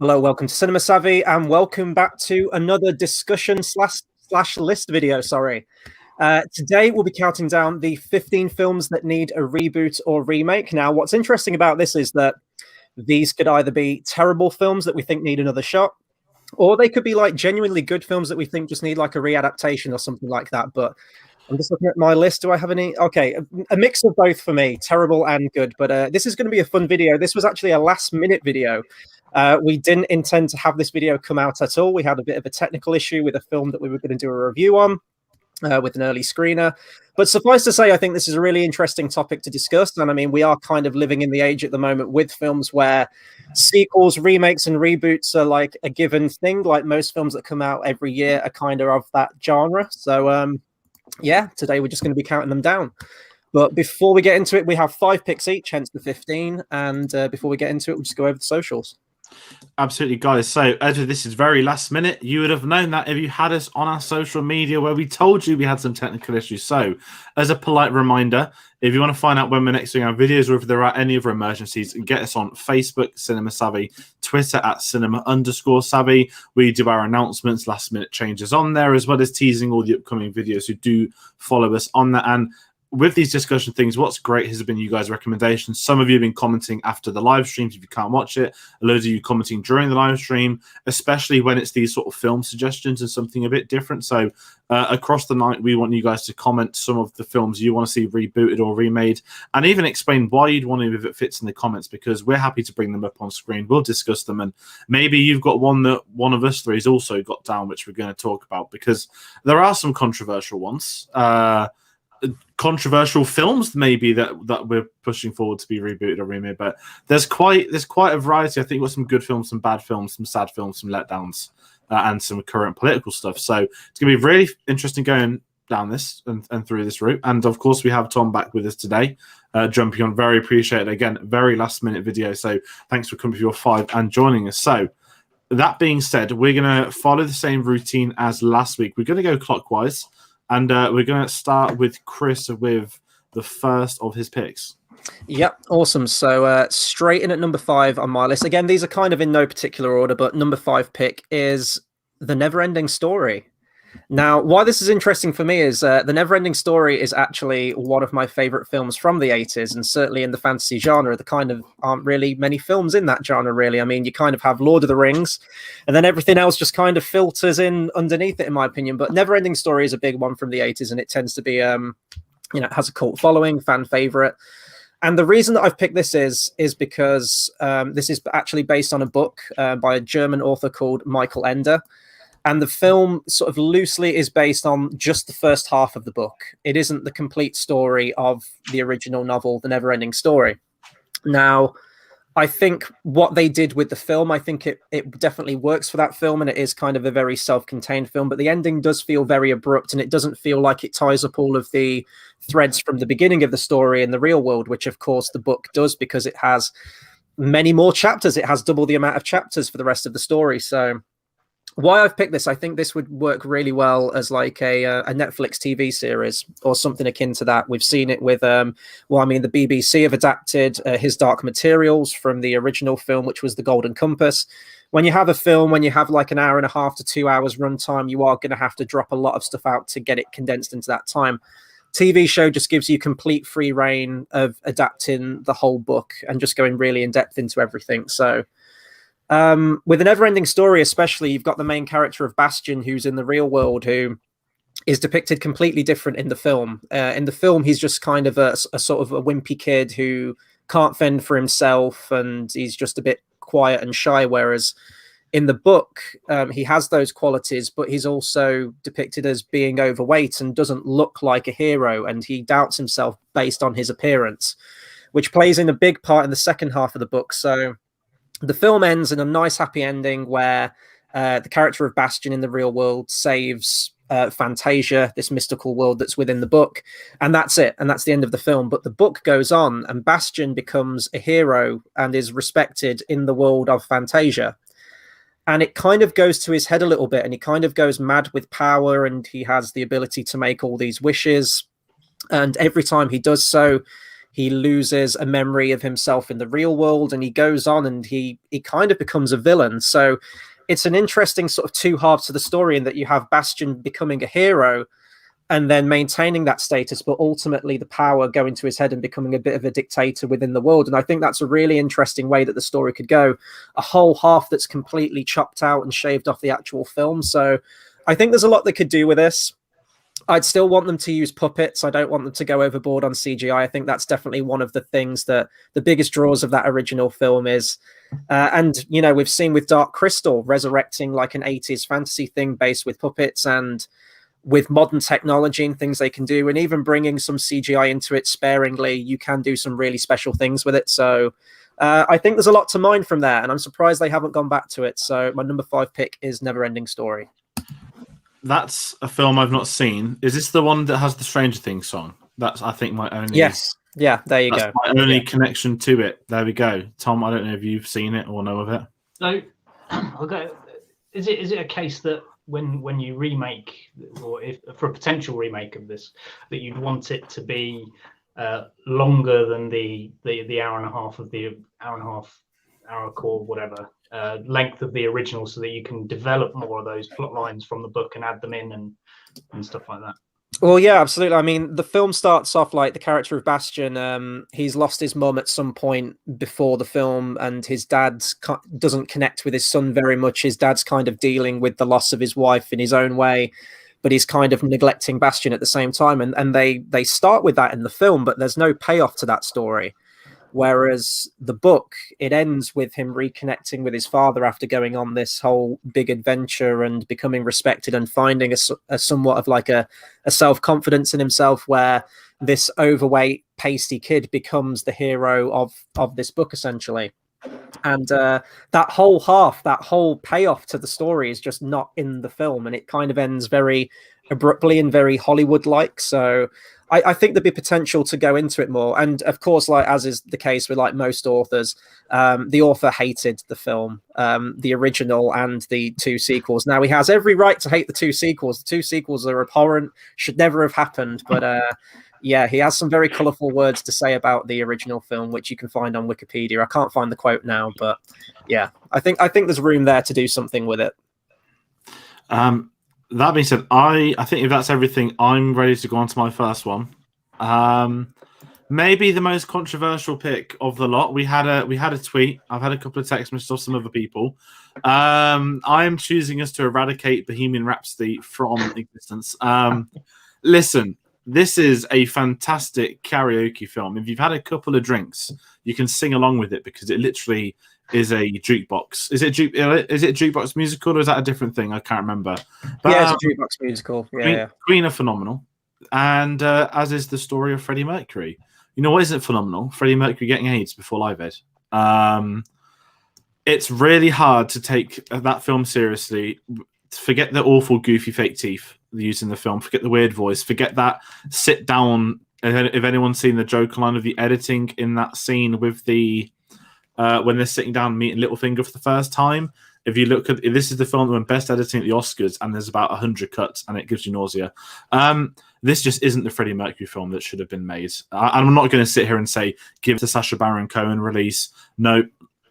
Hello, welcome to Cinema Savvy, and welcome back to another discussion slash list video. Sorry. Today we'll be counting down the 15 films that need a reboot or remake. Now, what's interesting about this is that these could either be terrible films that we think need another shot, or they could be like genuinely good films that we think just need like a readaptation or something like that. But I'm just looking at my list. Do I have any? Okay, a mix of both for me, terrible and good. But this is going to be a fun video. This was actually a last-minute video. We didn't intend to have this video come out at all. We had a bit of a technical issue with a film that we were going to do a review on with an early screener. But suffice to say, I think this is a really interesting topic to discuss. And I mean, we are kind of living in the age at the moment with films where sequels, remakes, and reboots are like a given thing. Like most films that come out every year are kind of that genre. So, yeah, today we're just going to be counting them down. But before we get into it, we have 5 picks each, hence the 15. And before we get into it, we'll just go over the socials. Absolutely, guys. So, Edward, this is very last minute. You would have known that if you had us on our social media where we told you we had some technical issues. So, as a polite reminder, if you want to find out when we're next doing our videos or if there are any other emergencies, get us on Facebook, Cinema Savvy, Twitter at cinema_savvy. We do our announcements, last minute changes on there, as well as teasing all the upcoming videos. So do follow us on that. And with these discussion things, what's great has been you guys' recommendations. Some of you have been commenting after the live streams if you can't watch it. A load of you commenting during the live stream, especially when it's these sort of film suggestions and something a bit different. So across the night, we want you guys to comment some of the films you want to see rebooted or remade, and even explain why you'd want to if it fits in the comments, because we're happy to bring them up on screen. We'll discuss them, and maybe you've got one that one of us three has also got down, which we're going to talk about, because there are some controversial ones. Controversial films maybe that we're pushing forward to be rebooted or remade, but there's quite a variety. I think we've got some good films, some bad films, some sad films, some letdowns, and some current political stuff. So it's going to be really interesting going down this and through this route. And of course, we have Tom back with us today, jumping on. Very appreciated. Again, very last minute video. So thanks for coming for your 5 and joining us. So that being said, we're going to follow the same routine as last week. We're going to go clockwise. And we're going to start with Chris with the first of his picks. Yep, awesome. So straight in at number 5 on my list. Again, these are kind of in no particular order, but number 5 pick is The Never-Ending Story. Now, why this is interesting for me is The Never-Ending Story is actually one of my favorite films from the 80s, and certainly in the fantasy genre. There kind of aren't really many films in that genre, really. I mean, you kind of have Lord of the Rings, and then everything else just kind of filters in underneath it, in my opinion. But Never-Ending Story is a big one from the 80s, and it tends to be, it has a cult following, fan favorite. And the reason that I've picked this is because this is actually based on a book by a German author called Michael Ende. And the film sort of loosely is based on just the first half of the book. It isn't the complete story of the original novel, The Never-Ending Story. Now, I think what they did with the film, I think it definitely works for that film, and it is kind of a very self-contained film, but the ending does feel very abrupt, and it doesn't feel like it ties up all of the threads from the beginning of the story in the real world, which of course the book does, because it has many more chapters. It has double the amount of chapters for the rest of the story. So why I've picked this, I think this would work really well as like a Netflix TV series or something akin to that. We've seen it with, the BBC have adapted His Dark Materials from the original film, which was The Golden Compass. When you have a film, when you have like an hour and a half to 2 hours runtime, you are going to have to drop a lot of stuff out to get it condensed into that time. TV show just gives you complete free reign of adapting the whole book and just going really in depth into everything. So with a Never-Ending Story especially, you've got the main character of Bastian, who's in the real world, who is depicted completely different in the film. In the film, he's just kind of a sort of a wimpy kid who can't fend for himself, and he's just a bit quiet and shy, whereas in the book, he has those qualities, but he's also depicted as being overweight and doesn't look like a hero, and he doubts himself based on his appearance, which plays in a big part in the second half of the book. So the film ends in a nice happy ending where the character of Bastian in the real world saves Fantasia, this mystical world that's within the book, and that's it, and that's the end of the film. But the book goes on, and Bastian becomes a hero and is respected in the world of Fantasia. And it kind of goes to his head a little bit, and he kind of goes mad with power, and he has the ability to make all these wishes. And every time he does so, he loses a memory of himself in the real world, and he goes on and he kind of becomes a villain. So it's an interesting sort of two halves to the story, in that you have Bastion becoming a hero and then maintaining that status, but ultimately the power going to his head and becoming a bit of a dictator within the world. And I think that's a really interesting way that the story could go. A whole half that's completely chopped out and shaved off the actual film. So I think there's a lot they could do with this. I'd still want them to use puppets. I don't want them to go overboard on CGI. I think that's definitely one of the things that the biggest draws of that original film is. And, you know, we've seen with Dark Crystal resurrecting like an 80s fantasy thing based with puppets, and with modern technology and things they can do, and even bringing some CGI into it sparingly, you can do some really special things with it. So I think there's a lot to mine from there, and I'm surprised they haven't gone back to it. So my number 5 pick is Neverending Story. That's a film I've not seen. Is this the one that has the Stranger Things song? That's, I think, my only... Yes. Yeah, there you go. My only connection to it. There we go. Tom, I don't know if you've seen it or know of it. No. Okay. Is it a case that when you remake, or if for a potential remake of this, that you'd want it to be longer than the hour and a half of the hour core, whatever length of the original, so that you can develop more of those plot lines from the book and add them in and stuff like that? Well, yeah, absolutely. I mean, the film starts off like the character of Bastion. He's lost his mum at some point before the film, and his dad doesn't connect with his son very much. His dad's kind of dealing with the loss of his wife in his own way, but he's kind of neglecting Bastion at the same time. And they start with that in the film, but there's no payoff to that story. Whereas the book, it ends with him reconnecting with his father after going on this whole big adventure and becoming respected and finding a somewhat of like a self-confidence in himself, where this overweight, pasty kid becomes the hero of this book, essentially. And that whole payoff to the story is just not in the film, and it kind of ends very abruptly and very Hollywood-like. So I think there'd be potential to go into it more. And of course, like as is the case with like most authors, the author hated the film, the original and the 2 sequels. Now he has every right to hate the 2 sequels. The 2 sequels are abhorrent, should never have happened. But yeah, he has some very colourful words to say about the original film, which you can find on Wikipedia. I can't find the quote now, but yeah, I think there's room there to do something with it. That being said, I think if that's everything, I'm ready to go on to my first one. Maybe the most controversial pick of the lot. We had a tweet. I've had a couple of text messages of some other people. I am choosing us to eradicate Bohemian Rhapsody from existence. Listen, this is a fantastic karaoke film. If you've had a couple of drinks, you can sing along with it, because it literally is a jukebox. Is it jukebox musical, or is that a different thing? I can't remember. But, yeah, it's a jukebox musical. Yeah, Queen are phenomenal, and as is the story of Freddie Mercury. You know what isn't phenomenal? Freddie Mercury getting AIDS before Live Aid. It's really hard to take that film seriously. Forget the awful, goofy, fake teeth used in the film. Forget the weird voice. Forget that sit down. If anyone's seen the joke line of the editing in that scene with the when they're sitting down meeting Littlefinger for the first time, if you look at this, is the film that won best editing at the Oscars, and there's about 100 cuts, and it gives you nausea. This just isn't the Freddie Mercury film that should have been made. I'm not going to sit here and say give the Sacha Baron Cohen release. No,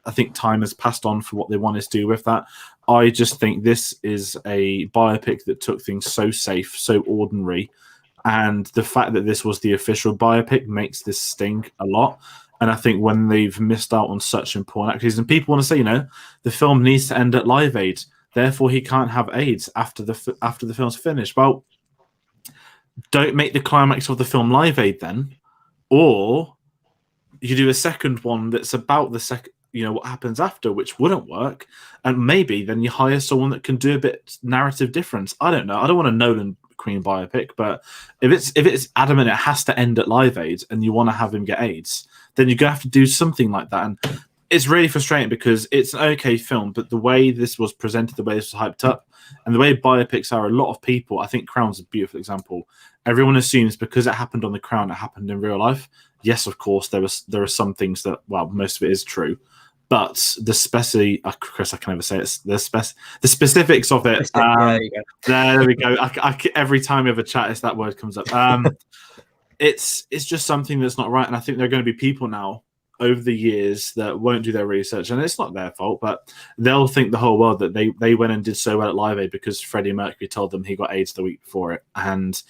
I think time has passed on for what they wanted to do with that. I just think this is a biopic that took things so safe, so ordinary, and the fact that this was the official biopic makes this sting a lot. And I think when they've missed out on such important actors, and people want to say, you know, the film needs to end at Live Aid, therefore he can't have AIDS after the film's finished. Well, don't make the climax of the film Live Aid then, or you do a second one that's about the second, you know, what happens after, which wouldn't work, and maybe then you hire someone that can do a bit narrative difference. I don't know. I don't want a Nolan Queen biopic, but if it's adamant it has to end at Live Aid and you want to have him get AIDS, then you're going to have to do something like that. And it's really frustrating because it's an okay film, but the way this was presented, the way this was hyped up, and the way biopics are, a lot of people, I think Crown's a beautiful example. Everyone assumes because it happened on The Crown, it happened in real life. Yes, of course, there are some things that, well, most of it is true, but the Chris, I can never say it. The specifics of it. There we go. Every time we have a chat, that word comes up. it's just something that's not right. And I think there are going to be people now over the years that won't do their research, and it's not their fault, but they'll think the whole world that they went and did so well at Live Aid because Freddie Mercury told them he got AIDS the week before it, and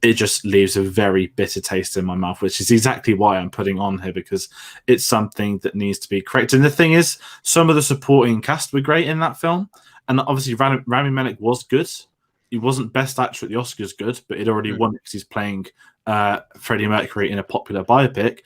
it just leaves a very bitter taste in my mouth, which is exactly why I'm putting on here, because it's something that needs to be corrected. And the thing is, some of the supporting cast were great in that film, and obviously Rami Malek was good. He wasn't Best Actor at the Oscars good, but he'd already won because he's playing Freddie Mercury in a popular biopic.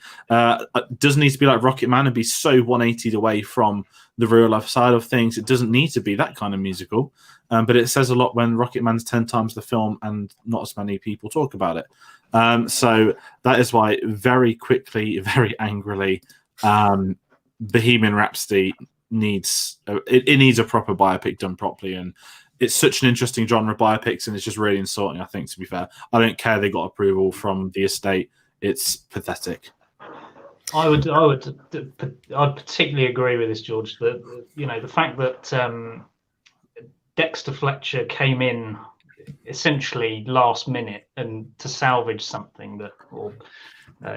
Doesn't need to be like Rocket Man and be so 180'd away from the real life side of things. It doesn't need to be that kind of musical, but it says a lot when Rocket Man's 10 times the film and not as many people talk about it. So that is why, very quickly, very angrily, Bohemian Rhapsody needs it needs a proper biopic done properly. And it's such an interesting genre, biopics, and it's just really insulting, I think, to be fair. I don't care they got approval from the estate. It's pathetic. I'd particularly agree with this, George. That the fact that Dexter Fletcher came in essentially last minute and to salvage something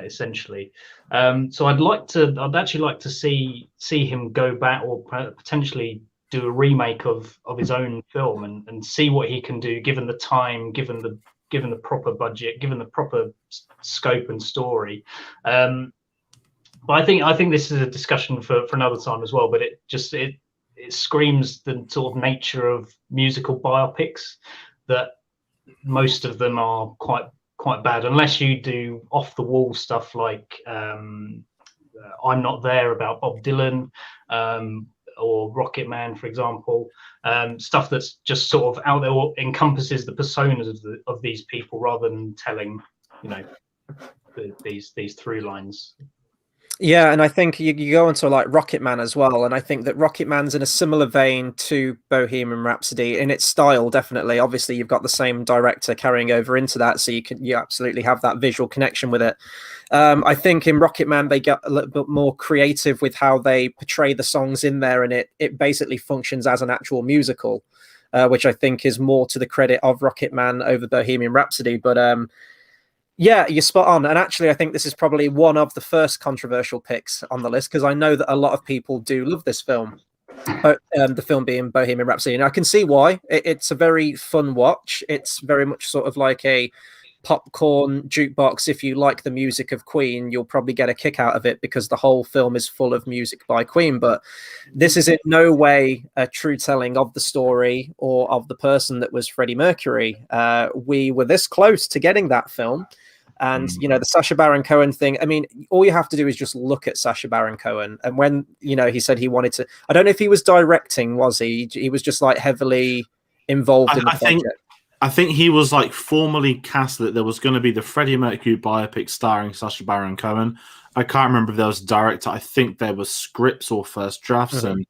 essentially. So I'd actually like to see him go back, or potentially do a remake of his own film and see what he can do, given the time, given the proper budget, given the proper scope and story. But I think this is a discussion for another time as well. But it screams the sort of nature of musical biopics, that most of them are quite bad, unless you do off the wall stuff like I'm Not There about Bob Dylan, or Rocket Man, for example. Stuff that's just sort of out there, or encompasses the personas of these people, rather than telling these through lines. Yeah, and I think you go into like Rocket Man as well, and I think that Rocket Man's in a similar vein to Bohemian Rhapsody in its style, definitely. Obviously, you've got the same director carrying over into that, so you absolutely have that visual connection with it. I think in Rocket Man, they get a little bit more creative with how they portray the songs in there, and it basically functions as an actual musical, which I think is more to the credit of Rocket Man over Bohemian Rhapsody. But yeah, you're spot on. And actually, I think this is probably one of the first controversial picks on the list, because I know that a lot of people do love this film, the film being Bohemian Rhapsody. And I can see why. It's a very fun watch. It's very much sort of like a popcorn jukebox. If you like the music of Queen, you'll probably get a kick out of it, because the whole film is full of music by Queen. But this is in no way a true telling of the story or of the person that was Freddie Mercury. We were this close to getting that film. And, the Sacha Baron Cohen thing, I mean, all you have to do is just look at Sacha Baron Cohen. And when, he said he wanted to, I don't know if he was directing, was he? He was just like heavily involved in the project. I think he was like formally cast that there was going to be the Freddie Mercury biopic starring Sacha Baron Cohen. I can't remember if there was a director. I think there was scripts or first drafts. Mm-hmm. And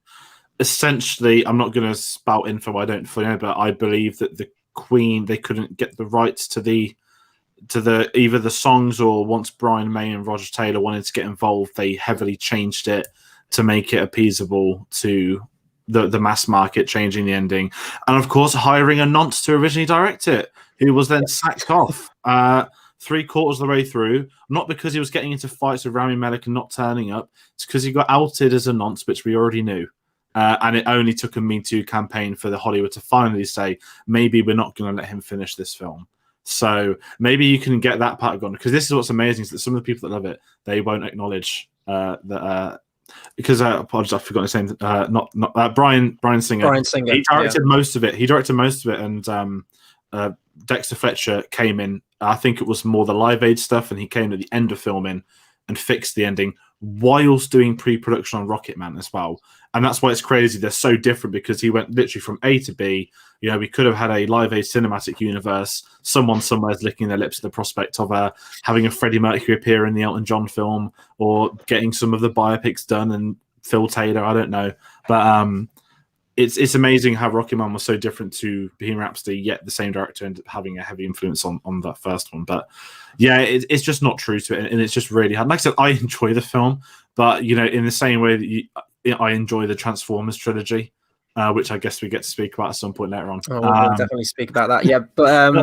essentially, I'm not going to spout info I don't fully know, but I believe that the Queen, they couldn't get the rights to the either the songs, or once Brian May and Roger Taylor wanted to get involved, they heavily changed it to make it appeasable to the mass market, changing the ending, and of course hiring a nonce to originally direct it, who was then sacked off 3/4 of the way through, not because he was getting into fights with Rami Malek and not turning up. It's because he got outed as a nonce, which we already knew. And it only took a Me Too campaign for the Hollywood to finally say, maybe we're not going to let him finish this film. So maybe you can get that part gone, because this is what's amazing, is that some of the people that love it, they won't acknowledge that. Because apologies, I've forgotten his name. Not Brian Singer. Brian Singer. He directed most of it. And Dexter Fletcher came in. I think it was more the Live Aid stuff, and he came at the end of filming and fixed the ending whilst doing pre-production on Rocket Man as well. And that's why it's crazy. They're so different, because he went literally from A to B. We could have had a Live Aid cinematic universe. Someone somewhere's licking their lips at the prospect of having a Freddie Mercury appear in the Elton John film, or getting some of the biopics done, and Phil Taylor, I don't know. But it's amazing how Rocket Man was so different to Bohemian Rhapsody, yet the same director ended up having a heavy influence on that first one. But yeah, it's just not true to it, and it's just really hard. Like I said, I enjoy the film, but in the same way that I enjoy the Transformers trilogy. which I guess we get to speak about at some point later on. Oh, we'll definitely speak about that. Yeah, but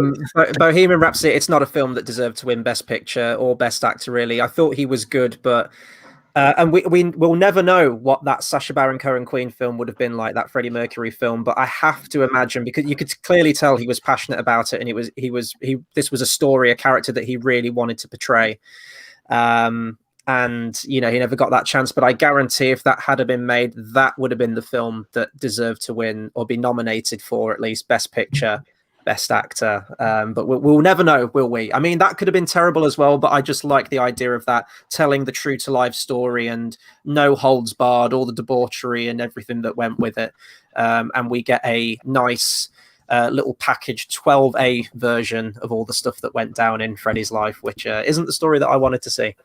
Bohemian Rhapsody, it's not a film that deserved to win Best Picture or Best Actor, really. I thought he was good, but and we'll never know what that Sacha Baron Cohen Queen film would have been like, that Freddie Mercury film. But I have to imagine, because you could clearly tell he was passionate about it, and this was a story, a character that he really wanted to portray. And he never got that chance. But I guarantee if that had been made, that would have been the film that deserved to win or be nominated for at least Best Picture, Best Actor. But we'll never know, will we? I mean, that could have been terrible as well, but I just like the idea of that, telling the true to life story and no holds barred, all the debauchery and everything that went with it. And we get a nice little package 12A version of all the stuff that went down in Freddie's life, which isn't the story that I wanted to see.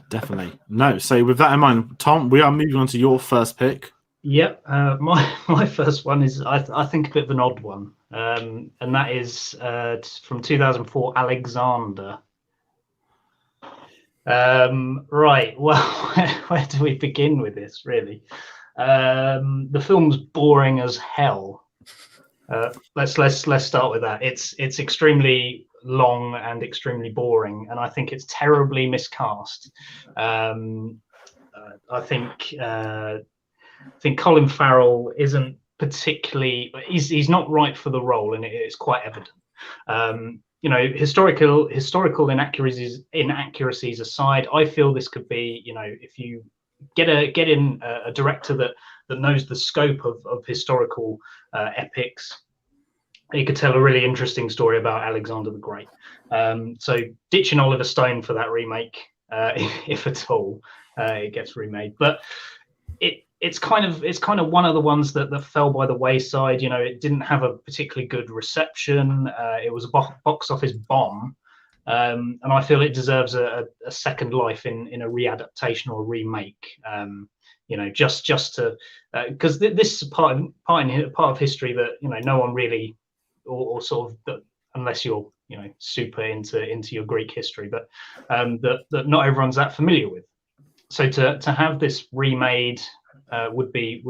Definitely. No. So with that in mind, Tom, we are moving on to your first pick. Yep. My first one is, I think, a bit of an odd one. And that is from 2004, Alexander. Right. Well, where do we begin with this, really? The film's boring as hell. Let's start with that. It's extremely long and extremely boring, and I think it's terribly miscast. I think Colin Farrell isn't particularly. He's not right for the role, and it's quite evident. Historical inaccuracies aside, I feel this could be, if you get in a director that knows the scope of historical epics, he could tell a really interesting story about Alexander the Great. So ditching Oliver Stone for that remake, if at all it gets remade. But it's kind of one of the ones that fell by the wayside. It didn't have a particularly good reception. It was a box office bomb, and I feel it deserves a second life in a readaptation or a remake. Just to because this is part of history that no one really, or sort of, unless you're super into your Greek history, but that not everyone's that familiar with. So to have this remade would be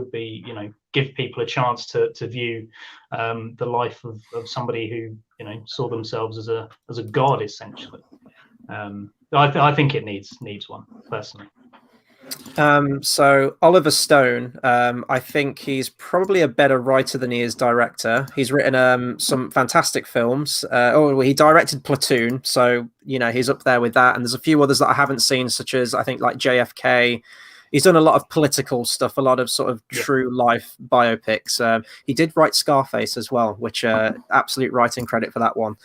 give people a chance to view the life of somebody who saw themselves as a god, essentially. I think it needs one, personally. So Oliver Stone, I think he's probably a better writer than he is director. He's written some fantastic films. He directed Platoon, so he's up there with that. And there's a few others that I haven't seen, such as I think like JFK. He's done a lot of political stuff, a lot of sort of true life biopics. He did write Scarface as well, which absolute writing credit for that one.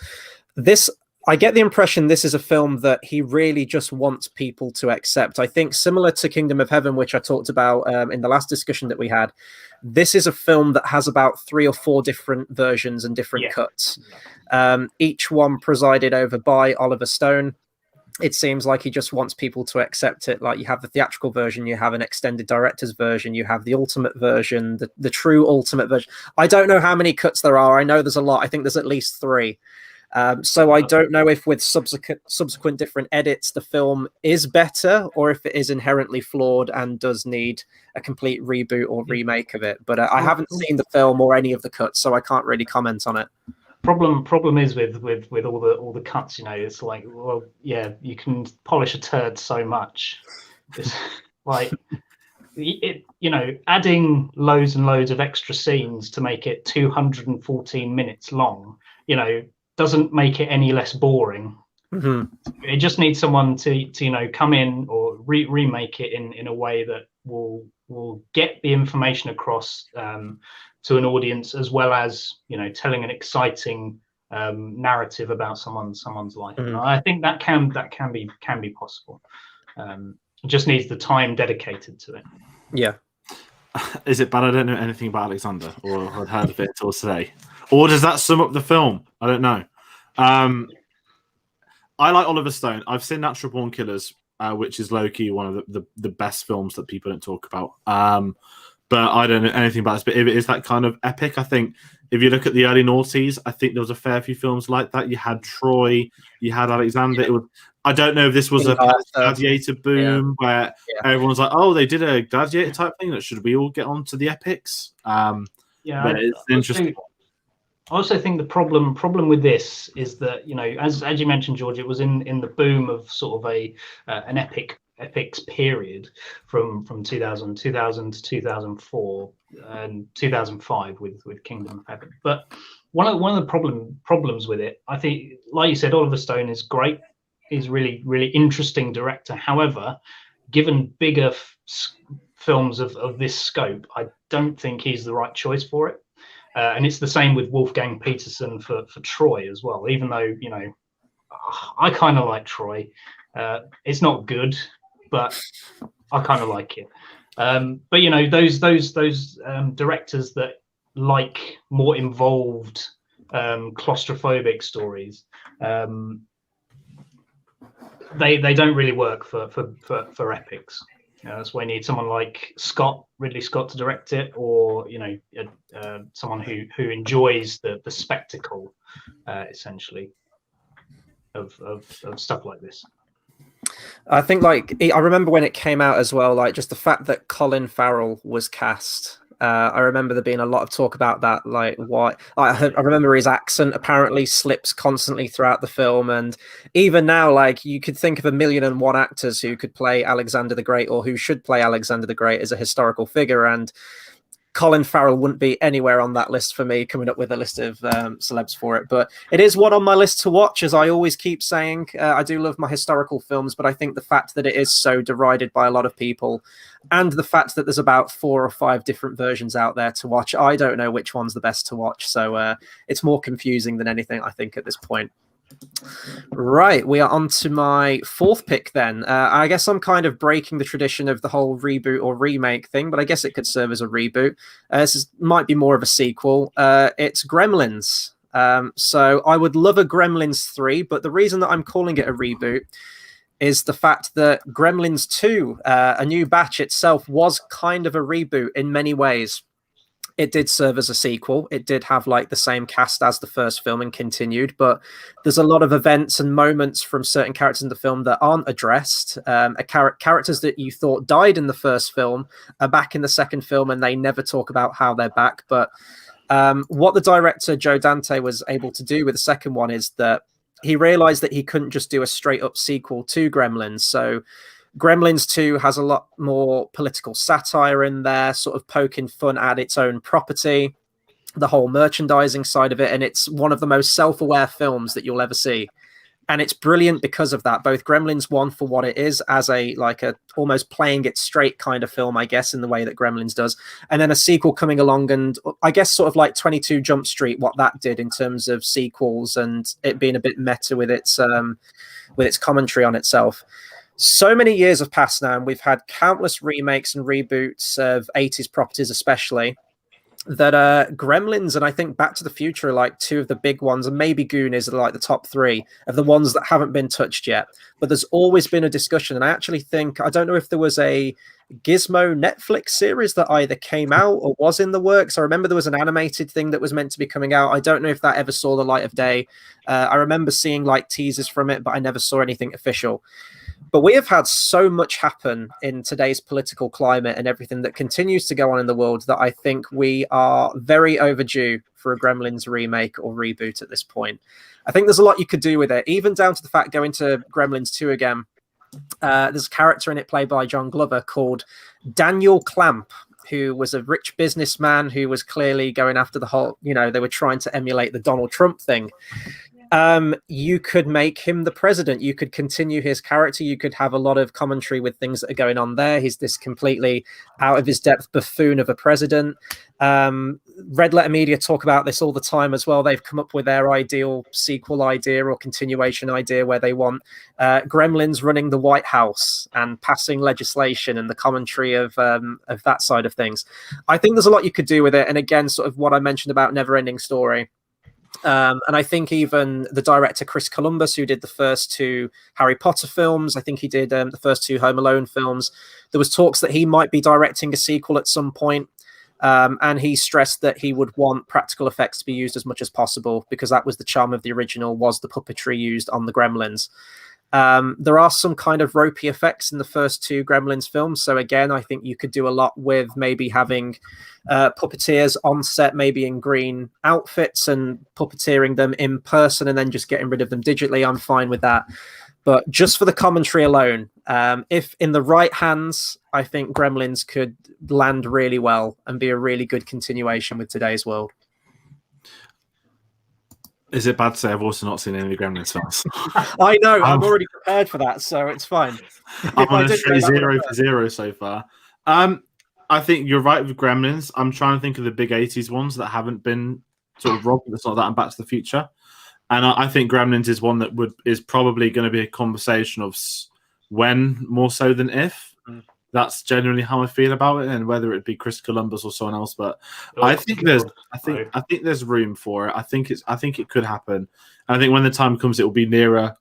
I get the impression this is a film that he really just wants people to accept. I think similar to Kingdom of Heaven, which I talked about in the last discussion that we had, this is a film that has about 3 or 4 different versions and different cuts. Each one presided over by Oliver Stone. It seems like he just wants people to accept it. Like, you have the theatrical version, you have an extended director's version, you have the ultimate version, the true ultimate version. I don't know how many cuts there are. I know there's a lot. I think there's at least 3. So I don't know if with subsequent different edits the film is better, or if it is inherently flawed and does need a complete reboot or remake of it. But I haven't seen the film or any of the cuts, so I can't really comment on it. Problem is with all the cuts, it's like, well, yeah, you can polish a turd so much. It's like adding loads and loads of extra scenes to make it 214 minutes long, doesn't make it any less boring. Mm-hmm. It just needs someone to come in or remake it in a way that will get the information across to an audience, as well as telling an exciting narrative about someone's life. Mm-hmm. And I think that can be possible. It just needs the time dedicated to it. Yeah. Is it bad I don't know anything about Alexander, or had heard of it until today? Or does that sum up the film? I don't know. I like Oliver Stone. I've seen Natural Born Killers, which is low-key one of the best films that people don't talk about. but I don't know anything about this. But if it is that kind of epic, I think if you look at the early noughties, I think there was a fair few films like that. You had Troy, you had Alexander. It was, I don't know if this was a gladiator boom where everyone's like, oh, they did a gladiator type thing. That should we all get onto the epics? But it's interesting. I also think the problem with this is that, you know, as you mentioned, George, it was in the boom of sort of an epics period from 2000 to 2004 and 2005 with Kingdom of Heaven. But one of the problems with it, I think, like you said, Oliver Stone is great. He's really interesting director. However, given bigger films of this scope, I don't think he's the right choice for it. And it's the same with Wolfgang Petersen for Troy as well. Even though, you know, I kind of like Troy. It's not good, but I kind of like it. But you know, those directors that like more involved claustrophobic stories, they don't really work for epics. That's why you need someone like Ridley Scott to direct it, or, you know, someone who enjoys the spectacle, essentially, of stuff like this. I think, like, I remember when it came out as well, like, just the fact that Colin Farrell was cast. I remember there being a lot of talk about that, like, why. I remember his accent apparently slips constantly throughout the film, and even now, like, you could think of 1,000,001 actors who could play Alexander the Great, or who should play Alexander the Great as a historical figure, and Colin Farrell wouldn't be anywhere on that list for me, coming up with a list of celebs for it. But it is one on my list to watch, as I always keep saying. I do love my historical films, but I think the fact that it is so derided by a lot of people, and the fact that there's about 4 or 5 different versions out there to watch, I don't know which one's the best to watch. So it's more confusing than anything, I think, at this point. Right, we are on to my 4th pick then. I guess I'm kind of breaking the tradition of the whole reboot or remake thing, but I guess it could serve as a reboot. Might be more of a sequel. It's Gremlins. So I would love a Gremlins 3, but the reason that I'm calling it a reboot is the fact that Gremlins 2, a new batch itself, was kind of a reboot in many ways. It did serve as a sequel. It did have like the same cast as the first film and continued, but there's a lot of events and moments from certain characters in the film that aren't addressed. Characters that you thought died in the first film are back in the second film, and they never talk about how they're back. But what the director Joe Dante was able to do with the second one is that he realized that he couldn't just do a straight up sequel to Gremlins. So Gremlins 2 has a lot more political satire in there, sort of poking fun at its own property, the whole merchandising side of it, and it's one of the most self-aware films that you'll ever see. And it's brilliant because of that. Both Gremlins 1 for what it is, as a almost playing it straight kind of film, I guess, in the way that Gremlins does, and then a sequel coming along, and I guess sort of like 22 Jump Street, what that did in terms of sequels and it being a bit meta with its commentary on itself. So many years have passed now, and we've had countless remakes and reboots of 80s properties, especially, that Gremlins and I think Back to the Future are like 2 of the big ones, and maybe Goonies are like the top 3 of the ones that haven't been touched yet. But there's always been a discussion, and I actually think, I don't know if there was a Gizmo Netflix series that either came out or was in the works. I remember there was an animated thing that was meant to be coming out. I don't know if that ever saw the light of day. I remember seeing like teasers from it, but I never saw anything official. But we have had so much happen in today's political climate and everything that continues to go on in the world that I think we are very overdue for a Gremlins remake or reboot at this point. I think there's a lot you could do with it, even down to the fact, going to Gremlins 2 again, there's a character in it played by John Glover called Daniel Clamp, who was a rich businessman who was clearly going after the whole, they were trying to emulate the Donald Trump thing. You could make him the president. You could continue his character. You could have a lot of commentary with things that are going on there. He's this completely out of his depth buffoon of a president. Red Letter Media talk about this all the time as well. They've come up with their ideal sequel idea or continuation idea where they want Gremlins running the White House and passing legislation and the commentary of that side of things. I think there's a lot you could do with it. And again, sort of what I mentioned about Never Ending Story. And I think even the director Chris Columbus, who did the first 2 Harry Potter films, I think he did the first 2 Home Alone films, there was talks that he might be directing a sequel at some point. And he stressed that he would want practical effects to be used as much as possible because that was the charm of the original, was the puppetry used on the Gremlins. There are some kind of ropey effects in the first 2 Gremlins films. So again, I think you could do a lot with maybe having puppeteers on set, maybe in green outfits, and puppeteering them in person and then just getting rid of them digitally. I'm fine with that. But just for the commentary alone, if in the right hands, I think Gremlins could land really well and be a really good continuation with today's world. Is it bad to say I've also not seen any of the Gremlins films? I know, I'm already prepared for that, so it's fine. I'm on a straight 0 for 0 so far. I think you're right with Gremlins. I'm trying to think of the big 80s ones that haven't been sort of robbed. That's not that and Back to the Future. And I think Gremlins is one that is probably going to be a conversation of when more so than if. That's generally how I feel about it, and whether it be Chris Columbus or someone else. But I think there's room for it. I think it could happen. And I think when the time comes, it will be nearer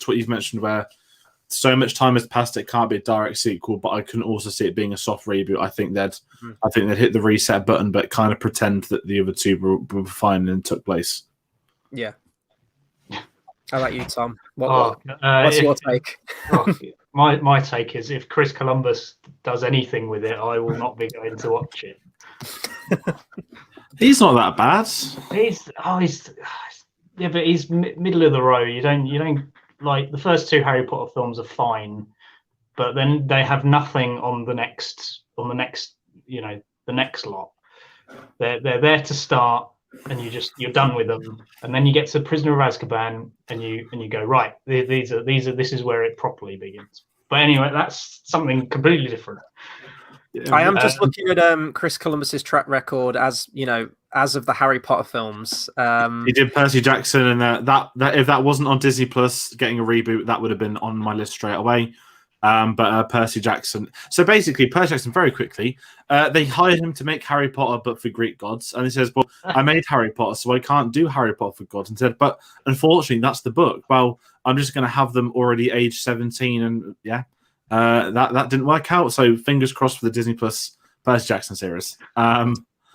to what you've mentioned, where so much time has passed, it can't be a direct sequel. But I can also see it being a soft reboot. I think they'd hit the reset button, but kind of pretend that the other 2 were fine and took place. Yeah. How about you, Tom? What's your take? My take is, if Chris Columbus does anything with it, I will not be going to watch it. He's not that bad. But he's middle of the road. You don't like the first 2 Harry Potter films are fine, but then they have nothing on the next the next lot. They're there to start, and you're done with them, and then you get to Prisoner of Azkaban, and you go, right, this is where it properly begins. But anyway, that's something completely different. I am just looking at Chris Columbus's track record as of the Harry Potter films. He did Percy Jackson, and that if that wasn't on Disney Plus getting a reboot, that would have been on my list straight away. But Percy Jackson. So basically, Percy Jackson, very quickly, they hired him to make Harry Potter, but for Greek gods. And he says, well, I made Harry Potter, so I can't do Harry Potter for gods. And said, but unfortunately, that's the book. Well, I'm just going to have them already age 17. And that didn't work out. So fingers crossed for the Disney Plus Percy Jackson series.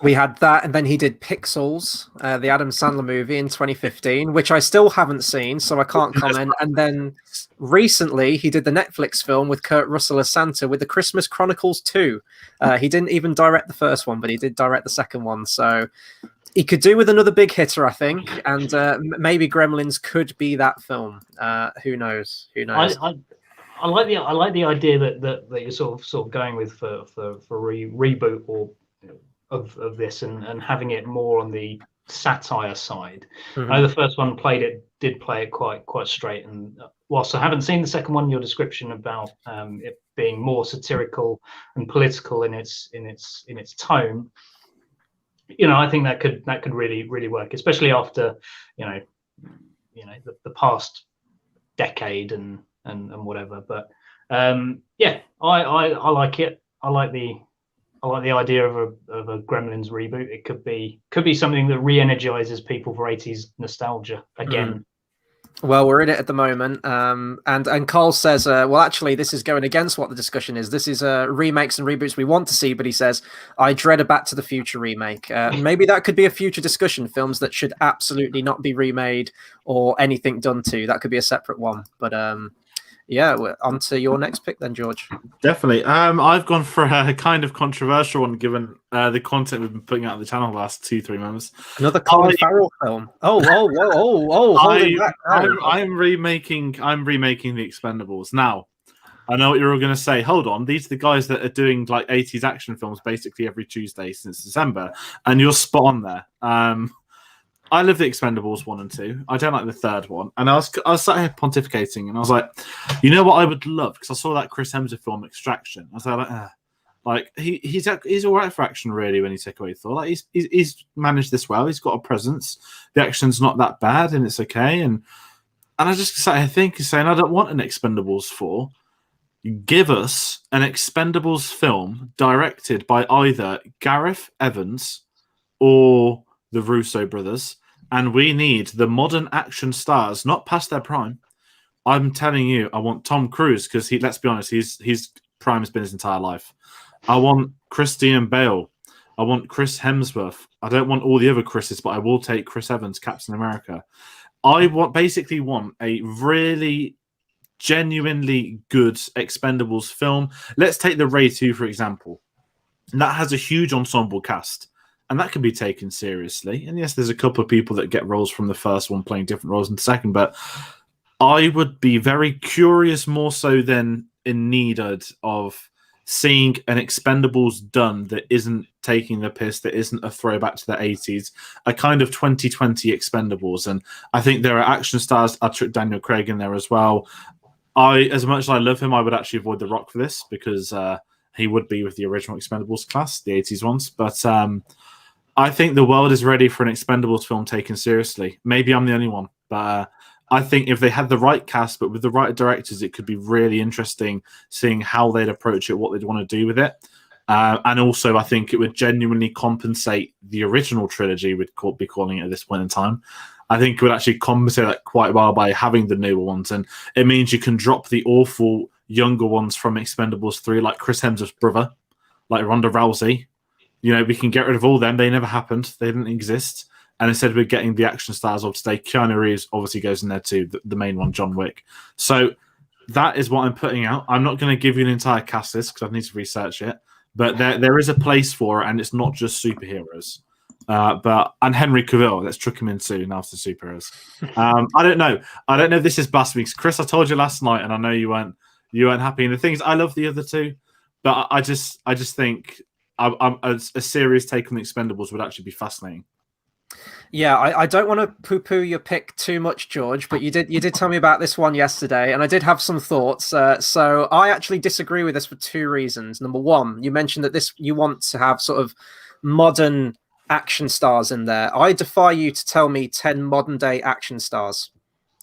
We had that, and then he did Pixels, the Adam Sandler movie in 2015, which I still haven't seen, so I can't comment. And then recently, he did the Netflix film with Kurt Russell as Santa with the Christmas Chronicles 2. He didn't even direct the first one, but he did direct the second one. So he could do with another big hitter, I think, and maybe Gremlins could be that film. Who knows? Who knows? I like the idea that you're sort of going with for reboot or of this and having it more on the satire side. Mm-hmm. I know the first one did play it quite straight, and whilst I haven't seen the second one, your description about it being more satirical and political in its tone, I think that could really work, especially after the past decade and whatever. But I like it. I like the idea of a Gremlins reboot. It could be something that re-energizes people for 80s nostalgia again. Well, we're in it at the moment. And Carl says, well, actually, this is going against what the discussion is. This is remakes and reboots we want to see, but he says, I dread a Back to the Future remake. Maybe that could be a future discussion, films that should absolutely not be remade or anything done to. That could be a separate one. But we're on to your next pick then, George. Definitely. I've gone for a kind of controversial one, given the content we've been putting out on the channel the last 2-3 months. Another Colin Farrell film. I'm remaking The Expendables. Now, I know what you're all going to say. Hold on, these are the guys that are doing like 80s action films basically every Tuesday since December, and you're spot on there. I love The Expendables 1 and 2. I don't like the third one. And I was sat here pontificating, and I was like, you know what I would love? Because I saw that Chris Hemsworth film, Extraction. I was like, he's all right for action, really, when you take away Thor. Like, he's managed this well. He's got a presence. The action's not that bad, and it's okay. And I just sat here saying, I don't want an Expendables 4. Give us an Expendables film directed by either Gareth Evans or the Russo brothers, and we need the modern action stars, not past their prime. I'm telling you, I want Tom Cruise, because let's be honest, his prime has been his entire life. I want Christian Bale. I want Chris Hemsworth. I don't want all the other Chris's, but I will take Chris Evans, Captain America. I basically want a really genuinely good Expendables film. Let's take the Ray 2, for example. And that has a huge ensemble cast, and that can be taken seriously. And yes, there's a couple of people that get roles from the first one playing different roles in the second, but I would be very curious, more so than in need of seeing an Expendables done that isn't taking the piss, that isn't a throwback to the 80s, a kind of 2020 Expendables. And I think there are action stars. I took Daniel Craig in there as well. As much as I love him, I would actually avoid The Rock for this, because he would be with the original Expendables class, the 80s ones. But I think the world is ready for an Expendables film taken seriously. Maybe I'm the only one, but I think if they had the right cast, but with the right directors, it could be really interesting seeing how they'd approach it, what they'd want to do with it. And also, I think it would genuinely compensate the original trilogy, we'd be calling it at this point in time. I think it would actually compensate that quite well by having the newer ones. And it means you can drop the awful younger ones from Expendables 3, like Chris Hemsworth's brother, like Ronda Rousey. We can get rid of all them. They never happened. They didn't exist. And instead, we're getting the action stars of today. Keanu Reeves obviously goes in there too, the main one, John Wick. So that is what I'm putting out. I'm not going to give you an entire cast list because I need to research it. But there is a place for it, and it's not just superheroes. And Henry Cavill, let's chuck him in soon after superheroes. I don't know. I don't know if this is blasphemy. Chris, I told you last night, and I know you weren't happy. And the thing is, I love the other two, but I just think a serious take on the Expendables would actually be fascinating. Yeah, I don't want to poo-poo your pick too much, George, but you did tell me about this one yesterday, and I did have some thoughts. So I actually disagree with this for two reasons. Number one, you mentioned that you want to have sort of modern action stars in there. I defy you to tell me 10 modern day action stars.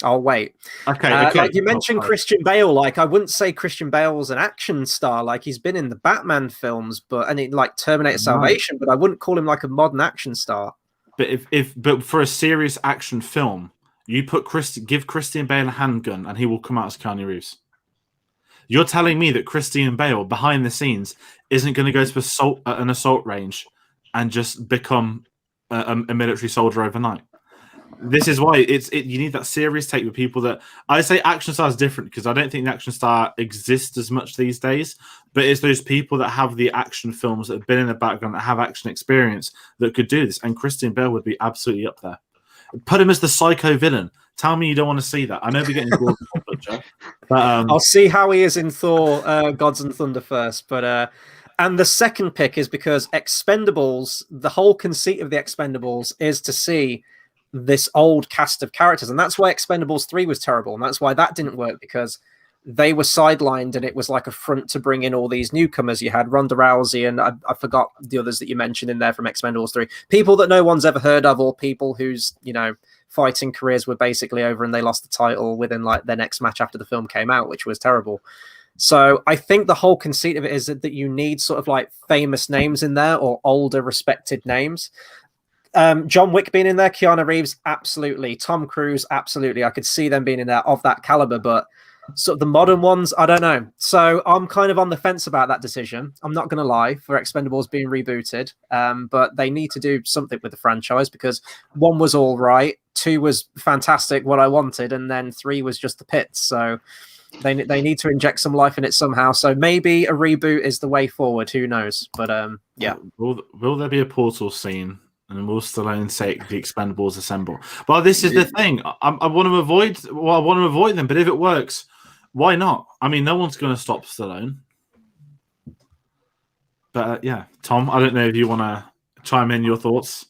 I'll wait. Okay. Like you mentioned Christian Bale. Like, I wouldn't say Christian Bale's an action star. Like, he's been in the Batman films, like Terminator Salvation, but I wouldn't call him like a modern action star. But for a serious action film, you give Christian Bale a handgun and he will come out as Keanu Reeves. You're telling me that Christian Bale behind the scenes isn't going to go to an assault range and just become a military soldier overnight? This is why you need that serious take with people that I say action star is different, because I don't think the action star exists as much these days. But it's those people that have the action films that have been in the background, that have action experience, that could do this. And Christian Bale would be absolutely up there. Put him as the psycho villain. Tell me you don't want to see that. I know we're getting Butcher, but I'll see how he is in Thor: Gods and Thunder first. But and the second pick is because Expendables, the whole conceit of the Expendables is to see this old cast of characters, and that's why Expendables 3 was terrible, and that's why that didn't work, because they were sidelined and it was like a front to bring in all these newcomers. You had Ronda Rousey, and I forgot the others that you mentioned in there from Expendables 3, people that no one's ever heard of, or people whose fighting careers were basically over and they lost the title within like their next match after the film came out, which was terrible. So I think the whole conceit of it is that you need sort of like famous names in there, or older respected names. John Wick being in there, Keanu Reeves, absolutely. Tom Cruise, absolutely. I could see them being in there of that caliber, but sort of the modern ones, I don't know. So I'm kind of on the fence about that decision. I'm not going to lie, for Expendables being rebooted, but they need to do something with the franchise, because 1 was all right, 2 was fantastic, what I wanted, and then 3 was just the pits. So they need to inject some life in it somehow. So maybe a reboot is the way forward. Who knows? But yeah. Will there be a portal scene? And will Stallone say the Expendables assemble? Well, this is the thing. I want to avoid. Well, I want to avoid them. But if it works, why not? I mean, no one's going to stop Stallone. But yeah, Tom, I don't know if you want to chime in your thoughts.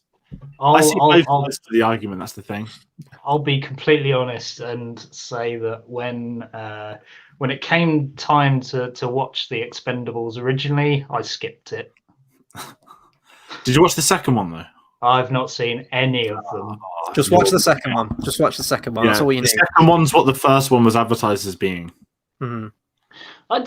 I see both sides to the argument. That's the thing. I'll be completely honest and say that when it came time to watch the Expendables originally, I skipped it. Did you watch the second one though? I've not seen any of them. Just watch the second one. Just watch the second one. Yeah, that's all you need. The second one's what the first one was advertised as being. Mm-hmm. I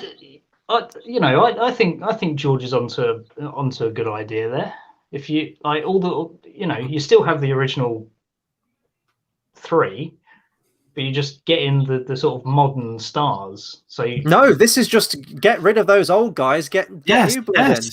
think George is onto a good idea there. If you like you still have the original 3, but you just get in the sort of modern stars. So no, this is just get rid of those old guys. Get new blood in.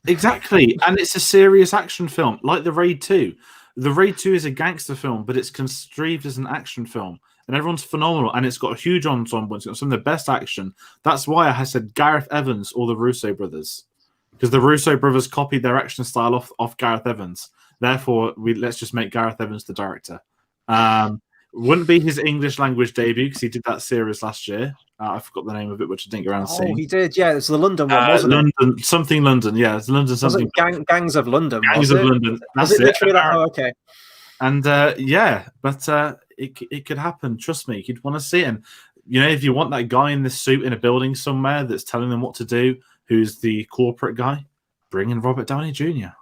Exactly, and it's a serious action film, like the Raid 2. The Raid 2 is a gangster film, but it's conceived as an action film, and everyone's phenomenal, and it's got a huge ensemble. It's got some of the best action. That's why I said Gareth Evans or the Russo brothers, because the Russo brothers copied their action style off Gareth Evans. Therefore, let's just make Gareth Evans the director. Wouldn't be his English language debut because he did that series last year. I forgot the name of it, which I didn't get around Oh, seeing. he did. Yeah, it's the London one, wasn't London, it? something London. Yeah, it's London something. Gangs of London. Gangs was of it? London. That's Was it it. literally that? Oh, okay. And yeah, but it could happen. Trust me, you'd want to see it. And if you want that guy in the suit in a building somewhere that's telling them what to do, who's the corporate guy, bring in Robert Downey Jr.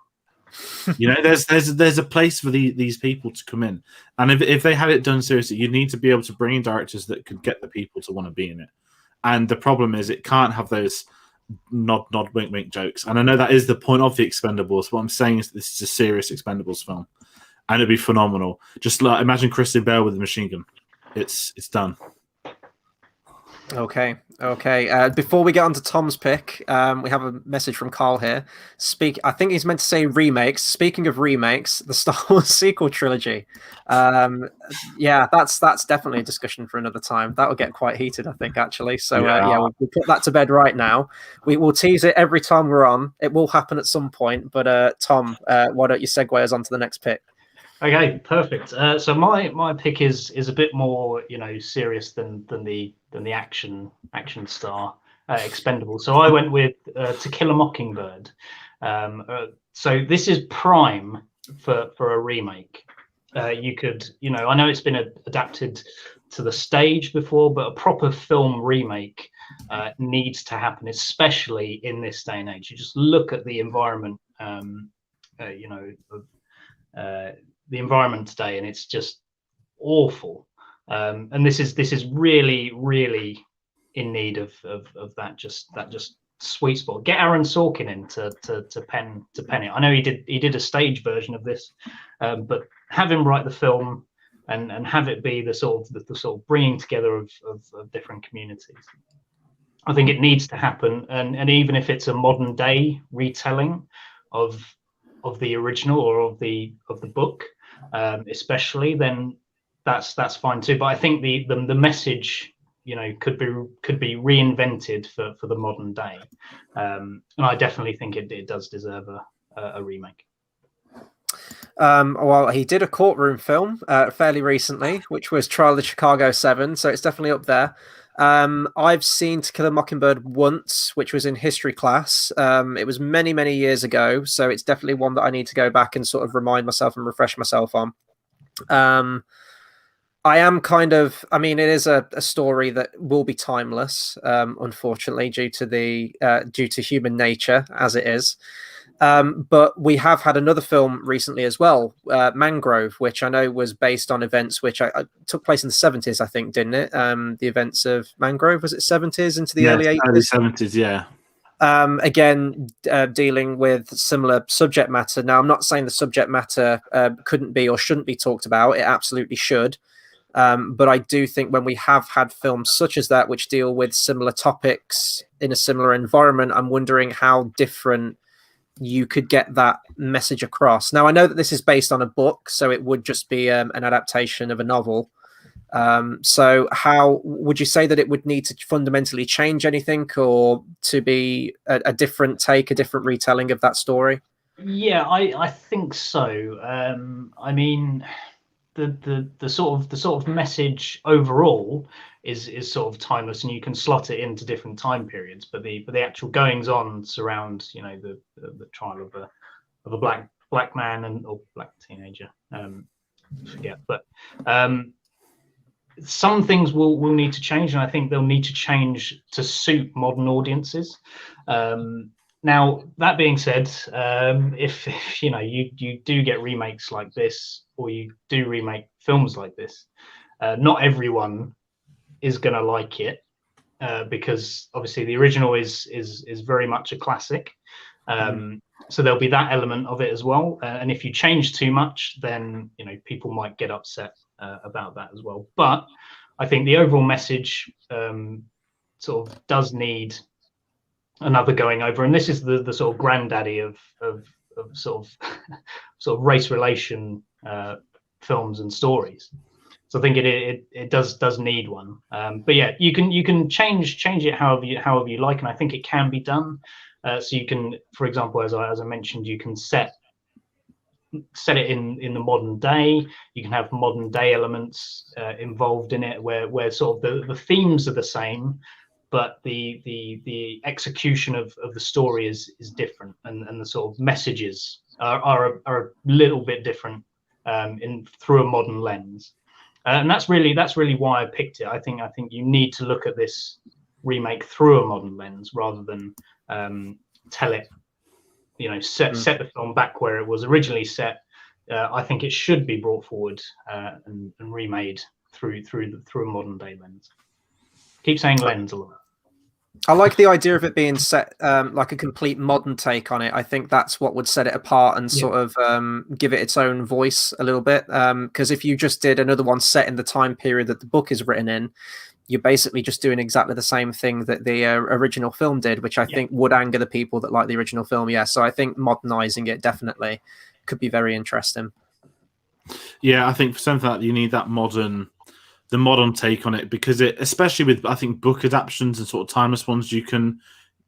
There's a place for these people to come in, and if they had it done seriously, you need to be able to bring in directors that could get the people to want to be in it. And the problem is, it can't have those nod, wink, wink jokes. And I know that is the point of the Expendables. What I'm saying is, this is a serious Expendables film, and it'd be phenomenal. Just like imagine Christian Bale with a machine gun. It's done. Okay. Before we get on to Tom's pick, we have a message from Carl here. I think he's meant to say remakes. Speaking of remakes, the Star Wars sequel trilogy. Yeah, that's definitely a discussion for another time. That'll get quite heated, I think, actually. So we'll put that to bed right now. We will tease it every time we're on. It will happen at some point. But Tom, why don't you segue us on to the next pick? Okay, perfect. So my pick is a bit more serious than the action star Expendable. So I went with To Kill a Mockingbird. So this is prime for a remake. You could I know it's been adapted to the stage before, but a proper film remake needs to happen, especially in this day and age. You just look at the environment, the environment today, and it's just awful. And this is really, really in need of that just sweet spot. Get Aaron Sorkin in to pen it. I know he did a stage version of this, but have him write the film and have it be the sort of bringing together of different communities. I think it needs to happen, and even if it's a modern day retelling of the original or of the book, especially, then that's fine too. But I think the message could be reinvented for the modern day, and I definitely think it does deserve a remake. Well, he did a courtroom film fairly recently, which was Trial of the Chicago 7, so it's definitely up there. I've seen To Kill a Mockingbird once, which was in history class. It was many, many years ago, so it's definitely one that I need to go back and sort of remind myself and refresh myself on. I am it is a story that will be timeless, unfortunately, due to human nature as it is. But we have had another film recently as well, Mangrove, which I know was based on events which I took place in the 70s, I think, didn't it? The events of Mangrove, was it 70s into the early 80s? Early 70s, yeah. Again, dealing with similar subject matter. Now, I'm not saying the subject matter couldn't be or shouldn't be talked about. It absolutely should. But I do think when we have had films such as that, which deal with similar topics in a similar environment, I'm wondering how different you could get that message across. Now, I know that this is based on a book, so it would just be an adaptation of a novel. So how would you say that it would need to fundamentally change anything, or to be a different take, a different retelling of that story? Yeah, I think so. I mean, the sort of message overall is sort of timeless, and you can slot it into different time periods. But the actual goings on surround the trial of a black man or black teenager. Forget, but some things will need to change, and I think they'll need to change to suit modern audiences. Now, that being said, if you do get remakes like this, or you do remake films like this, not everyone is going to like it, because obviously the original is very much a classic. So there'll be that element of it as well. And if you change too much, then people might get upset about that as well. But I think the overall message sort of does need another going over, and this is the sort of granddaddy of sort of sort of race relation films and stories. So I think it does need one. But yeah, you can change it however you like, and I think it can be done. So you can, for example, as I mentioned, you can set it in the modern day. You can have modern day elements involved in it, where sort of the themes are the same, but the execution of the story is different, and the sort of messages are a little bit different through a modern lens. And that's really why I picked it. I think you need to look at this remake through a modern lens rather than tell it, set the film back where it was originally set. I think it should be brought forward and remade through a modern day lens. Keep saying lens a lot. I like the idea of it being set like a complete modern take on it. I think that's what would set it apart and sort of give it its own voice a little bit. Because if you just did another one set in the time period that the book is written in, you're basically just doing exactly the same thing that the original film did, which I think would anger the people that like the original film. Yeah, so I think modernizing it definitely could be very interesting. Yeah, I think for something like that, you need that modern take on it, because it, especially with, I think, book adaptations and sort of timeless ones, you can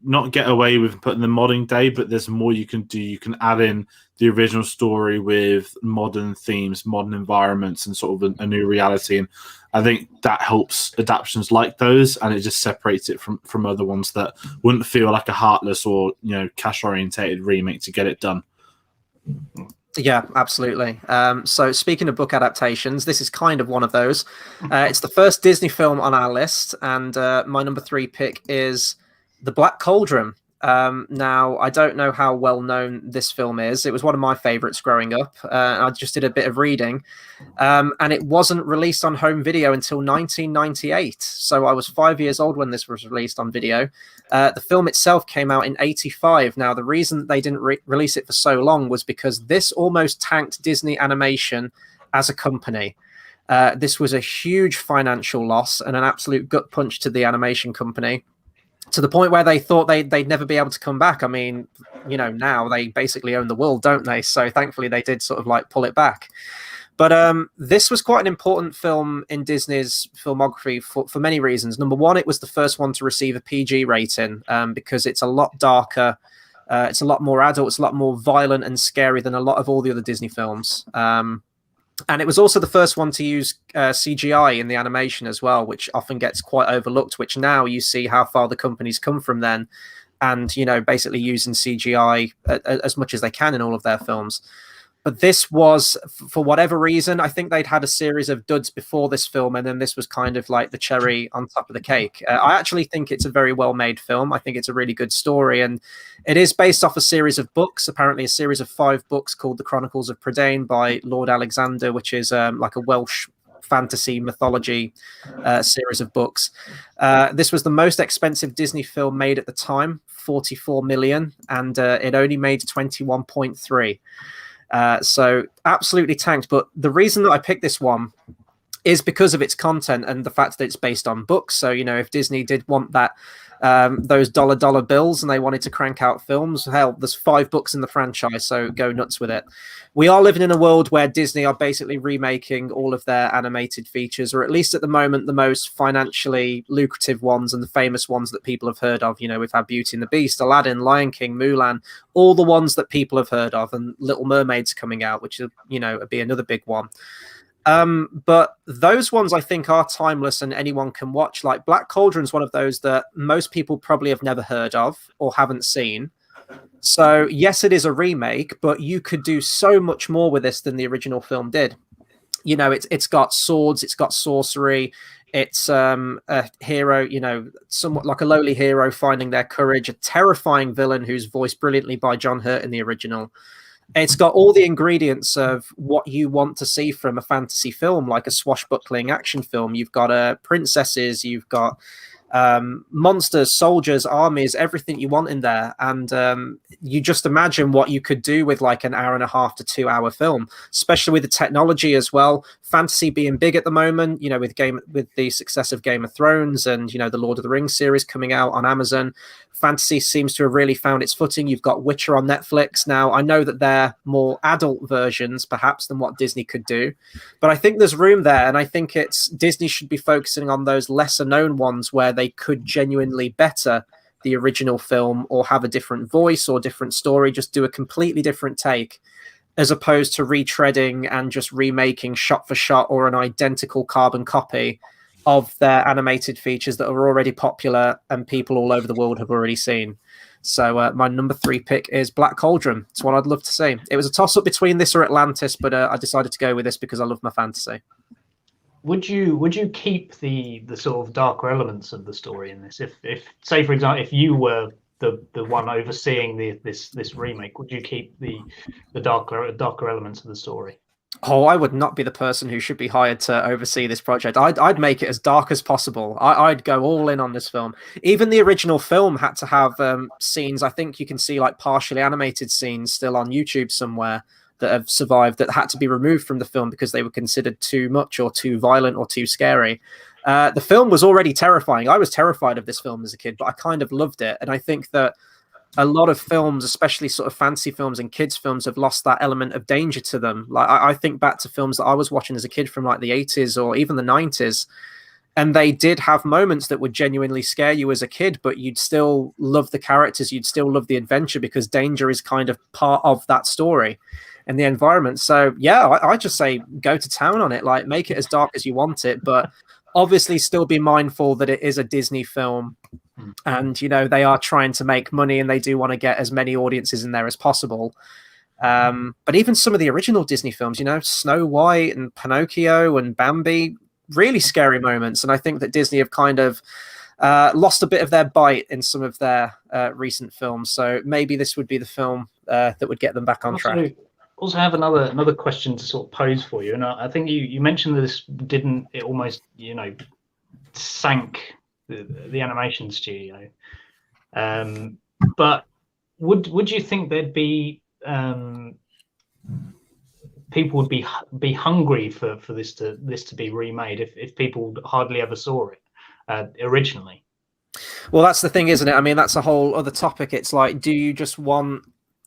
not get away with putting the modern day, but there's more you can do. You can add in the original story with modern themes, modern environments, and sort of a new reality. And I think that helps adaptations like those, and it just separates it from other ones that wouldn't feel like a heartless or cash orientated remake to get it done. Yeah, absolutely. So speaking of book adaptations, this is kind of one of those. It's the first Disney film on our list, and my number 3 pick is The Black Cauldron. Now, I don't know how well known this film is. It was one of my favorites growing up. I just did a bit of reading, and it wasn't released on home video until 1998. So I was 5 years old when this was released on video. The film itself came out in 85. Now, the reason that they didn't release it for so long was because this almost tanked Disney Animation as a company. This was a huge financial loss and an absolute gut punch to the animation company, to the point where they thought they'd never be able to come back. I mean, now they basically own the world, don't they? So thankfully they did sort of like pull it back. But this was quite an important film in Disney's filmography for many reasons. Number one, it was the first one to receive a PG rating because it's a lot darker. It's a lot more adult. It's a lot more violent and scary than a lot of all the other Disney films. And it was also the first one to use CGI in the animation as well, which often gets quite overlooked, which now you see how far the company's come from then, and, basically using CGI as much as they can in all of their films. But this was, for whatever reason, I think they'd had a series of duds before this film, and then this was kind of like the cherry on top of the cake. I actually think it's a very well-made film. I think it's a really good story, and it is based off a series of books, apparently a series of 5 books called The Chronicles of Prydain by Lord Alexander, which is like a Welsh fantasy mythology series of books. This was the most expensive Disney film made at the time, 44 million, and it only made 21.3. So absolutely tanked. But the reason that I picked this one is because of its content and the fact that it's based on books. So, if Disney did want that, those dollar bills, and they wanted to crank out films, hell, there's 5 books in the franchise, so go nuts with it. We are living in a world where Disney are basically remaking all of their animated features, or at least at the moment, the most financially lucrative ones and the famous ones that people have heard of. We've had Beauty and the Beast, Aladdin, Lion King, Mulan, all the ones that people have heard of, and Little Mermaid's coming out, which, would be another big one. But those ones I think are timeless and anyone can watch. Like Black Cauldron's one of those that most people probably have never heard of or haven't seen. So yes, it is a remake, but you could do so much more with this than the original film did. It's got swords, it's got sorcery, it's a hero, somewhat like a lowly hero finding their courage, a terrifying villain who's voiced brilliantly by John Hurt in the original. It's got all the ingredients of what you want to see from a fantasy film, like a swashbuckling action film. You've got princesses, you've got monsters, soldiers, armies, everything you want in there. And you just imagine what you could do with like an hour and a half to 2 hour film, especially with the technology as well. fantasy being big at the moment, with the success of Game of Thrones and the Lord of the Rings series coming out on Amazon, fantasy seems to have really found its footing. You've got Witcher on Netflix now. I know that they're more adult versions perhaps than what Disney could do, but I think there's room there, and I think Disney should be focusing on those lesser known ones where they could genuinely better the original film or have a different voice or different story, just do a completely different take, as opposed to retreading and just remaking shot for shot or an identical carbon copy of their animated features that are already popular and people all over the world have already seen. So my number 3 pick is Black Cauldron. It's one I'd love to see. It was a toss-up between this or Atlantis, but I decided to go with this because I love my fantasy. Would you keep the sort of darker elements of the story in this? If say for example, if you were the one overseeing this remake, would you keep the darker elements of the story? Oh, I would not be the person who should be hired to oversee this project. I'd make it as dark as possible. I'd go all in on this film. Even the original film had to have scenes. I think you can see like partially animated scenes still on YouTube somewhere that have survived that had to be removed from the film because they were considered too much or too violent or too scary. The film was already terrifying. I was terrified of this film as a kid, but I kind of loved it. And I think that a lot of films, especially sort of fantasy films and kids films, have lost that element of danger to them. Like I think back to films that I was watching as a kid from like the 80s or even the 90s, and they did have moments that would genuinely scare you as a kid, but you'd still love the characters, you'd still love the adventure because danger is kind of part of that story and the environment. So yeah, I just say go to town on it, like make it as dark as you want it, but obviously still be mindful that it is a Disney film and they are trying to make money and they do want to get as many audiences in there as possible. But even some of the original Disney films, Snow White and Pinocchio and Bambi, really scary moments. And I think that Disney have kind of lost a bit of their bite in some of their recent films. So maybe this would be the film that would get them back on track. Also have another question to sort of pose for you, and I think you mentioned that this it almost sank the animation studio, but would you think there'd be people would be hungry for this to be remade if people hardly ever saw it originally? Well, that's the thing, isn't it? I mean, that's a whole other topic. It's like, do you just want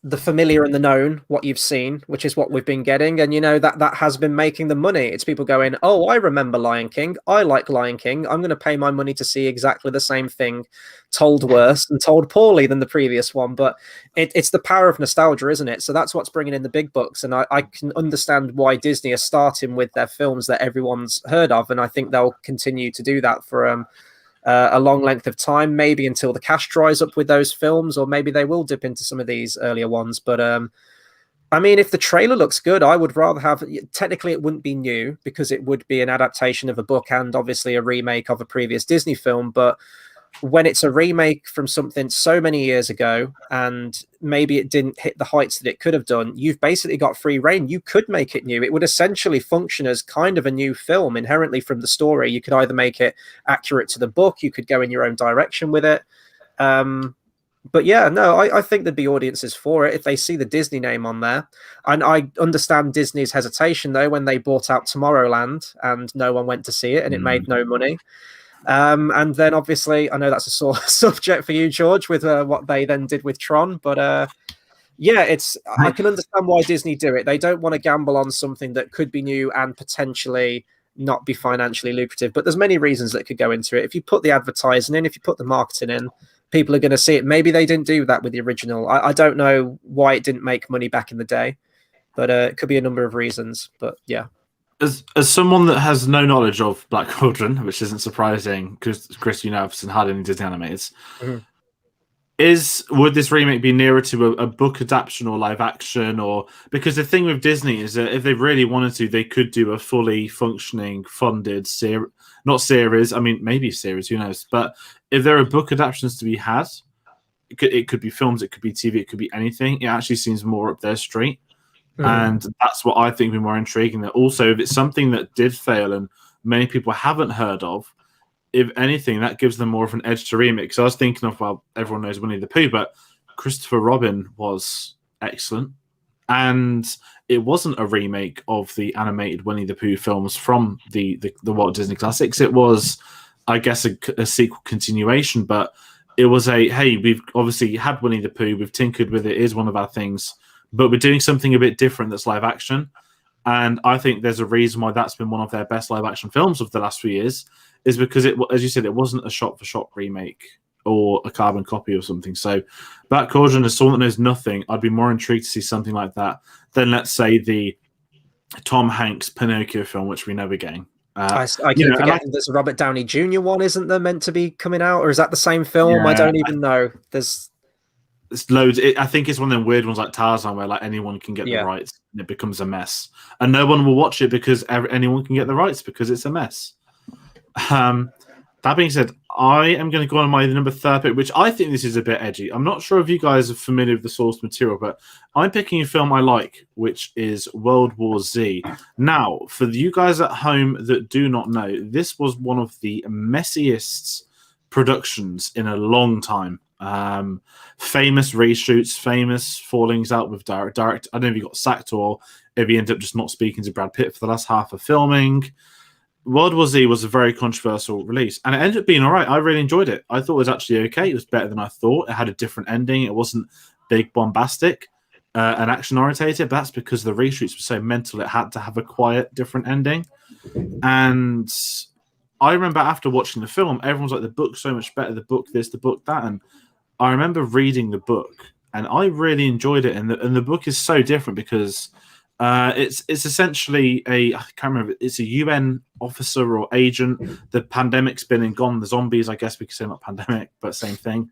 the familiar and the known, what you've seen, which is what we've been getting, and that has been making the money. It's people going, oh, I remember Lion King, I like Lion King, I'm going to pay my money to see exactly the same thing told worse and told poorly than the previous one. But it's the power of nostalgia, isn't it? So that's what's bringing in the big bucks, and I can understand why Disney are starting with their films that everyone's heard of, and I think they'll continue to do that for a long length of time, maybe until the cash dries up with those films, or maybe they will dip into some of these earlier ones. But I mean, if the trailer looks good, I would rather have, technically it wouldn't be new because it would be an adaptation of a book and obviously a remake of a previous Disney film. But when it's a remake from something so many years ago and maybe it didn't hit the heights that it could have done, you've basically got free reign. You could make it new. It would essentially function as kind of a new film inherently from the story. You could either make it accurate to the book, you could go in your own direction with it. But yeah, no, I think there'd be audiences for it if they see the Disney name on there. And I understand Disney's hesitation though when they bought out Tomorrowland and no one went to see it and it made no money. And then obviously, I know that's a sore subject for you, George, with what they then did with Tron. But yeah, I can understand why Disney do it. They don't want to gamble on something that could be new and potentially not be financially lucrative. But there's many reasons that could go into it. If you put the advertising in, if you put the marketing in, people are going to see it. Maybe they didn't do that with the original. I don't know why it didn't make money back in the day, but it could be a number of reasons. But yeah. As someone that has no knowledge of Black Cauldron, which isn't surprising because Chris, haven't had any Disney animateds, would this remake be nearer to a book adaptation or live action? Or because the thing with Disney is that if they really wanted to, they could do a fully functioning, funded series, not series. I mean, maybe series, who knows? But if there are book adaptations to be had, it could be films, it could be TV, it could be anything. It actually seems more up their street. And that's what I think would be more intriguing. That also, if it's something that did fail and many people haven't heard of, if anything, that gives them more of an edge to remake. So I was thinking of, well, everyone knows Winnie the Pooh, but Christopher Robin was excellent. and it wasn't a remake of the animated Winnie the Pooh films from the Walt Disney Classics. It was, I guess, a sequel continuation, but it was hey, we've obviously had Winnie the Pooh, we've tinkered with it, is one of our things, but we're doing something a bit different that's live action. And I think there's a reason why that's been one of their best live action films of the last few years, is because it, as you said, it wasn't a shot for shot remake or a carbon copy or something. So Black Cauldron, as someone that knows nothing, I'd be more intrigued to see something like that than, let's say, the Tom Hanks Pinocchio film, which we never getting. I keep forgetting there's a Robert Downey Jr. one, isn't there, meant to be coming out? Or is that the same film? Yeah, I don't even know. There's loads. I think it's one of them weird ones like Tarzan, where like anyone can get the rights and it becomes a mess. And no one will watch it because anyone can get the rights because it's a mess. That being said, I am going to go on my number 3rd pick, which I think this is a bit edgy. I'm not sure if you guys are familiar with the source material, but I'm picking a film I like, which is World War Z. Now, for you guys at home that do not know, this was one of the messiest productions in a long time. Famous reshoots, famous fallings out with direct. I don't know if he got sacked or if he ended up just not speaking to Brad Pitt for the last half of filming. World War Z was a very controversial release, and it ended up being all right. I really enjoyed it. I thought it was actually okay. It was better than I thought. It had a different ending. It wasn't big, bombastic, and action-orientated, but that's because the reshoots were so mental. It had to have a quiet, different ending. And I remember after watching the film, everyone's like, the book's so much better, the book this, the book that. And I remember reading the book, and I really enjoyed it. And the book is so different because it's essentially I can't remember, it's a UN officer or agent. The pandemic's been and gone. The zombies, I guess we could say not pandemic, but same thing.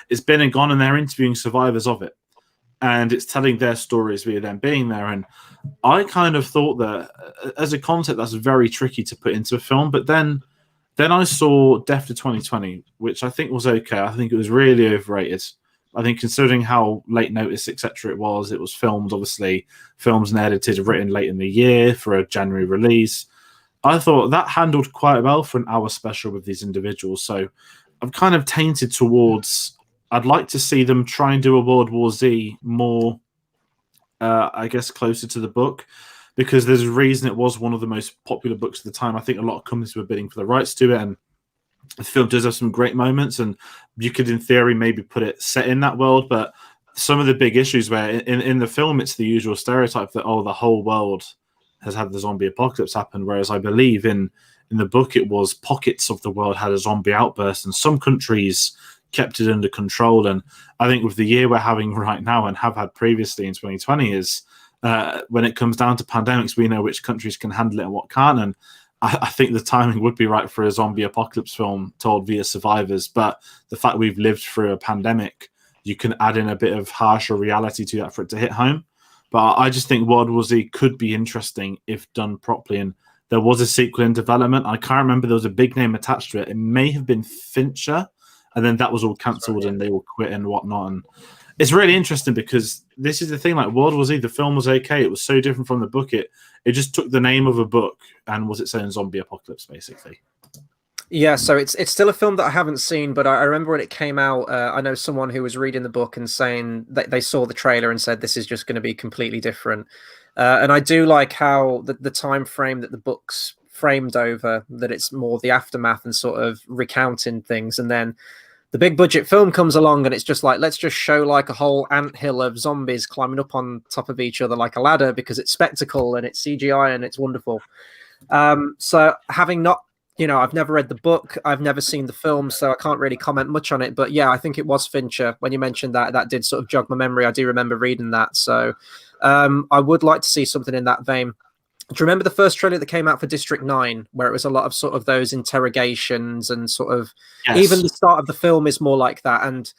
It's been and gone, and they're interviewing survivors of it. And it's telling their stories via them being there. And I kind of thought that as a concept, that's very tricky to put into a film. But then I saw Death to 2020, which I think was okay. I think it was really overrated. I think considering how late notice, etc. it was filmed, obviously, filmed and edited, written late in the year for a January release. I thought that handled quite well for an hour special with these individuals. So I'm kind of tainted towards, I'd like to see them try and do a World War Z more, I guess, closer to the book, because there's a reason it was one of the most popular books at the time. I think a lot of companies were bidding for the rights to it, and the film does have some great moments, and you could, in theory, maybe put it set in that world. But some of the big issues where in the film, it's the usual stereotype that, the whole world has had the zombie apocalypse happen. Whereas I believe in the book, it was pockets of the world had a zombie outburst, and some countries kept it under control. And I think with the year we're having right now and have had previously in 2020 is when it comes down to pandemics, we know which countries can handle it and what can't. And I think the timing would be right for a zombie apocalypse film told via survivors. But the fact we've lived through a pandemic, you can add in a bit of harsher reality to that for it to hit home. But I just think World War Z could be interesting if done properly. And there was a sequel in development. I can't remember. There was a big name attached to it. It may have been Fincher. And then that was all cancelled and they will quit and whatnot. And it's really interesting because this is the thing, like World War Z, the film was okay. It was so different from the book. It just took the name of a book and was its own zombie apocalypse, basically. Yeah, so it's still a film that I haven't seen, but I remember when it came out, I know someone who was reading the book and saying that they saw the trailer and said this is just going to be completely different. And I do like how the time frame that the book's framed over, that it's more the aftermath and sort of recounting things, and then the big budget film comes along and it's just like, let's just show like a whole anthill of zombies climbing up on top of each other like a ladder because it's spectacle and it's CGI and it's wonderful. So having not, I've never read the book, I've never seen the film, so I can't really comment much on it. But yeah, I think it was Fincher. When you mentioned that did sort of jog my memory. I do remember reading that. So I would like to see something in that vein. Do you remember the first trailer that came out for District 9, where it was a lot of sort of those interrogations and sort of, yes, even the start of the film is more like that. And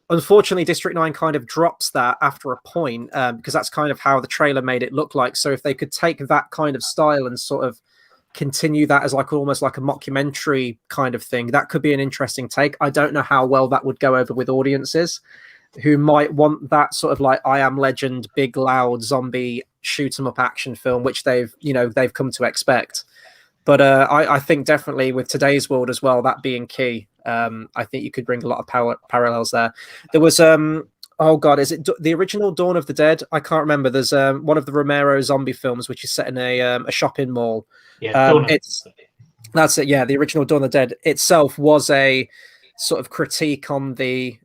unfortunately, District 9 kind of drops that after a point because that's kind of how the trailer made it look like. So if they could take that kind of style and sort of continue that as like almost like a mockumentary kind of thing, that could be an interesting take. I don't know how well that would go over with audiences who might want that sort of like I Am Legend, big, loud zombie shoot 'em up action film, which they've come to expect. But I think definitely with today's world as well, that being key, I think you could bring a lot of parallels there. There was Oh God, is it the original Dawn of the Dead? I can't remember. There's one of the Romero zombie films which is set in a shopping mall. Yeah, Dawn. It's That's it. Yeah, the original Dawn of the Dead itself was a sort of critique on the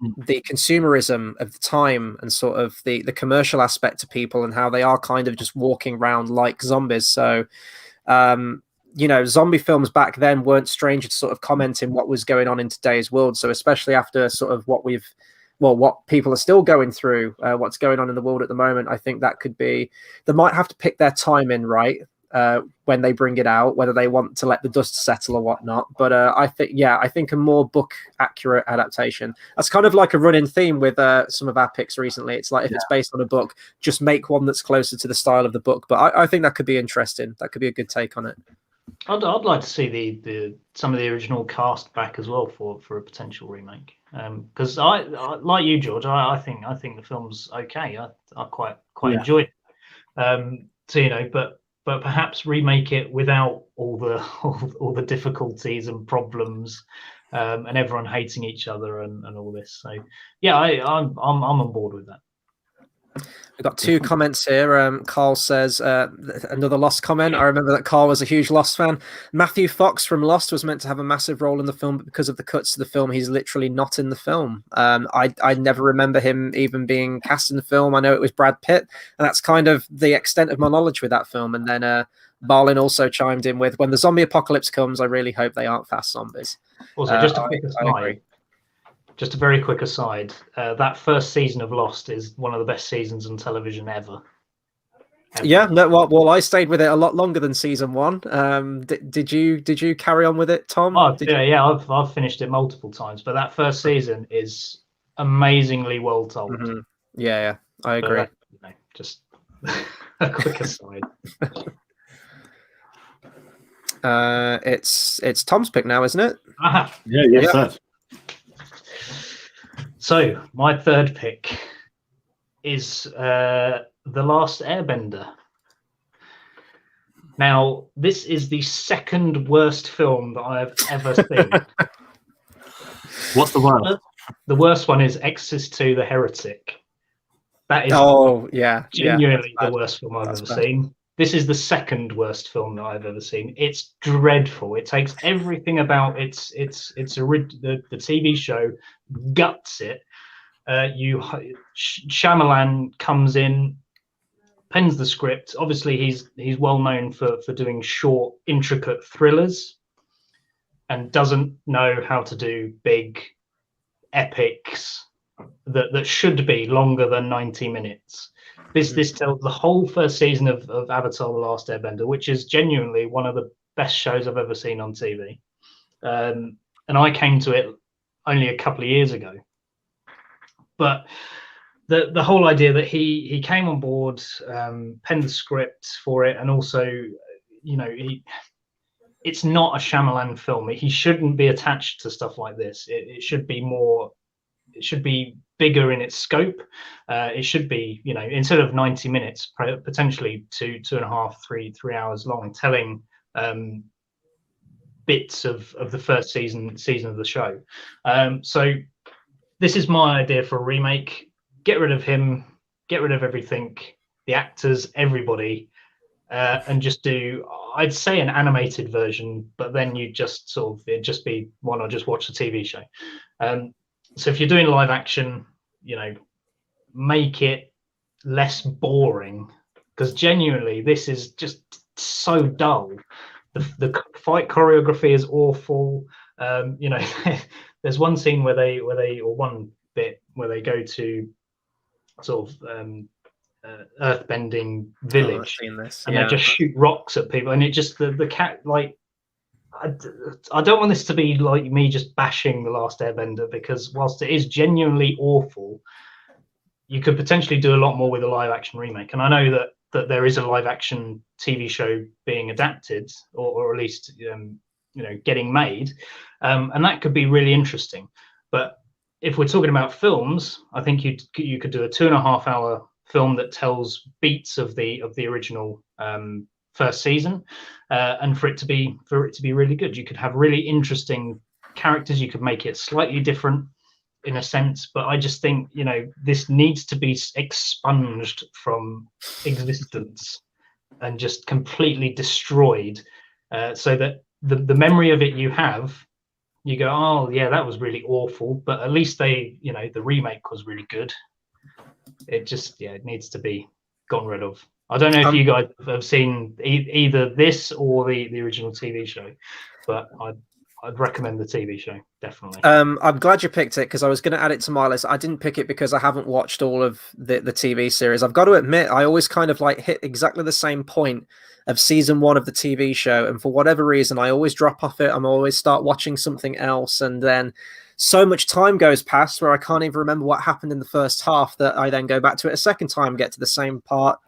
consumerism of the time and sort of the commercial aspect to people and how they are kind of just walking around like zombies. So zombie films back then weren't strange to sort of commenting what was going on in today's world. So especially after sort of what people are still going through, what's going on in the world at the moment, I think that could be, they might have to pick their timing right when they bring it out, whether they want to let the dust settle or whatnot. But I think a more book accurate adaptation. That's kind of like a running theme with some of our picks recently. It's like if it's based on a book, just make one that's closer to the style of the book. But I think that could be interesting. That could be a good take on it. I'd like to see the some of the original cast back as well for a potential remake. Because I like you, George. I think the film's okay. I quite enjoy it. So but perhaps remake it without all the difficulties and problems, and everyone hating each other and all this. So yeah, I'm on board with that. We've got two comments here. Carl says, another Lost comment. I remember that Carl was a huge Lost fan. Matthew Fox from Lost was meant to have a massive role in the film, but because of the cuts to the film, he's literally not in the film. I never remember him even being cast in the film. I know it was Brad Pitt, and that's kind of the extent of my knowledge with that film. And then Barlin also chimed in with, when the zombie apocalypse comes, I really hope they aren't fast zombies. Also, just a quick aside. Just a very quick aside, that first season of Lost is one of the best seasons on television ever. Yeah, no, well, I stayed with it a lot longer than season one. Did you carry on with it, Tom? I've finished it multiple times, but that first season is amazingly well told. Mm-hmm. Yeah, I agree. Just a quick aside. It's Tom's pick now, isn't it? Yes, sir. So my third pick is The Last Airbender. Now, this is the second worst film that I have ever seen. What's the worst? The worst one is Exorcist II: The Heretic. That is genuinely the worst film I've ever seen. This is the second worst film that I've ever seen. It's dreadful. It takes everything about the TV show, guts it. Shyamalan comes in, pens the script. Obviously, he's well known for doing short, intricate thrillers, and doesn't know how to do big epics that should be longer than 90 minutes. This tells the whole first season of Avatar: The Last Airbender, which is genuinely one of the best shows I've ever seen on TV. And I came to it only a couple of years ago. But the whole idea that he came on board, penned the script for it, and also, it's not a Shyamalan film. He shouldn't be attached to stuff like this. It should be more. It should be bigger in its scope. It should be, instead of 90 minutes, potentially 2.5, 3 hours long, telling bits of the first season of the show. So this is my idea for a remake. Get rid of him, get rid of everything, the actors, everybody, and just do, I'd say, an animated version, but then you just it'd just be one or just watch the TV show. So if you're doing live action, make it less boring, because genuinely this is just so dull. The fight choreography is awful. There's one scene one bit where they go to sort of earthbending village, and they just shoot rocks at people, and it just the cat, like, I don't want this to be like me just bashing The Last Airbender, because whilst it is genuinely awful, you could potentially do a lot more with a live action remake. And I know that there is a live action TV show being adapted, or at least getting made, and that could be really interesting. But if we're talking about films, I think you could do a 2.5 hour film that tells beats of the original first season, and for it to be really good. You could have really interesting characters. You could make it slightly different. in a sense, but I just think, this needs to be expunged from existence and just completely destroyed, so that the memory of it you have, you go, oh yeah, that was really awful, but at least the remake was really good. It just, it needs to be gone rid of. I don't know if you guys have seen either this or the original TV show, but I'd recommend the TV show, definitely. I'm glad you picked it, because I was going to add it to my list. I didn't pick it because I haven't watched all of the TV series. I've got to admit, I always kind of like hit exactly the same point of season 1 of the TV show, and for whatever reason, I always drop off it. I'm always start watching something else, and then so much time goes past where I can't even remember what happened in the first half that I then go back to it a second time, get to the same part,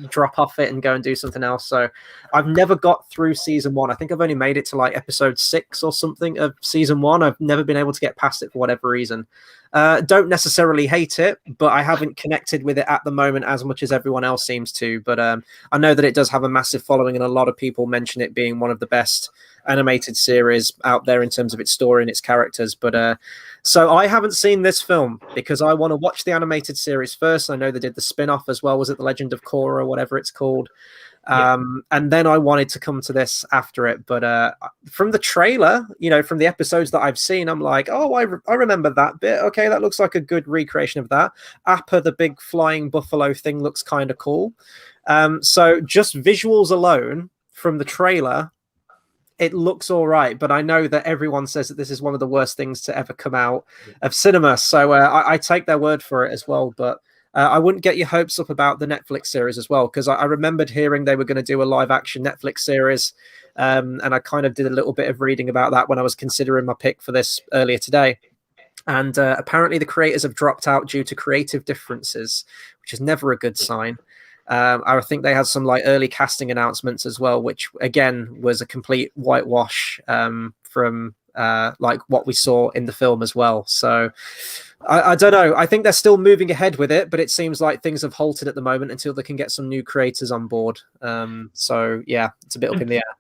drop off it, and go and do something else. So I've never got through season 1. I think I've only made it to like episode 6 or something of season 1. I've never been able to get past it for whatever reason. Don't necessarily hate it, but I haven't connected with it at the moment as much as everyone else seems to. But I know that it does have a massive following, and a lot of people mention it being one of the best animated series out there in terms of its story and its characters. But so I haven't seen this film because I want to watch the animated series first. I know they did the spin-off as well. Was it The Legend of Korra or whatever it's called? And then I wanted to come to this after it. But from the trailer, from the episodes that I've seen, I'm like, oh, I remember that bit. Okay, that looks like a good recreation of that. Appa, the big flying buffalo thing, looks kind of cool. So just visuals alone from the trailer, it looks all right, but I know that everyone says that this is one of the worst things to ever come out of cinema. So I take their word for it as well. But I wouldn't get your hopes up about the Netflix series as well, because I remembered hearing they were going to do a live action Netflix series. And I kind of did a little bit of reading about that when I was considering my pick for this earlier today. And apparently the creators have dropped out due to creative differences, which is never a good sign. I think they had some like early casting announcements as well, which again was a complete whitewash from like what we saw in the film as well. So I don't know. I think they're still moving ahead with it, but it seems like things have halted at the moment until they can get some new creators on board. So yeah, it's a bit up in the air.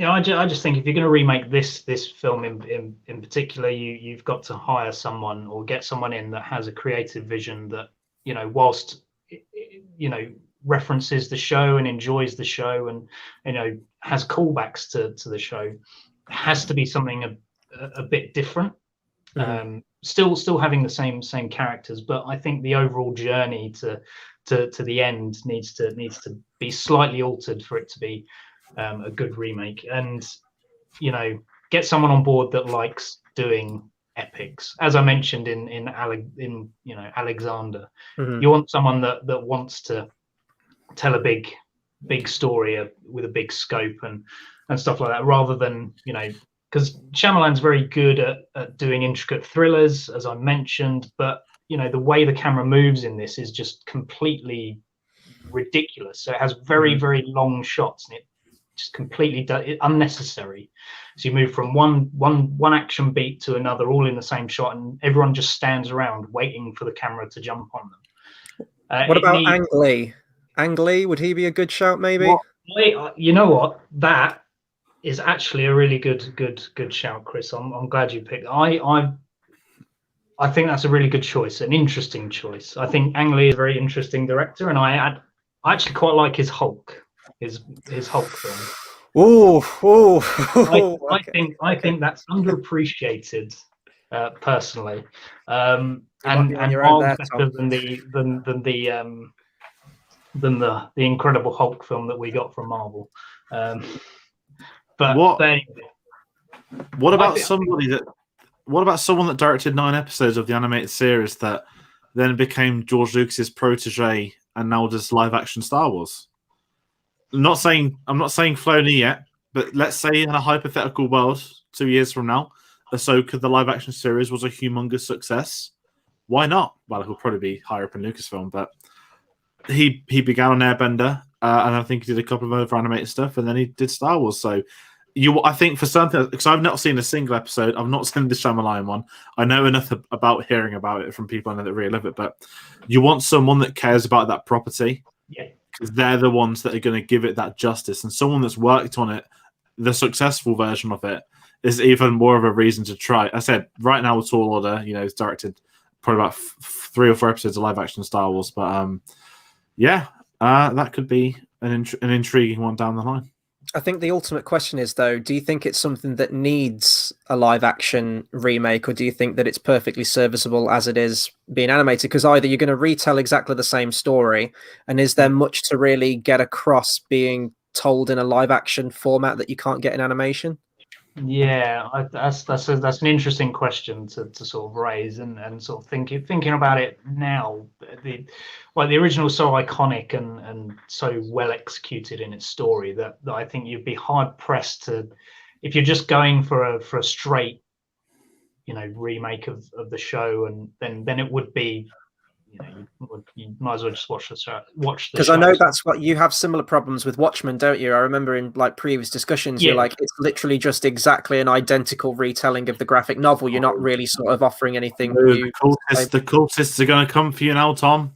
I just think if you're going to remake this film in particular, you've got to hire someone or get someone in that has a creative vision that, whilst references the show and enjoys the show and has callbacks to the show, it has to be something a bit different. Mm-hmm. Still having the same characters, but I think the overall journey to the end needs to be slightly altered for it to be a good remake. And get someone on board that likes doing epics, as I mentioned in Alexander. Mm-hmm. You want someone that wants to tell a big story with a big scope and stuff like that, rather than because Shyamalan's very good at doing intricate thrillers, as I mentioned, but the way the camera moves in this is just completely ridiculous. So it has very, very long shots, and it just completely unnecessary. So you move from one action beat to another, all in the same shot, and everyone just stands around waiting for the camera to jump on them. What about Angley? Angley, would he be a good shout? Maybe. Well, you know what? That is actually a really good shout, Chris. I'm glad you picked. I think that's a really good choice, an interesting choice. I think Ang Lee is a very interesting director, and I actually quite like his Hulk, his Hulk film. I think that's underappreciated, personally, and miles better than the Incredible Hulk film that we got from Marvel. But what about someone that directed 9 episodes of the animated series that then became George Lucas's protege and now does live action Star Wars? I'm not saying Filoni yet, but let's say in a hypothetical world 2 years from now, Ahsoka, the live action series, was a humongous success. Why not? Well, he'll probably be higher up in Lucasfilm, but he began on Airbender, and I think he did a couple of other animated stuff, and then he did Star Wars. So I think for something, because I've not seen a single episode, I've not seen the Shyamalan one. I know enough about hearing about it from people I know that really love it, but you want someone that cares about that property, because they're the ones that are going to give it that justice, and someone that's worked on it, the successful version of it, is even more of a reason to try. I said right now with Tall Order, it's directed probably about 3 or 4 episodes of live action Star Wars. But that could be an intriguing one down the line. I think the ultimate question is, though, do you think it's something that needs a live action remake, or do you think that it's perfectly serviceable as it is being animated? Because either you're going to retell exactly the same story, and is there much to really get across being told in a live action format that you can't get in animation? Yeah, that's an interesting question to sort of raise, and sort of thinking about it now. The original is so iconic and so well executed in its story that I think you'd be hard pressed to, if you're just going for a straight, remake of the show, and then it would be, you might as well just watch the show. Because I know that's what you have similar problems with Watchmen, don't you? I remember in previous discussions, you're like, it's literally just exactly an identical retelling of the graphic novel. You're not really sort of offering anything new. The cultists are going to come for you now, Tom.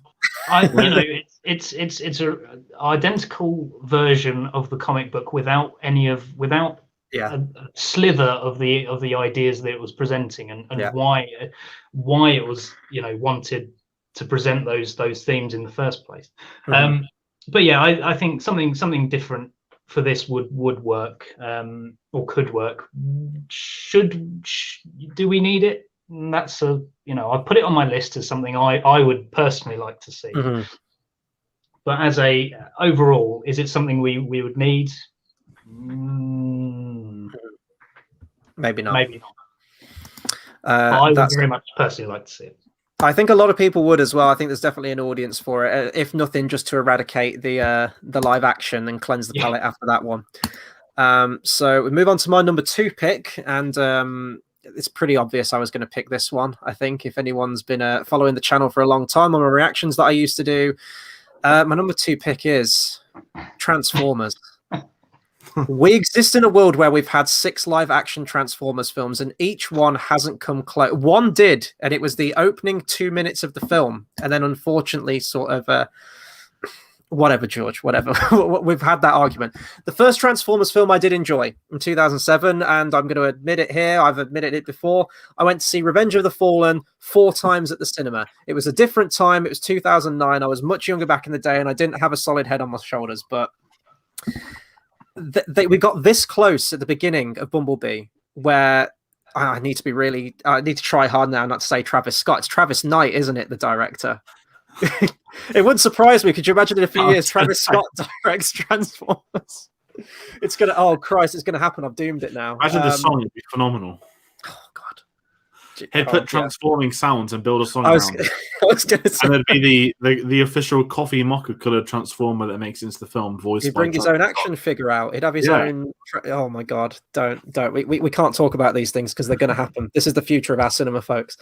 It's a identical version of the comic book without a slither of the ideas that it was presenting, and why it was wanted to present those themes in the first place. Mm-hmm. But yeah, I think something different for this would work, or could work. Do we need it? That's I put it on my list as something I would personally like to see. Mm-hmm. But as a overall, is it something we would need? Maybe not. Maybe not. I would very much personally like to see it. I think a lot of people would as well. I think there's definitely an audience for it, if nothing, just to eradicate the live action and cleanse the palate after that one. So we move on to my number 2 pick, and it's pretty obvious I was going to pick this one. I think if anyone's been following the channel for a long time on my reactions that I used to do, my number 2 pick is Transformers. We exist in a world where we've had 6 live-action Transformers films, and each one hasn't come close. One did, and it was the opening 2 minutes of the film, and then unfortunately, sort of, whatever, George, whatever. We've had that argument. The first Transformers film I did enjoy in 2007, and I'm going to admit it here. I've admitted it before. I went to see Revenge of the Fallen 4 times at the cinema. It was a different time. It was 2009. I was much younger back in the day, and I didn't have a solid head on my shoulders, but we got this close at the beginning of Bumblebee, where I need to try hard now not to say Travis Scott. It's Travis Knight, isn't it, the director? It wouldn't surprise me. Could you imagine in a few years Travis Scott directs Transformers? It's gonna happen. I've doomed it now. Imagine the song would be phenomenal. Oh God. He'd put transforming sounds and build a song around it. I was going to say. And it'd be the official coffee mocha coloured transformer that makes it into the film. He'd bring his own action figure out. He'd have his own. Oh my God! Don't. We can't talk about these things because they're going to happen. This is the future of our cinema, folks.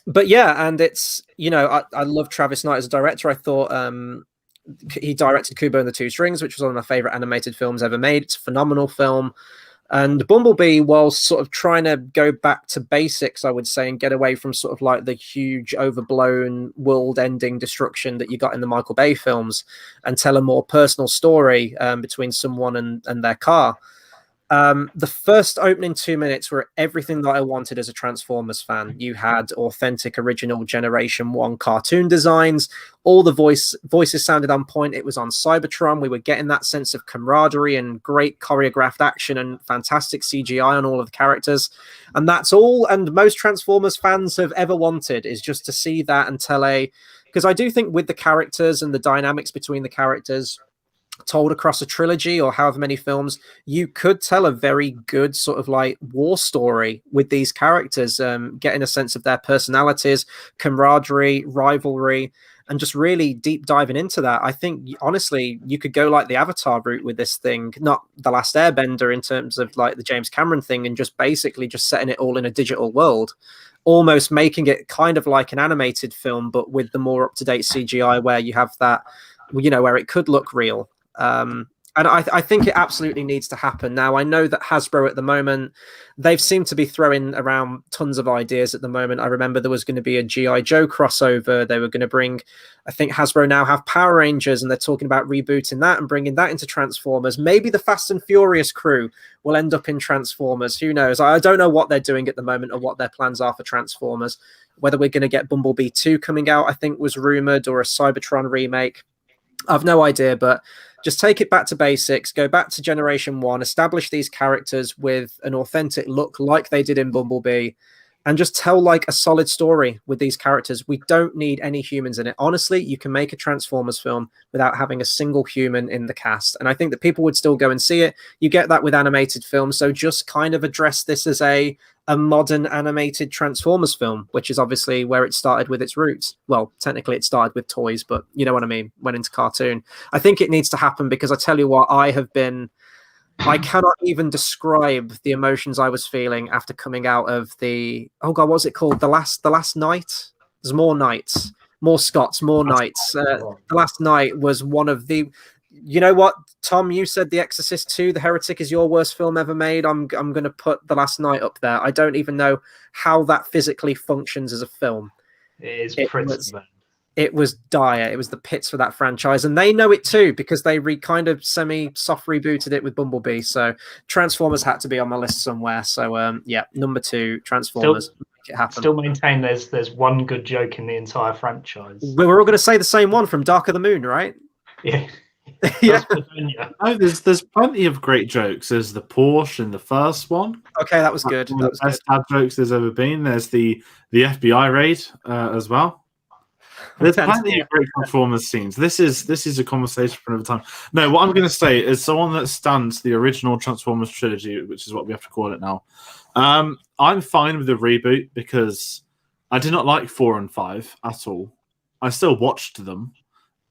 But yeah, and it's I love Travis Knight as a director. I thought he directed Kubo and the Two Strings, which was one of my favorite animated films ever made. It's a phenomenal film. And Bumblebee, while sort of trying to go back to basics, I would say, and get away from sort of like the huge overblown world-ending destruction that you got in the Michael Bay films, and tell a more personal story between someone and their car. The first opening 2 minutes were everything that I wanted as a Transformers fan. You had authentic, original Generation 1 cartoon designs. All the voices sounded on point. It was on Cybertron. We were getting that sense of camaraderie and great choreographed action and fantastic CGI on all of the characters. And that's all, and most Transformers fans have ever wanted, is just to see that and tell because I do think with the characters and the dynamics between the characters, told across a trilogy or however many films, you could tell a very good sort of like war story with these characters, getting a sense of their personalities, camaraderie, rivalry, and just really deep diving into that. I think honestly you could go like the Avatar route with this thing, not the Last Airbender in terms of like the James Cameron thing, and just basically just setting it all in a digital world, almost making it kind of like an animated film but with the more up-to-date CGI where you have that, where it could look real. And I think it absolutely needs to happen. Now, I know that Hasbro at the moment, they've seemed to be throwing around tons of ideas at the moment. I remember there was going to be a G.I. Joe crossover. They were going to bring, I think Hasbro now have Power Rangers, and they're talking about rebooting that and bringing that into Transformers. Maybe the Fast and Furious crew will end up in Transformers. Who knows? I don't know what they're doing at the moment or what their plans are for Transformers. Whether we're going to get Bumblebee 2 coming out, I think was rumored, or a Cybertron remake. I've no idea, but just take it back to basics, go back to Generation 1, establish these characters with an authentic look like they did in Bumblebee, and just tell like a solid story with these characters. We don't need any humans in it. Honestly, you can make a Transformers film without having a single human in the cast. And I think that people would still go and see it. You get that with animated films. So just kind of address this as a modern animated Transformers film, which is obviously where it started with its roots. Well, technically it started with toys, but you know what I mean? Went into cartoon. I think it needs to happen because I tell you what, I cannot even describe the emotions I was feeling after coming out of oh God, what was it called? The last night? There's more nights, more Scots, more nights. The last night was one of the, you know what, Tom, you said The Exorcist 2, The Heretic is your worst film ever made. I'm going to put The Last Night up there. I don't even know how that physically functions as a film. It is pretty bad. It was dire. It was the pits for that franchise, and they know it too because they kind of semi-soft rebooted it with Bumblebee. So Transformers had to be on my list somewhere. So yeah, number 2, Transformers. Make it happen. Still maintain there's one good joke in the entire franchise. We're all going to say the same one from Dark of the Moon, right? Yeah. Yeah. No, there's plenty of great jokes. There's the Porsche in the first one. Okay, that was good. One of the best dad jokes there's ever been. There's the FBI raid as well. There's plenty of great Transformers scenes. This is a conversation for another time. No, what I'm going to say is someone that stands the original Transformers trilogy, which is what we have to call it now. I'm fine with the reboot because I did not like 4 and 5 at all. I still watched them.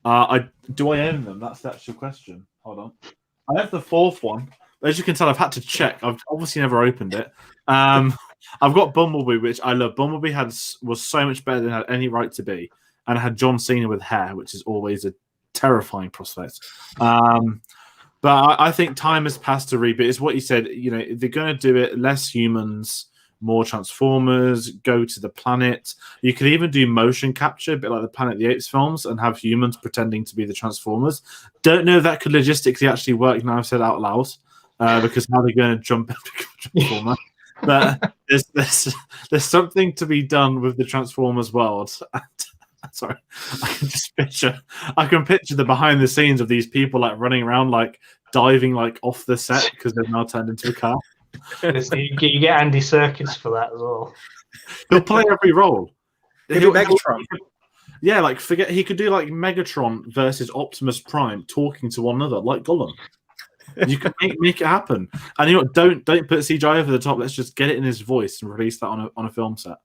Do I own them? That's the actual question. Hold on. I have the 4th one. As you can tell, I've had to check. I've obviously never opened it. I've got Bumblebee, which I love. Bumblebee was so much better than it had any right to be. And it had John Cena with hair, which is always a terrifying prospect. But I think time has passed to reboot. It's what you said. You know, they're going to do it less humans, more Transformers, go to the planet. You could even do motion capture, a bit like the Planet of the Apes films, and have humans pretending to be the Transformers. Don't know if that could logistically actually work now I've said out loud, because how they're going to jump and become a Transformer. But there's something to be done with the Transformers world. Sorry, I can picture the behind the scenes of these people like running around, like diving like off the set because they've now turned into a car. You get Andy Serkis for that as well. He'll play every role. He'll Megatron. Yeah, like he could do like Megatron versus Optimus Prime talking to one another like Gollum. You can make it happen. And you know, don't put CGI over the top. Let's just get it in his voice and release that on a film set.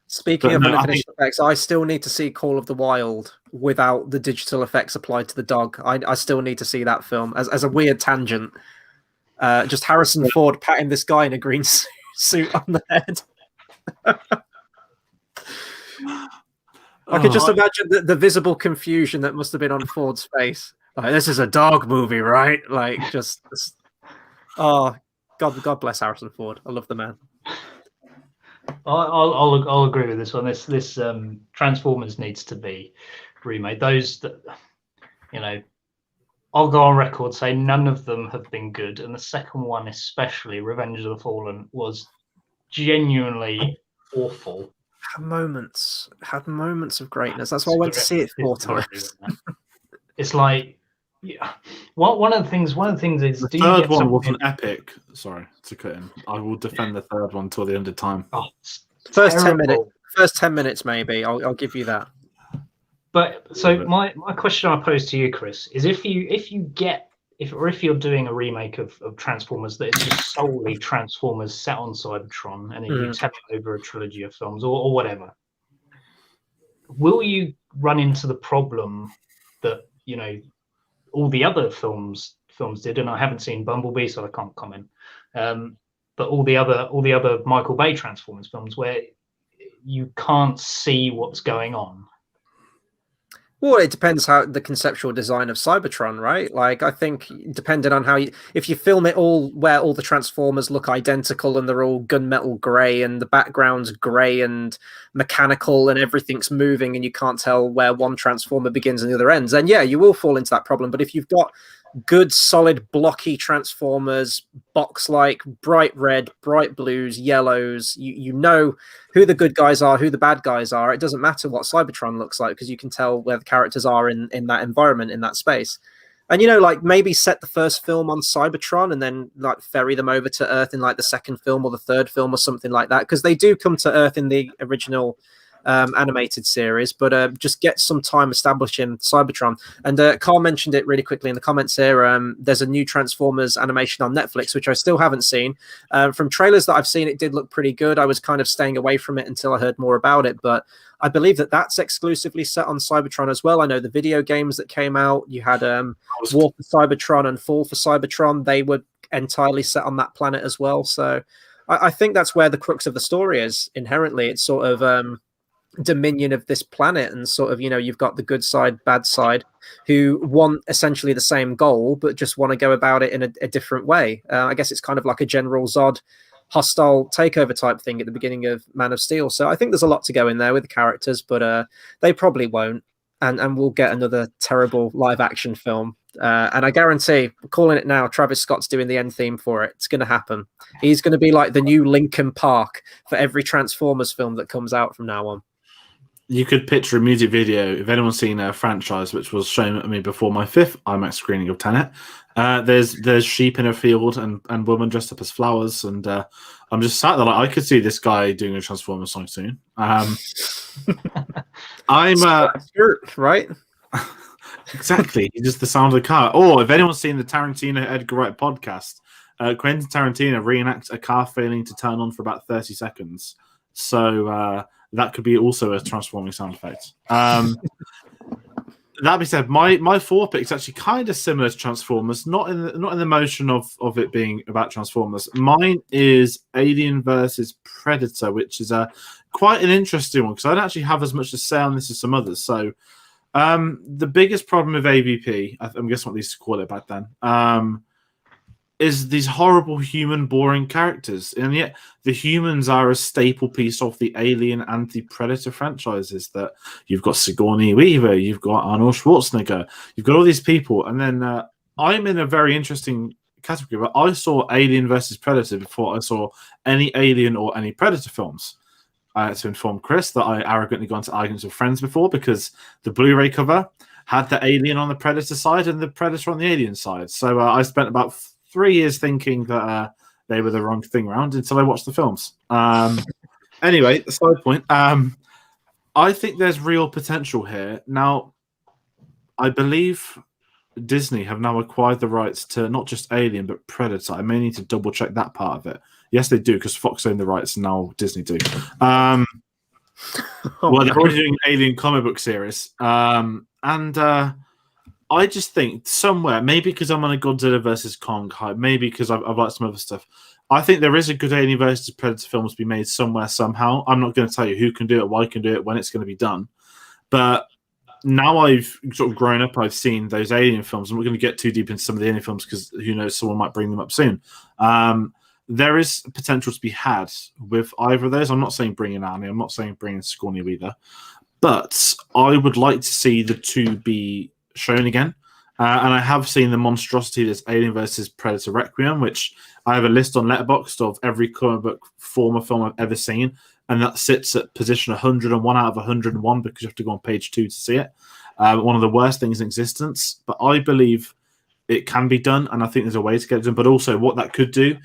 Speaking of unfinished effects, I still need to see Call of the Wild without the digital effects applied to the dog. I still need to see that film as a weird tangent. Just Harrison Ford patting this guy in a green suit on the head. I could just imagine the visible confusion that must have been on Ford's face. Like, this is a dog movie, right? Like, oh, God bless Harrison Ford. I love the man. I'll agree with this one. This Transformers needs to be remade. Those that, you know, I'll go on record say none of them have been good, and the second one, especially Revenge of the Fallen, was genuinely awful. Had moments of greatness. That's why I went to see it 4 times. It's like, yeah. One of the things is the third one wasn't epic. Sorry to cut in. I will defend the third one till the end of time. Oh, first 10 minutes, maybe. I'll give you that. But so my question I pose to you, Chris, is if you're doing a remake of Transformers that is just solely Transformers set on Cybertron, and you tell it over a trilogy of films or whatever, will you run into the problem that, you know, all the other films did? And I haven't seen Bumblebee, so I can't comment. But all the other Michael Bay Transformers films where you can't see what's going on. Well, it depends how the conceptual design of Cybertron, right? Like, I think depending on how if you film it all where all the Transformers look identical and they're all gunmetal grey and the background's grey and mechanical and everything's moving and you can't tell where one Transformer begins and the other ends, then yeah, you will fall into that problem. But if you've got good, solid, blocky Transformers, box-like, bright red, bright blues, yellows. You know who the good guys are, who the bad guys are. It doesn't matter what Cybertron looks like because you can tell where the characters are in that environment, in that space. And like maybe set the first film on Cybertron and then like ferry them over to Earth in like the second film or the third film or something like that, because they do come to Earth in the original animated series, but just get some time establishing Cybertron. And Carl mentioned it really quickly in the comments here. There's a new Transformers animation on Netflix, which I still haven't seen. From trailers that I've seen, it did look pretty good. I was kind of staying away from it until I heard more about it, but I believe that that's exclusively set on Cybertron as well. I know the video games that came out, you had War for Cybertron and Fall for Cybertron. They were entirely set on that planet as well. So I think that's where the crux of the story is inherently. It's sort of dominion of this planet, and sort of you've got the good side, bad side, who want essentially the same goal but just want to go about it in a different way. I guess it's kind of like a General Zod hostile takeover type thing at the beginning of Man of Steel. So I think there's a lot to go in there with the characters, but they probably won't, and we'll get another terrible live action film. And I guarantee, calling it now, Travis Scott's doing the end theme for it. It's going to happen. He's going to be like the new Linkin Park for every Transformers film that comes out from now on. You could picture a music video. If anyone's seen a franchise, which was shown at me before my 5th IMAX screening of Tenet, there's sheep in a field and women dressed up as flowers, and I'm just sat there like I could see this guy doing a Transformers song soon. I'm right. Exactly. Just the sound of the car. Or if anyone's seen the Tarantino Edgar Wright podcast, Quentin Tarantino reenacts a car failing to turn on for about 30 seconds. So that could be also a transforming sound effect. That being said, my 4 pick is actually kind of similar to Transformers, not in the motion of it being about Transformers. Mine is Alien versus Predator, which is quite an interesting one because I don't actually have as much to say on this as some others. So the biggest problem with AVP, I'm guessing what they used to call it back then, is these horrible human boring characters, and yet the humans are a staple piece of the Alien and the Predator franchises. That you've got Sigourney Weaver, you've got Arnold Schwarzenegger, you've got all these people, and then I'm in a very interesting category, but I saw Alien versus Predator before I saw any Alien or any Predator films. I had to inform Chris that I arrogantly gone to arguments with friends before because the Blu-ray cover had the Alien on the Predator side and the Predator on the Alien side. So I spent about 3 years thinking that they were the wrong thing around until I watched the films. Anyway, side point. I think there's real potential here. Now, I believe Disney have now acquired the rights to not just Alien, but Predator. I may need to double check that part of it. Yes, they do, because Fox own the rights and now Disney do. Well, they're already doing an Alien comic book series. I just think somewhere, maybe because I'm on a Godzilla versus Kong hype, maybe because I've liked some other stuff, I think there is a good Alien versus Predator film to be made somewhere, somehow. I'm not going to tell you who can do it, why can do it, when it's going to be done. But now I've sort of grown up, I've seen those Alien films. I'm not going to get too deep into some of the Alien films because who knows, someone might bring them up soon. There is potential to be had with either of those. I'm not saying bringing Annie, I'm not saying bringing Sigourney Weaver, but I would like to see the two be shown again. And I have seen the monstrosity that's Alien versus Predator Requiem, which I have a list on Letterboxd of every comic book former film I've ever seen, and that sits at position 101 out of 101 because you have to go on page 2 to see it. One of the worst things in existence, but I believe it can be done, and I think there's a way to get it done. But also what that could do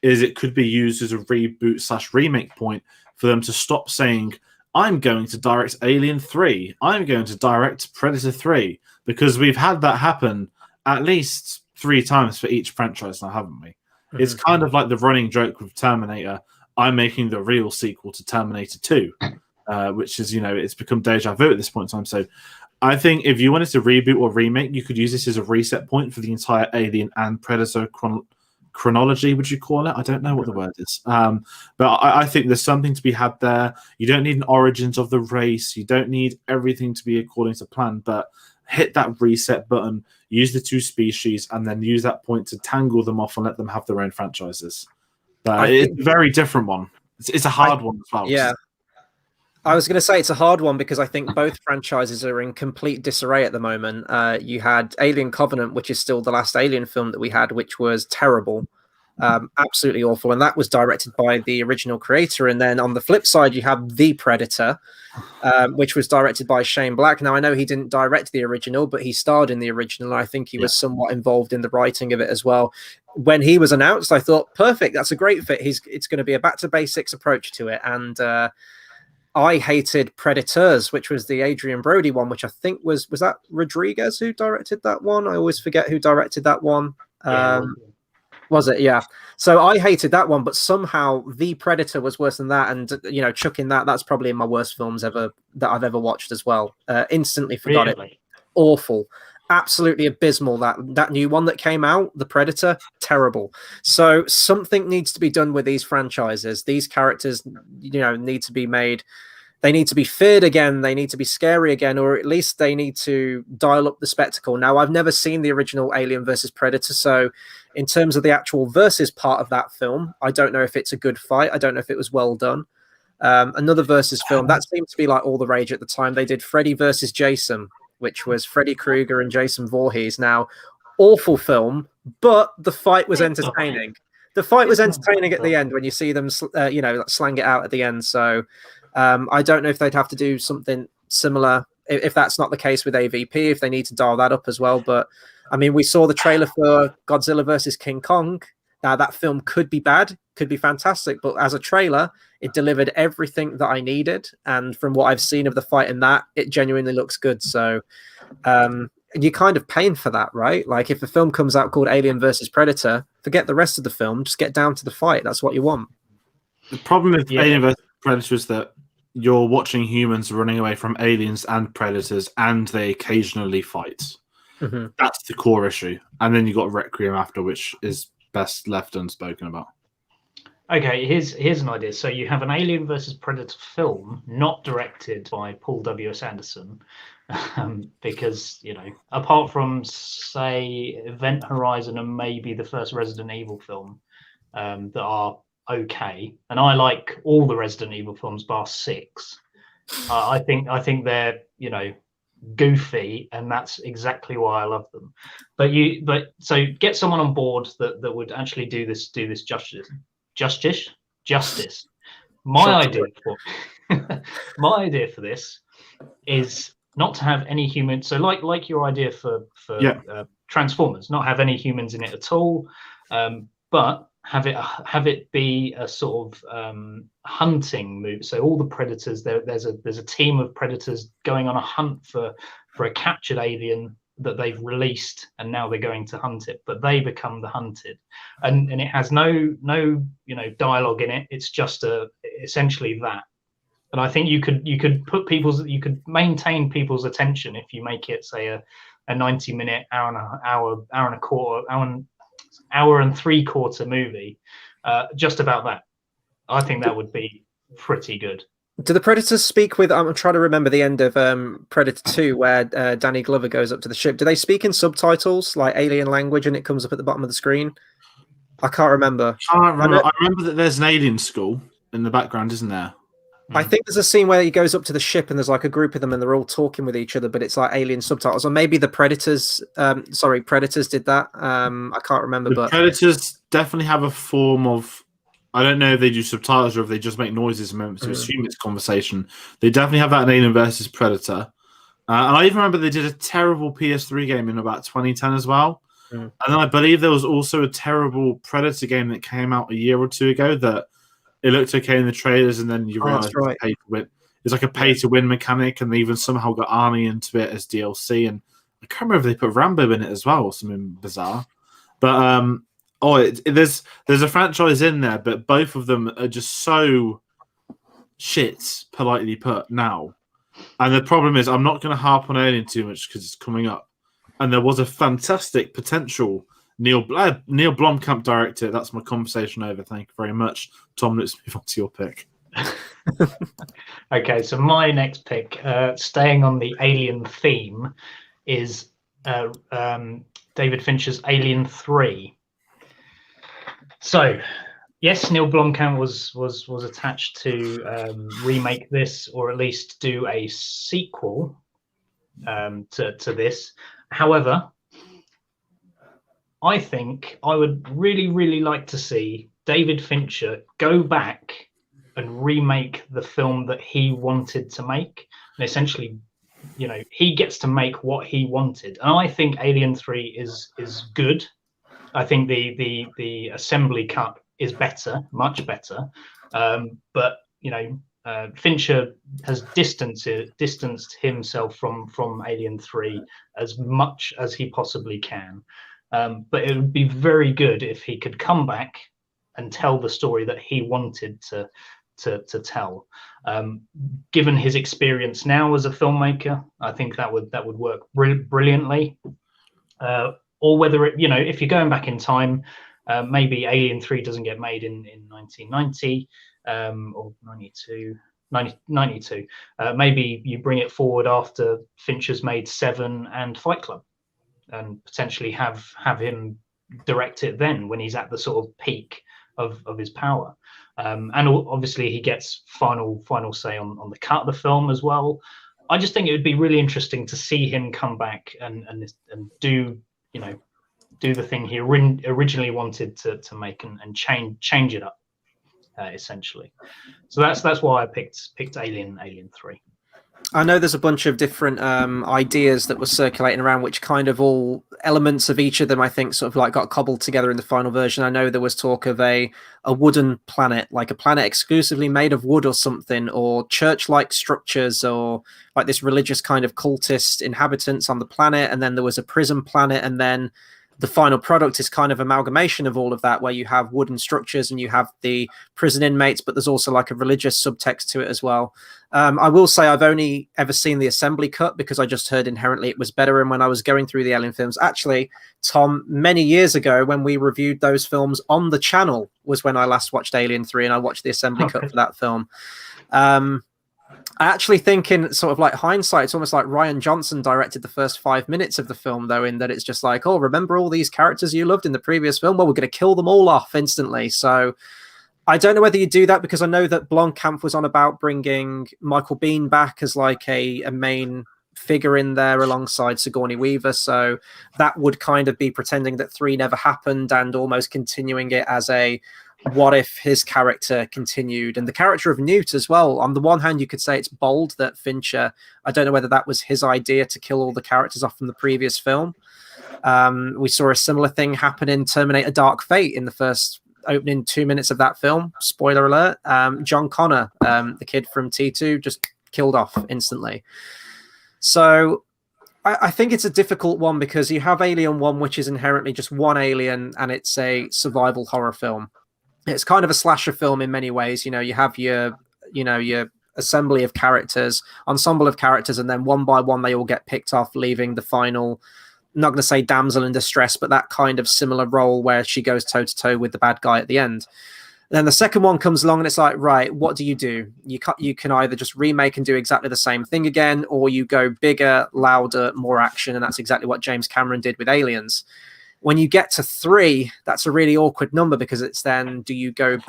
is it could be used as a reboot/remake point for them to stop saying, I'm going to direct Alien 3, I'm going to direct Predator 3, because we've had that happen at least 3 times for each franchise now, haven't we? Mm-hmm. It's kind of like the running joke with Terminator, I'm making the real sequel to Terminator 2, which is, it's become deja vu at this point in time. So I think if you wanted to reboot or remake, you could use this as a reset point for the entire Alien and Predator chronology, would you call it? I don't know what the word is. But I think there's something to be had there. You don't need an origins of the race. You don't need everything to be according to plan, but hit that reset button, use the two species, and then use that point to tangle them off and let them have their own franchises. It's a very different one. It's a hard one as well. Yeah. I was going to say it's a hard one because I think both franchises are in complete disarray at the moment. You had Alien Covenant, which is still the last Alien film that we had, which was terrible, absolutely awful, and that was directed by the original creator. And then on the flip side, you have The Predator, which was directed by Shane Black. Now I know he didn't direct the original, but he starred in the original. I think he was somewhat involved in the writing of it as well. When he was announced, I thought, perfect, that's a great fit. It's going to be a back to basics approach to it, and I hated Predators, which was the Adrian Brody one, which I think was that Rodriguez who directed that one? I always forget who directed that one. Was it? Yeah. So I hated that one, but somehow The Predator was worse than that. And, chucking that's probably in my worst films ever that I've ever watched as well. Instantly forgot it. Awful. Absolutely abysmal. That new one that came out, The Predator, terrible. So something needs to be done with these franchises. These characters, need to be made. They need to be feared again. They need to be scary again, or at least they need to dial up the spectacle. Now, I've never seen the original Alien versus Predator, so in terms of the actual versus part of that film, I don't know if it's a good fight. I don't know if it was well done. Another versus film that seemed to be like all the rage at the time. They did Freddy versus Jason, which was Freddy Krueger and Jason Voorhees. Now, awful film, but the fight was entertaining. The fight was entertaining at the end when you see them, slang it out at the end. So I don't know if they'd have to do something similar if that's not the case with AVP, if they need to dial that up as well. But I mean, we saw the trailer for Godzilla versus King Kong. Now, that film could be bad, could be fantastic, but as a trailer, it delivered everything that I needed. And from what I've seen of the fight in that, it genuinely looks good. So you're kind of paying for that, right? Like if a film comes out called Alien versus Predator, forget the rest of the film, just get down to the fight. That's what you want. The problem with Alien versus Predator is that you're watching humans running away from aliens and predators, and they occasionally fight. Mm-hmm. That's the core issue. And then you got Requiem after, which is best left unspoken about. Okay, here's an idea. So you have an Alien versus Predator film, not directed by Paul W.S. Anderson, because apart from say Event Horizon and maybe the first Resident Evil film, that are okay, and I like all the Resident Evil films bar 6. I think they're goofy, and that's exactly why I love them. But so get someone on board that would actually do this justice. My idea for this is not to have any humans. So like your idea for Transformers, not have any humans in it at all, but have it be a sort of hunting movie. So all the predators, there's a team of predators going on a hunt for a captured alien that they've released, and now they're going to hunt it, but they become the hunted, and it has no dialogue in it. It's just essentially that. And I think you could maintain people's attention if you make it, say, a 90-minute, hour and three-quarter movie, just about that. I think that would be pretty good. Do the Predators speak with? I'm trying to remember the end of Predator 2, where Danny Glover goes up to the ship. Do they speak in subtitles, like alien language, and it comes up at the bottom of the screen? I can't remember. I remember that there's an alien school in the background, isn't there? I think there's a scene where he goes up to the ship and there's like a group of them and they're all talking with each other, but it's like alien subtitles. Or maybe the Predators, Predators did that. I can't remember. But Predators definitely have a form of, I don't know if they do subtitles or if they just make noises and to assume it's conversation. They definitely have that in Alien versus Predator. And I even remember they did a terrible PS3 game in about 2010 as well. And I believe there was also a terrible Predator game that came out a year or two ago that it looked okay in the trailers, and then you realize it's like a pay-to-win mechanic, and they even somehow got Arnie into it as DLC. And I can't remember if they put Rambo in it as well, or something bizarre. But there's a franchise in there, but both of them are just so shit, politely put, now. And the problem is, I'm not going to harp on Alien too much because it's coming up. And there was a fantastic potential Neil Blomkamp director. That's my conversation over. Thank you very much. Tom, let's move on to your pick. Okay, so my next pick, staying on the Alien theme, is David Fincher's Alien 3. So Yes, Neil Blomkamp was attached to remake this, or at least do a sequel to this. However, I think I would really like to see David Fincher go back and remake the film that he wanted to make, and essentially, he gets to make what he wanted. And I think Alien 3 is good. I think the assembly cut is better, much better. But Fincher has distanced himself from Alien 3 as much as he possibly can. But it would be very good if he could come back and tell the story that he wanted to tell. Given his experience now as a filmmaker, I think that would work brilliantly. Or whether if you're going back in time, maybe Alien 3 doesn't get made in 1990 or 92. Maybe you bring it forward after Fincher's made Seven and Fight Club, and potentially have him direct it then, when he's at the sort of peak of his power. And obviously he gets final say on the cut of the film as well. I just think it would be really interesting to see him come back and do the thing he originally wanted to make, and change it up, essentially. So that's why I picked Alien 3. I know there's a bunch of different ideas that were circulating around, which kind of all elements of each of them, I think, sort of like got cobbled together in the final version. I know there was talk of a wooden planet, like a planet exclusively made of wood or something, or church-like structures, or like this religious kind of cultist inhabitants on the planet. And then there was a prison planet, and then the final product is kind of amalgamation of all of that, where you have wooden structures and you have the prison inmates, but there's also like a religious subtext to it as well. I will say I've only ever seen the assembly cut, because I just heard inherently it was better. And when I was going through the Alien films, actually, Tom, many years ago when we reviewed those films on the channel was when I last watched Alien 3, and I watched the assembly cut for that film. I actually think, in sort of like hindsight, it's almost like Rian Johnson directed the first 5 minutes of the film, though, in that it's just like, oh, remember all these characters you loved in the previous film? Well, we're going to kill them all off instantly. So I don't know whether you do that, because I know that Blomkamp was on about bringing Michael Biehn back as like a main figure in there alongside Sigourney Weaver. So that would kind of be pretending that 3 never happened, and almost continuing it as a what if his character continued. And the character of Newt as well, on the one hand you could say it's bold that Fincher, I don't know whether that was his idea to kill all the characters off from the previous film. We saw a similar thing happen in Terminator Dark Fate in the first opening 2 minutes of that film. Spoiler alert. John Connor, the kid from T2, just killed off instantly. So I think it's a difficult one, because you have Alien 1, which is inherently just one alien, and it's a survival horror film. It's kind of a slasher film in many ways. You have your assembly of characters, ensemble of characters, and then one by one they all get picked off, leaving the final, not going to say damsel in distress, but that kind of similar role where she goes toe to toe with the bad guy at the end. Then the second one comes along, and it's like, right, what do? You can either just remake and do exactly the same thing again, or you go bigger, louder, more action, and that's exactly what James Cameron did with Aliens. When you get to 3, that's a really awkward number, because it's then, do you go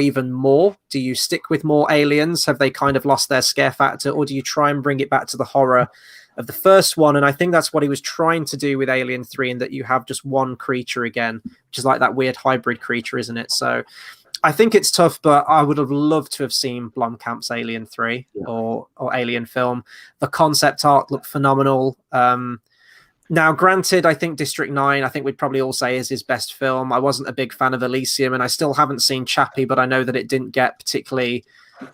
even more? Do you stick with more aliens? Have they kind of lost their scare factor? Or do you try and bring it back to the horror of the first one? And I think that's what he was trying to do with Alien 3, in that you have just one creature again, which is like that weird hybrid creature, isn't it? So I think it's tough, but I would have loved to have seen Blomkamp's Alien 3 or Alien film. The concept art looked phenomenal. Now, granted, I think District 9, I think we'd probably all say, is his best film. I wasn't a big fan of Elysium, and I still haven't seen Chappie, but I know that it didn't get particularly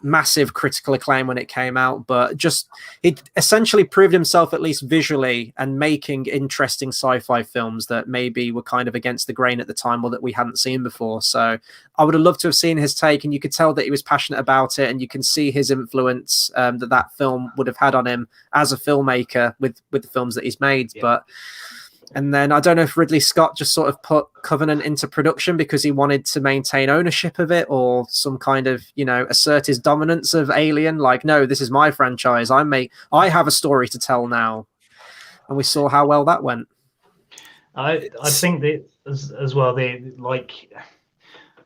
massive critical acclaim when it came out. But just, it essentially proved himself, at least visually, and making interesting sci-fi films that maybe were kind of against the grain at the time, or that we hadn't seen before. So I would have loved to have seen his take, and you could tell that he was passionate about it, and you can see his influence that film would have had on him as a filmmaker with the films that he's made. Yeah. And then I don't know if Ridley Scott just sort of put Covenant into production because he wanted to maintain ownership of it, or some kind of, assert his dominance of Alien. Like, no, this is my franchise. I have a story to tell now. And we saw how well that went. I think that as well,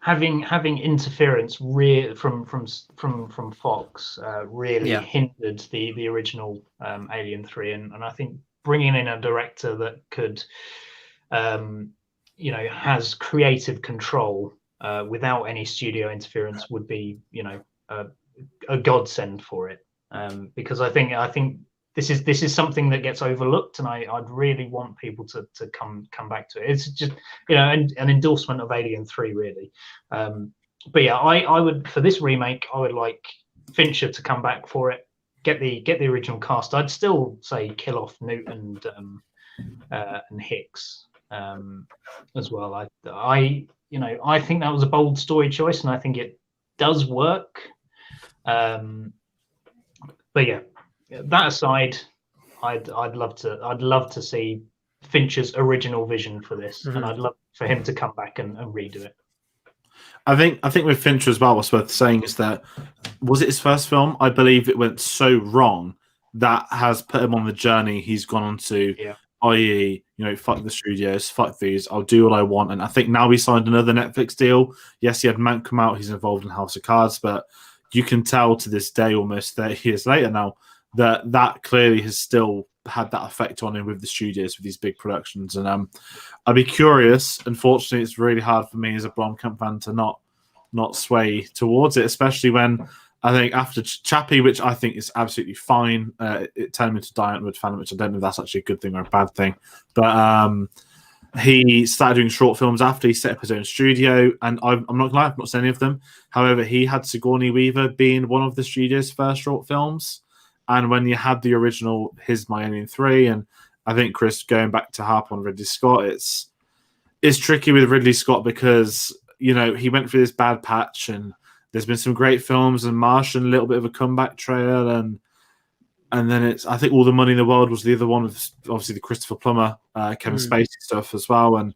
having interference from Fox really hindered the original Alien 3, and I think bringing in a director that could has creative control without any studio interference would be a godsend for it, because I think this is something that gets overlooked, and I'd really want people to come back to it. It's just an endorsement of Alien 3 really. But yeah, I would, for this remake, I would like Fincher to come back for it, get the original cast. I'd still say kill off Newt and Hicks as well. I think that was a bold story choice, and I think it does work. But yeah, that aside, I'd love to see Fincher's original vision for this, and I'd love for him to come back and redo it. I think with Fincher as well, what's worth saying is that, was it his first film? I believe it went so wrong that has put him on the journey he's gone on to, i.e., fuck the studios, fuck these, I'll do what I want. And I think now he signed another Netflix deal. Yes, he had Mank come out, he's involved in House of Cards, but you can tell to this day, almost 30 years later now, that clearly has still had that effect on him with the studios, with these big productions. And I'd be curious. Unfortunately, it's really hard for me as a Blomkamp fan to not sway towards it, especially when I think after Chappie, which I think is absolutely fine, it turned me to Diantwood fan, which I don't know if that's actually a good thing or a bad thing. But he started doing short films after he set up his own studio, and I'm not glad I've not seen any of them. However, he had Sigourney Weaver being one of the studio's first short films. And when you had the original His My Alien 3, and I think, Chris, going back to harp on Ridley Scott, it's tricky with Ridley Scott because, he went through this bad patch, and there's been some great films, and Martian, a little bit of a comeback trail, and then I think All the Money in the World was the other one with obviously the Christopher Plummer, Kevin Spacey stuff as well, and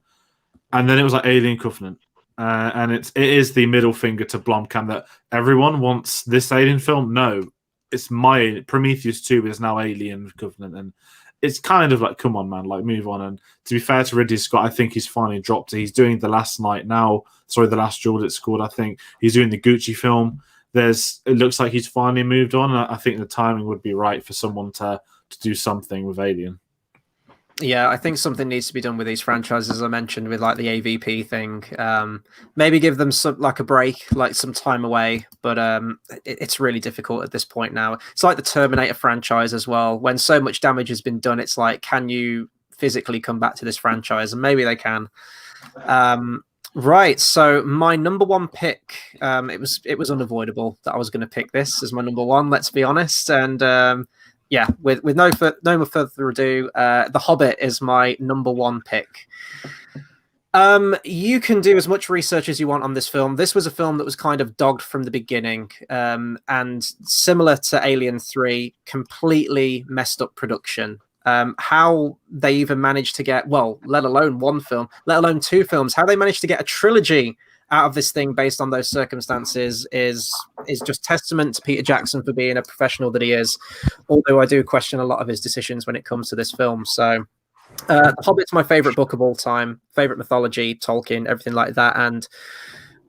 then it was like Alien Covenant. And it is the middle finger to Blomkamp that everyone wants this Alien film. No, it's my Prometheus 2 is now Alien Covenant, and it's kind of like, come on, man, like move on. And to be fair to Ridley Scott, I think he's finally dropped it. He's doing The Last Night now. Sorry, The Last Duel it's called. I think he's doing the Gucci film. It looks like he's finally moved on. I think the timing would be right for someone to do something with Alien. Yeah, I think something needs to be done with these franchises, as I mentioned, with like the AVP thing. Maybe give them a break, like some time away. But it's really difficult at this point now. It's like the Terminator franchise as well. When so much damage has been done, it's like, can you physically come back to this franchise? And maybe they can. Right. So my number one pick, it was unavoidable that I was going to pick this as my number one. Let's be honest. And yeah, with no more further ado, The Hobbit is my number one pick. You can do as much research as you want on this film. This was a film that was kind of dogged from the beginning, and similar to Alien 3, completely messed up production. How they even managed to get, well, let alone one film, let alone two films, how they managed to get a trilogy out of this thing based on those circumstances is just testament to Peter Jackson for being a professional that he is, although I do question a lot of his decisions when it comes to this film. So The Hobbit's my favorite book of all time, favorite mythology, Tolkien, everything like that. And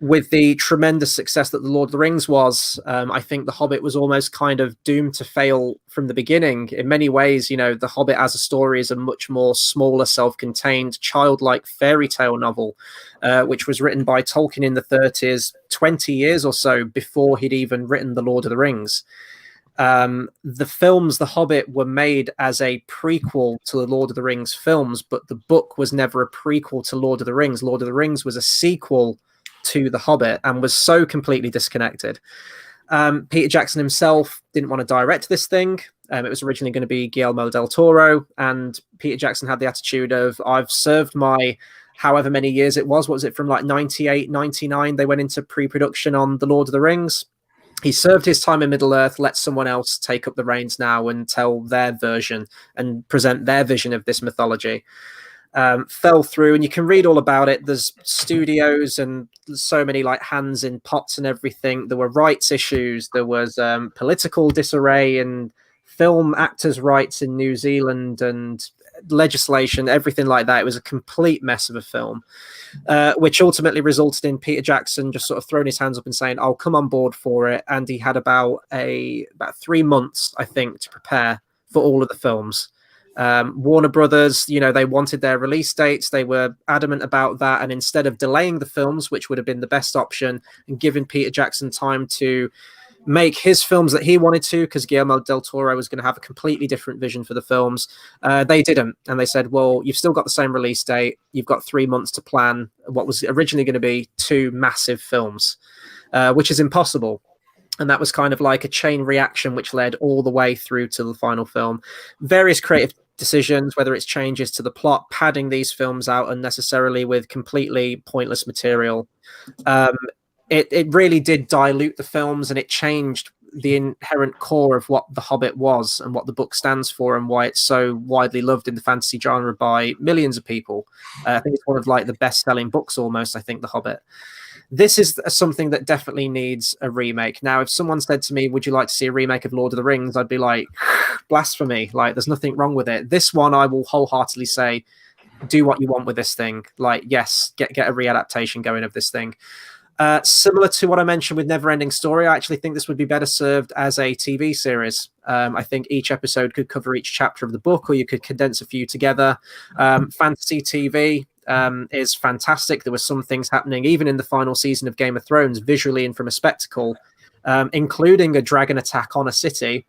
with the tremendous success that The Lord of the Rings was, I think The Hobbit was almost kind of doomed to fail from the beginning. In many ways, The Hobbit as a story is a much more smaller, self-contained, childlike fairy tale novel, which was written by Tolkien in the 30s, 20 years or so before he'd even written The Lord of the Rings. The films The Hobbit were made as a prequel to the Lord of the Rings films, but the book was never a prequel to Lord of the Rings. Lord of the Rings was a sequel to The Hobbit and was so completely disconnected. Peter Jackson himself didn't want to direct this thing. It was originally going to be Guillermo del Toro, and Peter Jackson had the attitude of, I've served my however many years it was. What was it, from like 98, 99? They went into pre-production on The Lord of the Rings. He served his time in Middle-earth, let someone else take up the reins now and tell their version and present their vision of this mythology. Fell through, and you can read all about it. There's studios and so many like hands in pots and everything. There were rights issues. There was political disarray and film actors' rights in New Zealand, and legislation, everything like that. It was a complete mess of a film, which ultimately resulted in Peter Jackson just sort of throwing his hands up and saying, "I'll come on board for it." And he had about 3 months, I think, to prepare for all of the films. Warner Brothers, they wanted their release dates. They were adamant about that. And instead of delaying the films, which would have been the best option, and giving Peter Jackson time to make his films that he wanted to, because Guillermo del Toro was going to have a completely different vision for the films, they didn't. And they said, well, you've still got the same release date. You've got 3 months to plan what was originally going to be 2 massive films, which is impossible. And that was kind of like a chain reaction, which led all the way through to the final film. Various creative decisions, whether it's changes to the plot, padding these films out unnecessarily with completely pointless material. It really did dilute the films, and it changed the inherent core of what The Hobbit was and what the book stands for, and why it's so widely loved in the fantasy genre by millions of people. I think it's one of like the best-selling books almost, I think, The Hobbit. This is something that definitely needs a remake. Now, if someone said to me, would you like to see a remake of Lord of the Rings? I'd be like, blasphemy. Like, there's nothing wrong with it. This one, I will wholeheartedly say, do what you want with this thing. Like, yes, get a readaptation going of this thing. Similar to what I mentioned with Neverending Story, I actually think this would be better served as a TV series. I think each episode could cover each chapter of the book, or you could condense a few together. Fantasy TV is fantastic. There were some things happening even in the final season of Game of Thrones, visually and from a spectacle, including a dragon attack on a city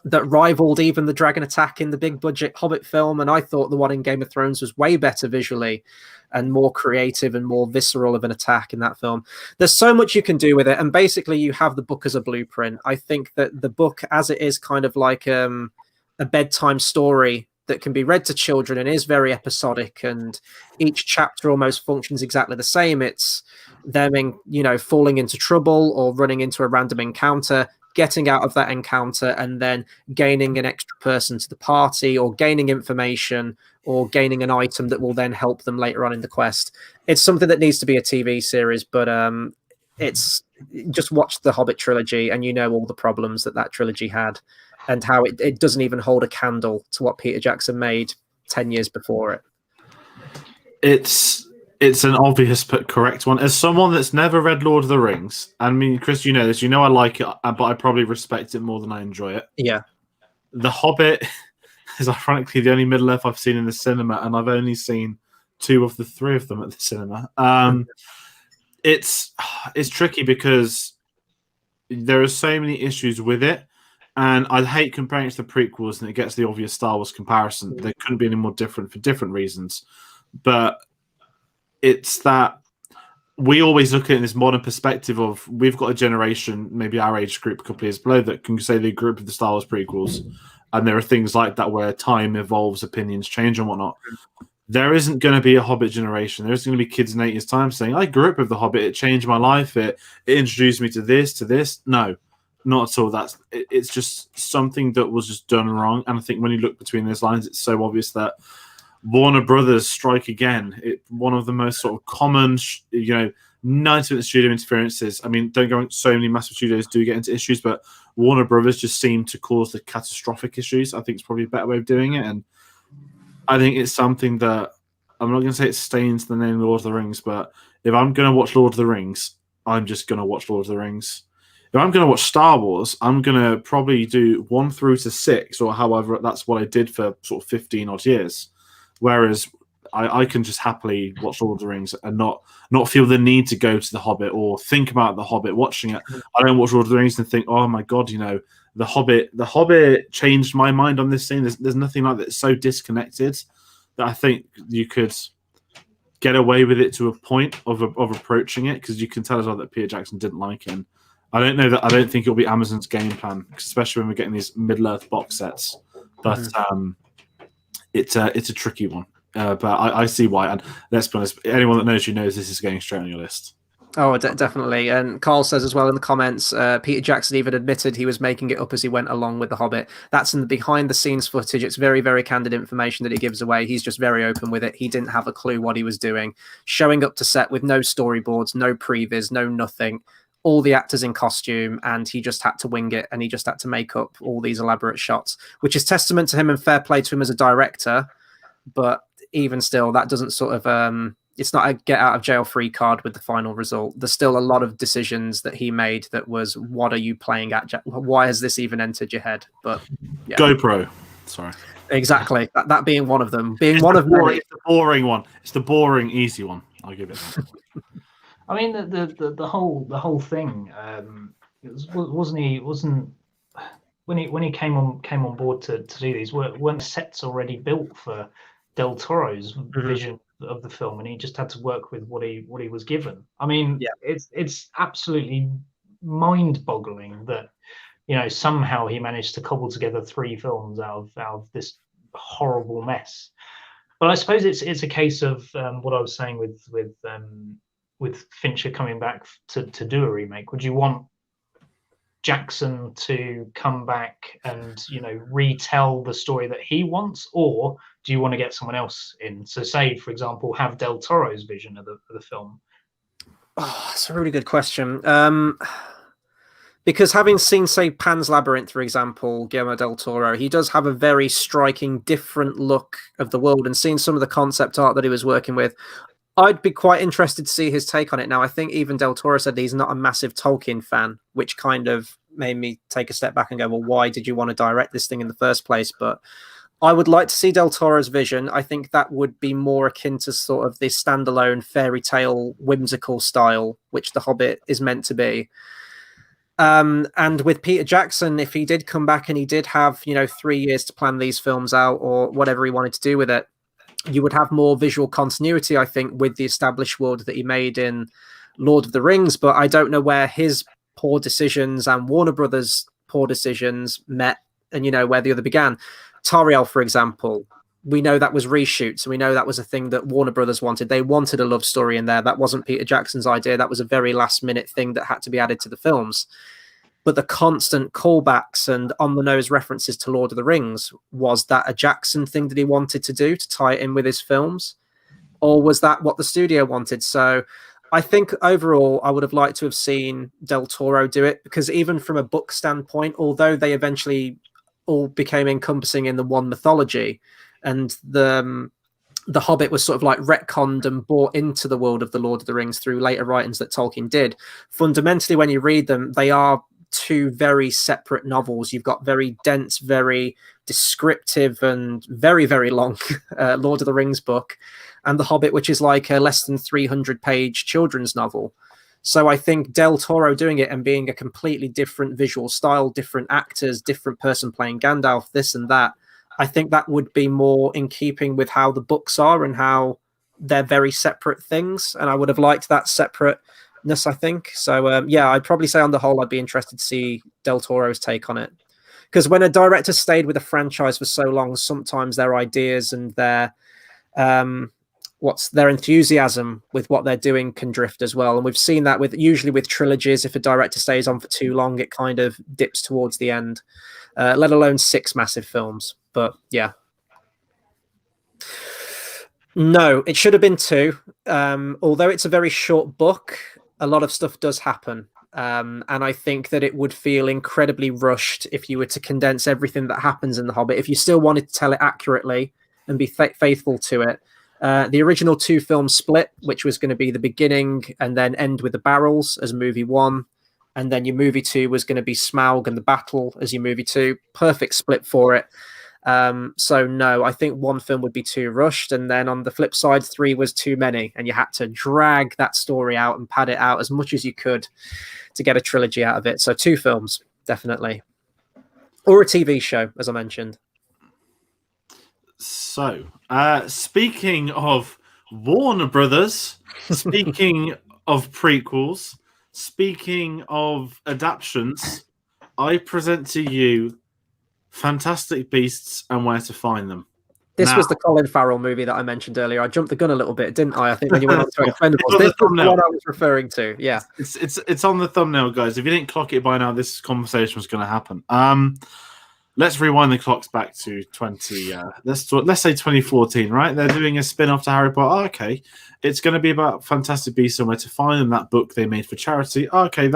that rivaled even the dragon attack in the big budget Hobbit film. And I thought the one in Game of Thrones was way better visually and more creative and more visceral of an attack in that film. There's so much you can do with it. And basically you have the book as a blueprint. I think that the book as it is kind of like a bedtime story that can be read to children and is very episodic, and each chapter almost functions exactly the same. It's them falling into trouble or running into a random encounter, getting out of that encounter, and then gaining an extra person to the party, or gaining information, or gaining an item that will then help them later on in the quest. It's something that needs to be a TV series, but it's just watch the Hobbit trilogy and all the problems that trilogy had, and how it doesn't even hold a candle to what Peter Jackson made 10 years before it. It's an obvious but correct one. As someone that's never read Lord of the Rings, I mean, Chris, you know this, I like it, but I probably respect it more than I enjoy it. Yeah. The Hobbit is ironically the only Middle-earth I've seen in the cinema, and I've only seen 2 of the 3 of them at the cinema. It's tricky because there are so many issues with it, and I hate comparing it to the prequels, and it gets the obvious Star Wars comparison. They couldn't be any more different for different reasons. But it's that we always look at it in this modern perspective of we've got a generation, maybe our age group, a couple of years below, that can say they grew up with the Star Wars prequels. And there are things like that where time evolves, opinions change and whatnot. There isn't going to be a Hobbit generation. There's going to be kids in 8 years' time saying, I grew up with the Hobbit. It changed my life. It introduced me to this. No, not at all. It's just something that was just done wrong. And I think when you look between those lines, it's so obvious that Warner Brothers strike again. One of the most sort of common, 90% studio interferences. I mean, don't go on, so many massive studios do get into issues, but Warner Brothers just seem to cause the catastrophic issues. I think it's probably a better way of doing it. And I think it's something that, I'm not going to say it stains the name Lord of the Rings, but if I'm going to watch Lord of the Rings, I'm just going to watch Lord of the Rings. If I'm going to watch Star Wars, I'm going to probably do 1 through to 6, or however, that's what I did for sort of 15 odd years. Whereas I can just happily watch Lord of the Rings and not feel the need to go to The Hobbit or think about The Hobbit watching it. I don't watch Lord of the Rings and think, oh my God, The Hobbit changed my mind on this thing. There's nothing like that. It's so disconnected that I think you could get away with it to a point of approaching it, because you can tell as well that Peter Jackson didn't like it. And I don't think it'll be Amazon's game plan, especially when we're getting these Middle-earth box sets. But it's a tricky one. But I see why. And let's be honest, anyone that knows you knows this is going straight on your list. Oh, definitely. And Carl says as well in the comments, Peter Jackson even admitted he was making it up as he went along with The Hobbit. That's in the behind-the-scenes footage. It's very, very candid information that he gives away. He's just very open with it. He didn't have a clue what he was doing. Showing up to set with no storyboards, no previs, no nothing. All the actors in costume, and he just had to wing it, and he just had to make up all these elaborate shots, which is testament to him and fair play to him as a director. but even still, that doesn't sort of it's not a get out of jail free card with the final result. There's still a lot of decisions that he made that was, what are you playing at? Why has this even entered your head? But yeah. GoPro. Sorry. Exactly. That being one of them. Being It's one the of many. It's the boring one. It's the boring, easy one. I'll give it that. I mean, the whole thing. Wasn't when he came on board to do these, weren't sets already built for Del Toro's vision of the film, and he just had to work with what he was given. I mean, it's absolutely mind-boggling that, you know, somehow he managed to cobble together 3 films out of this horrible mess. But I suppose it's a case of what I was saying with Fincher coming back to do a remake. Would you want Jackson to come back and, you know, retell the story that he wants, or do you want to get someone else in? So, say, for example, have Del Toro's vision of the film. Oh, that's a really good question. Because having seen, say, Pan's Labyrinth, for example, Guillermo del Toro, he does have a very striking, different look of the world, and seeing some of the concept art that he was working with, I'd be quite interested to see his take on it. Now, I think even Del Toro said he's not a massive Tolkien fan, which kind of made me take a step back and go, well, why did you want to direct this thing in the first place? But I would like to see Del Toro's vision. I think that would be more akin to sort of this standalone fairy tale whimsical style, which The Hobbit is meant to be. And with Peter Jackson, if he did come back and he did have, you know, 3 years to plan these films out or whatever he wanted to do with it, you would have more visual continuity, I think, with the established world that he made in Lord of the Rings. But I don't know where his poor decisions and Warner Brothers' poor decisions met and, you know, where the other began. Tariel, for example, we know that was reshoots. So we know that was a thing that Warner Brothers wanted. They wanted a love story in there. That wasn't Peter Jackson's idea. That was a very last minute thing that had to be added to the films. But the constant callbacks and on-the-nose references to Lord of the Rings, was that a Jackson thing that he wanted to do to tie it in with his films? Or was that what the studio wanted? So I think overall, I would have liked to have seen Del Toro do it, because even from a book standpoint, although they eventually all became encompassing in the one mythology, and the Hobbit was sort of like retconned and brought into the world of the Lord of the Rings through later writings that Tolkien did, fundamentally, when you read them, they are 2 very separate novels. You've got very dense, very descriptive and very, very long Lord of the Rings book, and The Hobbit, which is like a less than 300-page children's novel. So I think Del Toro doing it and being a completely different visual style, different actors, different person playing Gandalf, this and that, I think that would be more in keeping with how the books are and how they're very separate things. And I would have liked that separateness, I think. So, yeah, I'd probably say on the whole, I'd be interested to see Del Toro's take on it. Because when a director stayed with a franchise for so long, sometimes their ideas and their enthusiasm with what they're doing can drift as well. And we've seen that usually with trilogies. If a director stays on for too long, it kind of dips towards the end, let alone 6 massive films. But yeah. No, it should have been 2. Although it's a very short book, a lot of stuff does happen. And I think that it would feel incredibly rushed if you were to condense everything that happens in The Hobbit. If you still wanted to tell it accurately and be faithful to it, the original 2 films split, which was going to be the beginning and then end with the barrels as movie 1. And then your movie 2 was going to be Smaug and the battle as your movie 2. Perfect split for it. So no, I think 1 film would be too rushed. And then on the flip side, 3 was too many. And you had to drag that story out and pad it out as much as you could to get a trilogy out of it. So 2 films, definitely. Or a TV show, as I mentioned. So, speaking of Warner Brothers, speaking of prequels, speaking of adaptions, I present to you Fantastic Beasts and Where to Find Them. This was the Colin Farrell movie that I mentioned earlier. I jumped the gun a little bit, didn't I? I think when you went on to Expendables. This is the one I was referring to. Yeah, it's on the thumbnail, guys. If you didn't clock it by now, this conversation was going to happen. Let's rewind the clocks back to let's say 2014, right? They're doing a spin-off to Harry Potter. Oh, okay, it's going to be about Fantastic Beasts and Where to Find Them, that book they made for charity. Oh, okay,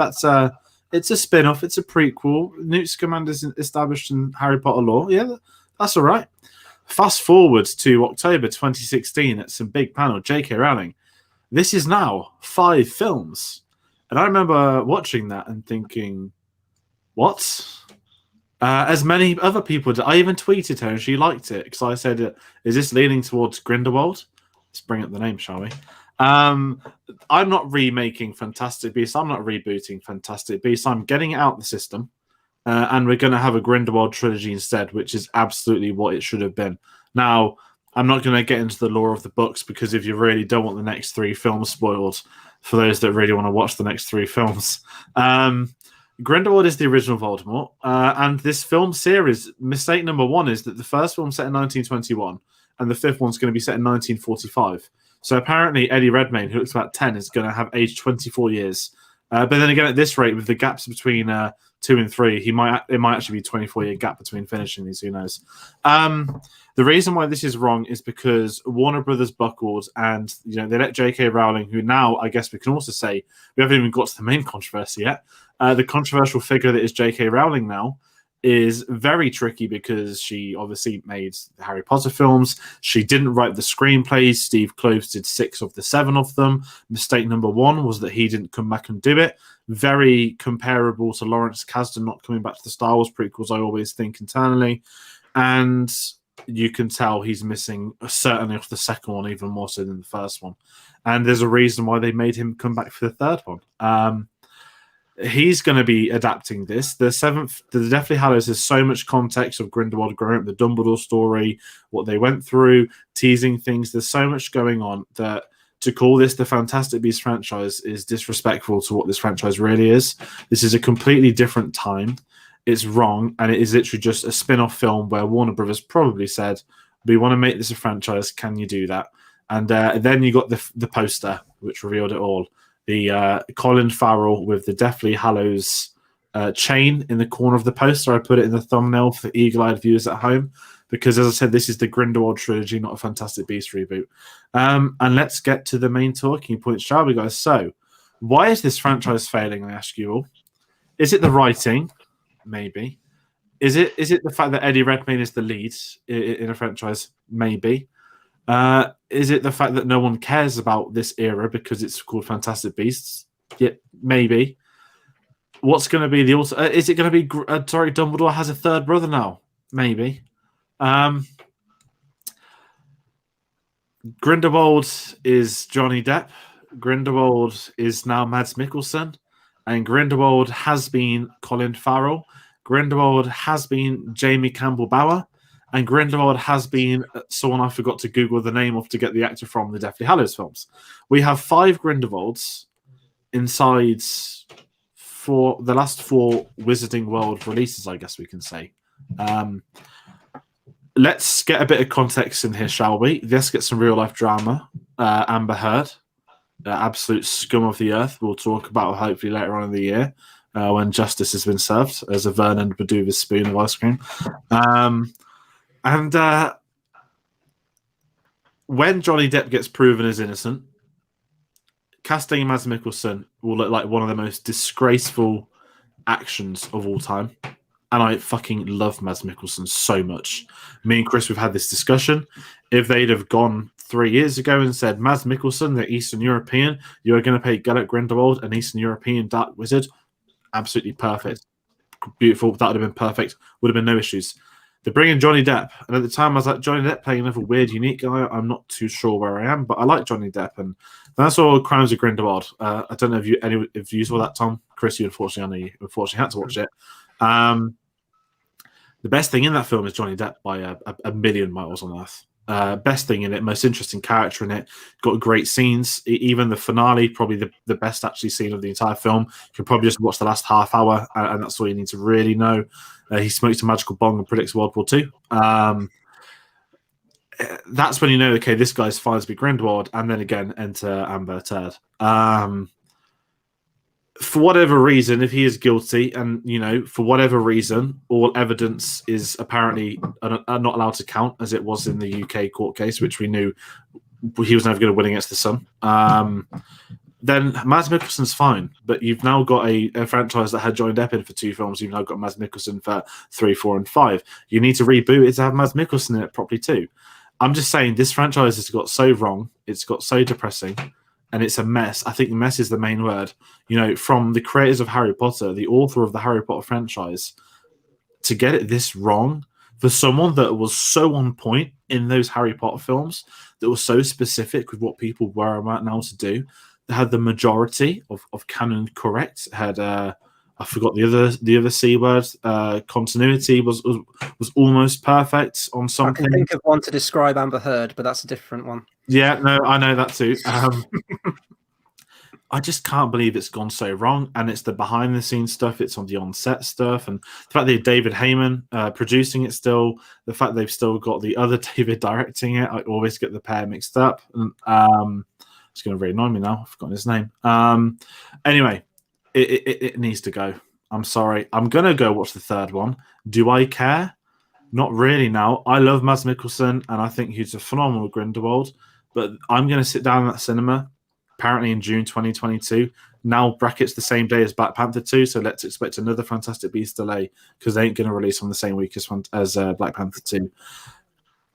it's a spin-off, it's a prequel. Newt Scamander's established in Harry Potter lore. Yeah, that's all right. Fast forward to October 2016 at some big panel, J.K. Rowling. This is now 5 films. And I remember watching that and thinking, what? As many other people did. I even tweeted her and she liked it because I said, is this leaning towards Grindelwald? Let's bring up the name, shall we? I'm not remaking Fantastic Beasts. I'm not rebooting Fantastic Beasts. I'm getting it out the system. And we're going to have a Grindelwald trilogy instead, which is absolutely what it should have been. Now, I'm not going to get into the lore of the books because if you really don't want the next 3 films spoiled, for those that really want to watch the next 3 films, Grindelwald is the original Voldemort. And this film series, mistake number 1 is that the first film set in 1921 and the 5th one's going to be set in 1945. So apparently Eddie Redmayne, who looks about 10, is going to have aged 24 years. But then again, at this rate, with the gaps between 2 and 3, it might actually be a 24-year gap between finishing these. Who knows? The reason why this is wrong is because Warner Brothers buckled, and they let J.K. Rowling, who now I guess we can also say we haven't even got to the main controversy yet. The controversial figure that is J.K. Rowling now is very tricky because she obviously made the Harry Potter films. She didn't write the screenplays. Steve Kloves did 6 of the 7 of them. Mistake number 1 was that he didn't come back and do it. Very comparable to Lawrence Kasdan not coming back to the Star Wars prequels, I always think internally. And you can tell he's missing, certainly off the second one, even more so than the first one. And there's a reason why they made him come back for the third one. He's going to be adapting this. The Deathly Hallows has so much context of Grindelwald growing up, the Dumbledore story, what they went through, teasing things. There's so much going on that to call this the Fantastic Beasts franchise is disrespectful to what this franchise really is. This is a completely different time. It's wrong, and it is literally just a spin-off film where Warner Brothers probably said, we want to make this a franchise, can you do that? And then you got the poster, which revealed it all. The Colin Farrell with the Deathly Hallows chain in the corner of the poster. I put it in the thumbnail for eagle-eyed viewers at home because, as I said, this is the Grindelwald trilogy, not a Fantastic Beasts reboot. And let's get to the main talking points, shall we, guys? So, why is this franchise failing, I ask you all? Is it the writing? Maybe. Is it the fact that Eddie Redmayne is the lead in a franchise? Maybe. Is it the fact that no one cares about this era because it's called Fantastic Beasts? Yeah, maybe. What's going to be the also? Is it going to be? Dumbledore has a third brother now. Maybe. Grindelwald is Johnny Depp. Grindelwald is now Mads Mikkelsen, and Grindelwald has been Colin Farrell. Grindelwald has been Jamie Campbell-Bower. And Grindelwald has been someone I forgot to Google the name of to get the actor from the Deathly Hallows films. We have 5 Grindelwalds inside for the last 4 Wizarding World releases, I guess we can say. Let's get a bit of context in here, shall we? Let's get some real-life drama. Amber Heard, absolute scum of the earth. We'll talk about her hopefully later on in the year when justice has been served as a Vernon Baduvis spoon of ice cream. And when Johnny Depp gets proven as innocent, casting Mads Mikkelsen will look like one of the most disgraceful actions of all time. And I fucking love Mads Mikkelsen so much. Me and Chris, we've had this discussion. If they'd have gone 3 years ago and said, Mads Mikkelsen, the Eastern European, you are going to play Gellert Grindelwald, an Eastern European dark wizard, absolutely perfect. Beautiful. That would have been perfect. Would have been no issues. They bring in Johnny Depp, and at the time I was like, Johnny Depp playing another weird, unique guy. I'm not too sure where I am, but I like Johnny Depp, and that's all Crimes of Grindelwald. I don't know if you saw that, Tom. Chris, you unfortunately had to watch it. The best thing in that film is Johnny Depp by a million miles on earth. Best thing in it, most interesting character in it. Got great scenes. Even the finale, probably the best actually scene of the entire film. You can probably just watch the last half hour, and that's all you need to really know. He smokes a magical bong and predicts World War II. That's when you know, okay, this guy's fine to be Grindelwald, and then again, enter Amber Heard. For whatever reason, if he is guilty, and for whatever reason, all evidence is apparently not allowed to count, as it was in the UK court case, which we knew he was never going to win against the Sun. then Mads Mikkelsen's fine. But you've now got a franchise that had Johnny Depp in for 2 films. You've now got Mads Mikkelsen for 3, 4, and 5. You need to reboot it to have Mads Mikkelsen in it properly too. I'm just saying this franchise has got so wrong. It's got so depressing, and it's a mess. I think mess is the main word. You know, from the creators of Harry Potter, the author of the Harry Potter franchise, to get it this wrong, for someone that was so on point in those Harry Potter films, that was so specific with what people were about now to do, that had the majority of canon correct, had I forgot the other C word, continuity was almost perfect on something. I can think of one to describe Amber Heard, but that's a different one. Yeah, no, I know that too. I just can't believe it's gone so wrong, and it's the behind-the-scenes stuff, it's on the on-set stuff, and the fact that David Heyman producing it still, the fact they've still got the other David directing it, I always get the pair mixed up. And, it's going to really annoy me now. I've forgotten his name. Anyway, it needs to go. I'm sorry. I'm going to go watch the third one. Do I care? Not really now. I love Mads Mikkelsen, and I think he's a phenomenal Grindelwald, but I'm going to sit down in that cinema apparently in June 2022. Now brackets the same day as Black Panther 2, so let's expect another Fantastic Beasts delay because they ain't going to release on the same week as Black Panther 2.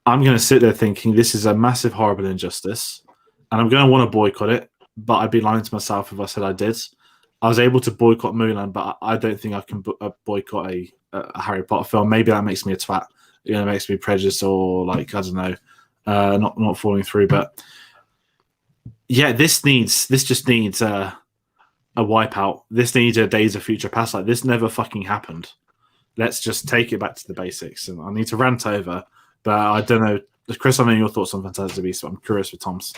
I'm going to sit there thinking this is a massive, horrible injustice, and I'm going to want to boycott it, but I'd be lying to myself if I said I did. I was able to boycott Mulan, but I don't think I can boycott a Harry Potter film. Maybe that makes me a twat. You know, it makes me prejudiced or like, I don't know, not following through, but yeah, this just needs a wipeout. This needs a Days of Future Past. Like, this never fucking happened. Let's just take it back to the basics. And I need to rant over, but I don't know, Chris. I know your thoughts on Fantastic Beasts, but I'm curious with Tom's.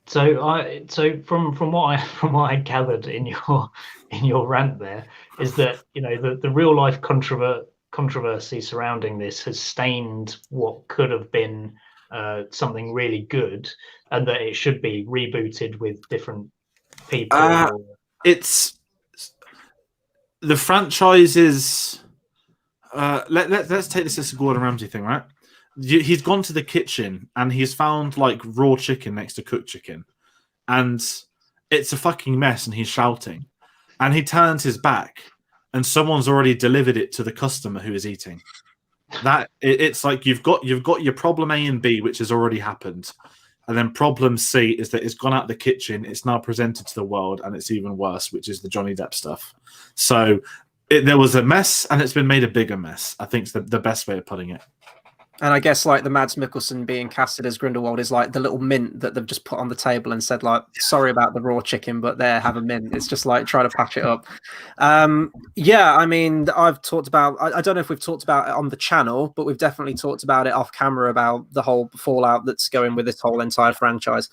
So from what I gathered in your rant there is that, you know, the real life controversy surrounding this has stained what could have been something really good, and that it should be rebooted with different people. It's the franchises. Let's take this as a Gordon Ramsay thing, right? He's gone to the kitchen and he's found like raw chicken next to cooked chicken, and it's a fucking mess, and he's shouting, and he turns his back and someone's already delivered it to the customer who is eating. That it's like you've got your problem A and B, which has already happened, and then problem C is that it's gone out the kitchen, it's now presented to the world, and it's even worse, which is the Johnny Depp stuff. So there was a mess, and it's been made a bigger mess. I think it's the best way of putting it. And I guess like the Mads Mikkelsen being casted as Grindelwald is like the little mint that they've just put on the table and said like, sorry about the raw chicken, but there, have a mint. It's just like trying to patch it up. Yeah, I mean, I've talked about, I don't know if we've talked about it on the channel, but we've definitely talked about it off camera about the whole fallout that's going with this whole entire franchise.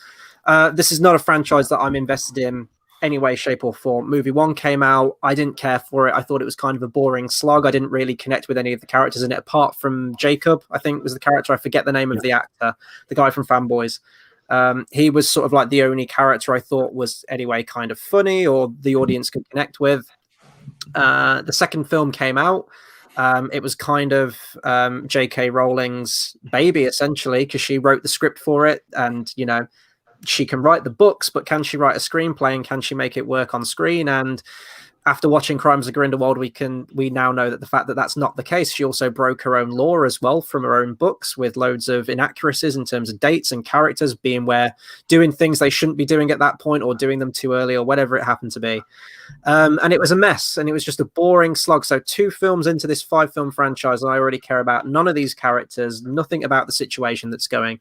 This is not a franchise that I'm invested in any way, shape, or form. Movie 1 came out. I didn't care for it. I thought it was kind of a boring slog. I didn't really connect with any of the characters in it, apart from Jacob, I think was the character. I forget the name of the actor, the guy from Fanboys. He was sort of like the only character I thought was anyway kind of funny or the audience could connect with. The second film came out. It was kind of J.K. Rowling's baby, essentially, because she wrote the script for it, and, you know, she can write the books, but can she write a screenplay, and can she make it work on screen? And after watching Crimes of Grindelwald, we now know that the fact that that's not the case. She also broke her own law as well from her own books, with loads of inaccuracies in terms of dates and characters being doing things they shouldn't be doing at that point, or doing them too early, or whatever it happened to be. And it was a mess, and it was just a boring slog. So 2 films into this 5-film franchise, and I already care about none of these characters, nothing about the situation that's going.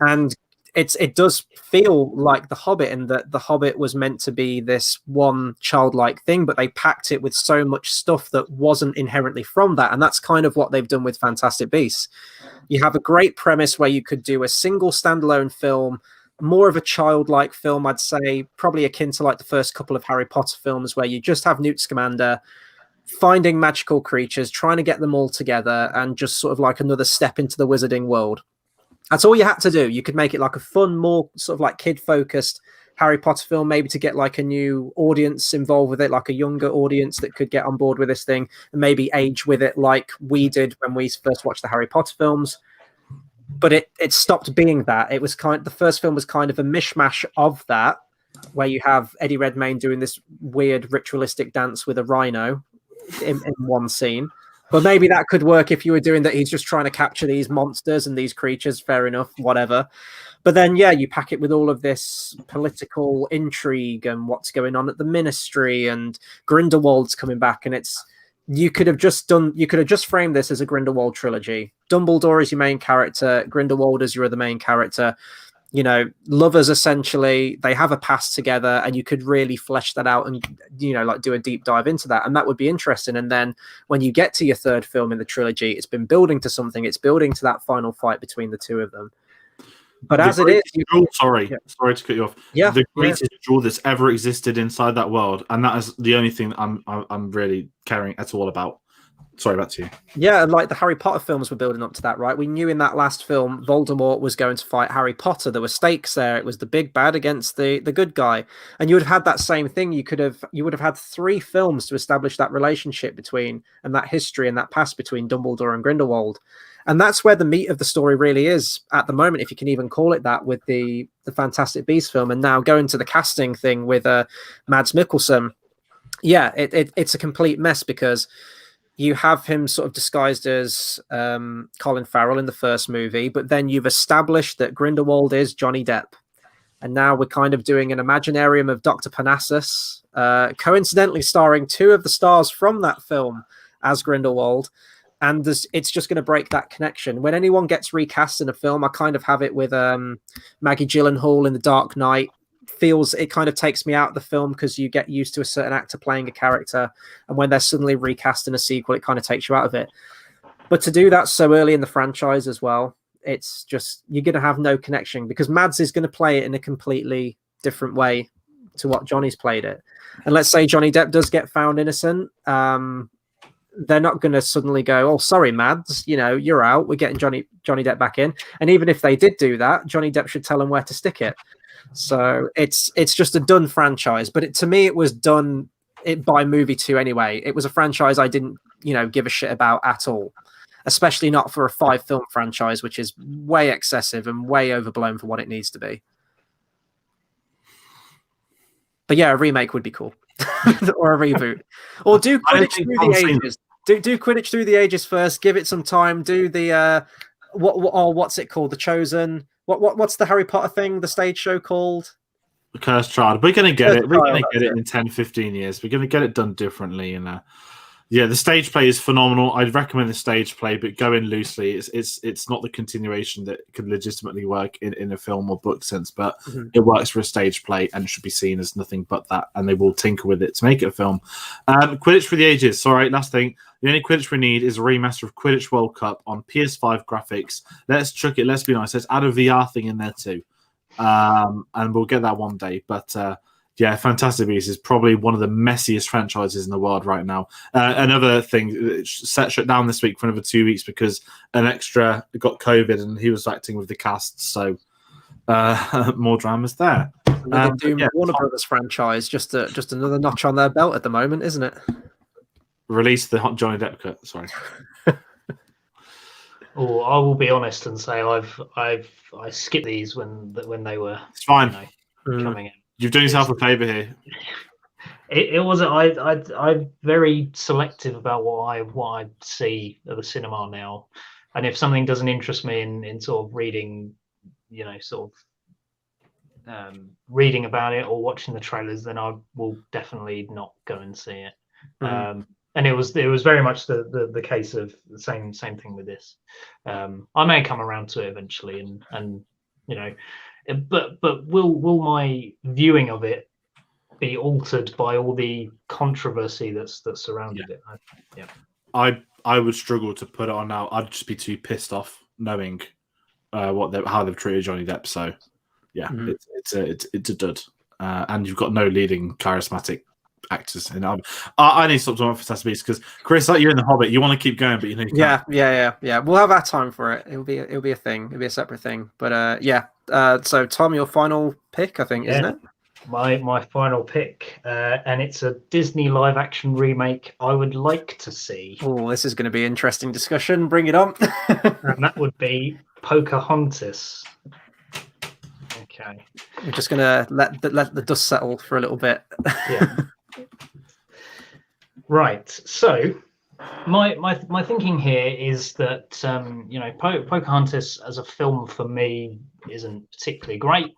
And it does feel like The Hobbit, in that The Hobbit was meant to be this one childlike thing, but they packed it with so much stuff that wasn't inherently from that. And that's kind of what they've done with Fantastic Beasts. You have a great premise where you could do a single standalone film, more of a childlike film, I'd say, probably akin to like the first couple of Harry Potter films, where you just have Newt Scamander finding magical creatures, trying to get them all together, and just sort of like another step into the wizarding world. That's all you had to do. You could make it like a fun, more sort of like kid-focused Harry Potter film, maybe to get like a new audience involved with it, like a younger audience that could get on board with this thing and maybe age with it like we did when we first watched the Harry Potter films. But it stopped being that. It was the first film was kind of a mishmash of that, where you have Eddie Redmayne doing this weird ritualistic dance with a rhino in one scene. But maybe that could work if you were doing that. He's just trying to capture these monsters and these creatures. Fair enough, whatever. But then, yeah, you pack it with all of this political intrigue and what's going on at the ministry, and Grindelwald's coming back, and you could have just framed this as a Grindelwald trilogy. Dumbledore is your main character, Grindelwald is your other main character. You know, lovers essentially, they have a past together, and you could really flesh that out and, you know, like do a deep dive into that. And that would be interesting. And then when you get to your third film in the trilogy, it's been building to something. It's building to that final fight between the two of them. But as it is, sorry to cut you off. Yeah, the greatest jewel that's ever existed inside that world, and that is the only thing I'm really caring at all about. Sorry, back to you. Yeah, and like the Harry Potter films were building up to that, right? We knew in that last film Voldemort was going to fight Harry Potter. There were stakes there. It was the big bad against the good guy, and you would have had that same thing. You would have had 3 films to establish that relationship between, and that history and that past between Dumbledore and Grindelwald. And that's where the meat of the story really is at the moment, if you can even call it that, with the Fantastic Beasts film. And now going to the casting thing with Mads Mikkelsen, yeah, it's a complete mess, because you have him sort of disguised as Colin Farrell in the first movie, but then you've established that Grindelwald is Johnny Depp. And now we're kind of doing an Imaginarium of Dr. Parnassus, coincidentally starring 2 of the stars from that film as Grindelwald. And it's just going to break that connection. When anyone gets recast in a film, I kind of have it with Maggie Gyllenhaal in The Dark Knight. It kind of takes me out of the film, because you get used to a certain actor playing a character, and when they're suddenly recast in a sequel, it kind of takes you out of it. But to do that so early in the franchise as well, it's just, you're going to have no connection, because Mads is going to play it in a completely different way to what Johnny's played it. And let's say Johnny Depp does get found innocent, they're not going to suddenly go, "Oh, sorry, Mads, you know, you're out. We're getting Johnny Depp back in." And even if they did do that, Johnny Depp should tell him where to stick it. So it's just a done franchise. But to me, it was done by movie 2 anyway. It was a franchise I didn't, you know, give a shit about at all, especially not for a 5-film franchise, which is way excessive and way overblown for what it needs to be. But yeah, a remake would be cool. Or a reboot, or do Quidditch through the ages. Do Quidditch through the ages first. Give it some time. Do the what's it called? The Chosen. What's the Harry Potter thing? The stage show called The Cursed Child. We're gonna get it. We're gonna get it in 10-15 years. We're gonna get it done differently. And yeah, the stage play is phenomenal. I'd recommend the stage play, but go in loosely. It's not the continuation that could legitimately work in a film or book sense, but it works for a stage play and should be seen as nothing but that. And they will tinker with it to make it a film. Quidditch for the ages. Sorry, last thing. The only Quidditch we need is a remaster of Quidditch World Cup on PS5 graphics. Let's chuck it. Let's be nice. Let's add a VR thing in there too, and we'll get that one day. But yeah, Fantastic Beasts is probably one of the messiest franchises in the world right now. Another thing, shut down this week for another 2 weeks because an extra got COVID and he was acting with the cast. So more dramas there. Warner Brothers franchise, just another notch on their belt at the moment, isn't it? Release the hot Johnny Depp cut. Sorry. Oh, I will be honest and say I skipped these when they were. It's fine. Coming in. You've done yourself a favour here. It wasn't. I'm very selective about what I see at the cinema now, and if something doesn't interest me in sort of reading, you know, reading about it or watching the trailers, then I will definitely not go and see it. And it was very much the case of the same thing with this. I may come around to it eventually, and you know. But will my viewing of it be altered by all the controversy that's surrounded it? I would struggle to put it on now. I'd just be too pissed off knowing how they've treated Johnny Depp. So yeah, it's a dud, and you've got no leading charismatic actors. And I need to stop talking about Fantastic Beasts because Chris, like you're in The Hobbit, you want to keep going, but you know you can't. Yeah. We'll have our time for it. It'll be a thing. It'll be a separate thing. But yeah. So Tom, your final pick, I think, isn't it? My final pick, and it's a Disney live action remake I would like to see. Oh, this is going to be an interesting discussion. Bring it on. And that would be Pocahontas. Okay. We're just gonna let the dust settle for a little bit. Yeah. Right. So my thinking here is that Pocahontas as a film for me isn't particularly great.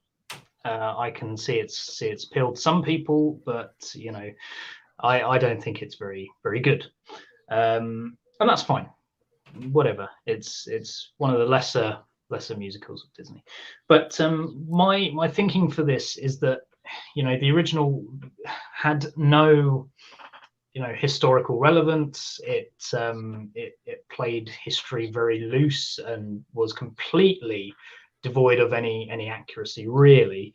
I can see its appeal to some people, but I don't think it's very good, and that's fine. Whatever. It's one of the lesser musicals of Disney. But my thinking for this is that the original had no historical relevance. It played history very loose and was completely devoid of any accuracy, really.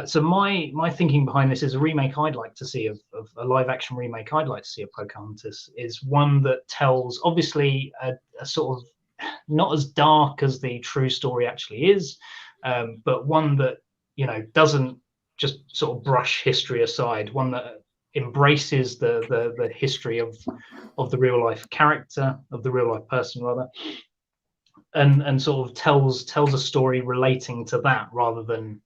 So my thinking behind this is a remake I'd like to see of a live action remake I'd like to see of Pocahontas is one that tells obviously a sort of not as dark as the true story actually is, but one that doesn't just sort of brush history aside, one that embraces the history of the real life character, of the real life person rather, and sort of tells a story relating to that rather than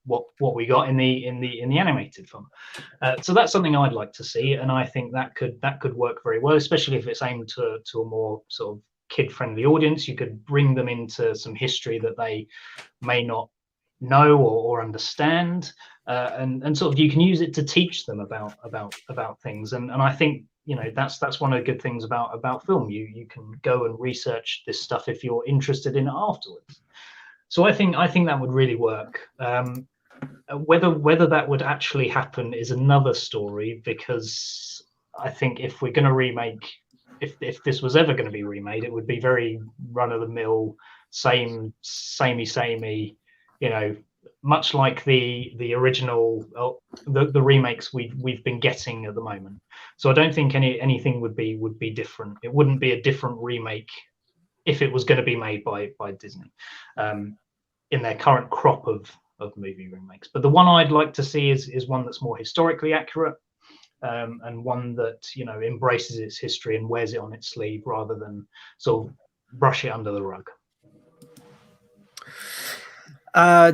what we got in the animated film. So that's something I'd like to see, and I think that could work very well, especially if it's aimed to a more sort of kid-friendly audience. You could bring them into some history that they may not know or understand, and sort of you can use it to teach them about things. And I think that's one of the good things about film. You can go and research this stuff if you're interested in it afterwards. So I think that would really work. Whether that would actually happen is another story, because I think if we're going to remake, if this was ever going to be remade, it would be very run of the mill, samey, much like the original, the remakes we've been getting at the moment. So I don't think anything would be different. It wouldn't be a different remake if it was going to be made by Disney in their current crop of movie remakes. But the one I'd like to see is one that's more historically accurate, and one that embraces its history and wears it on its sleeve rather than sort of brush it under the rug.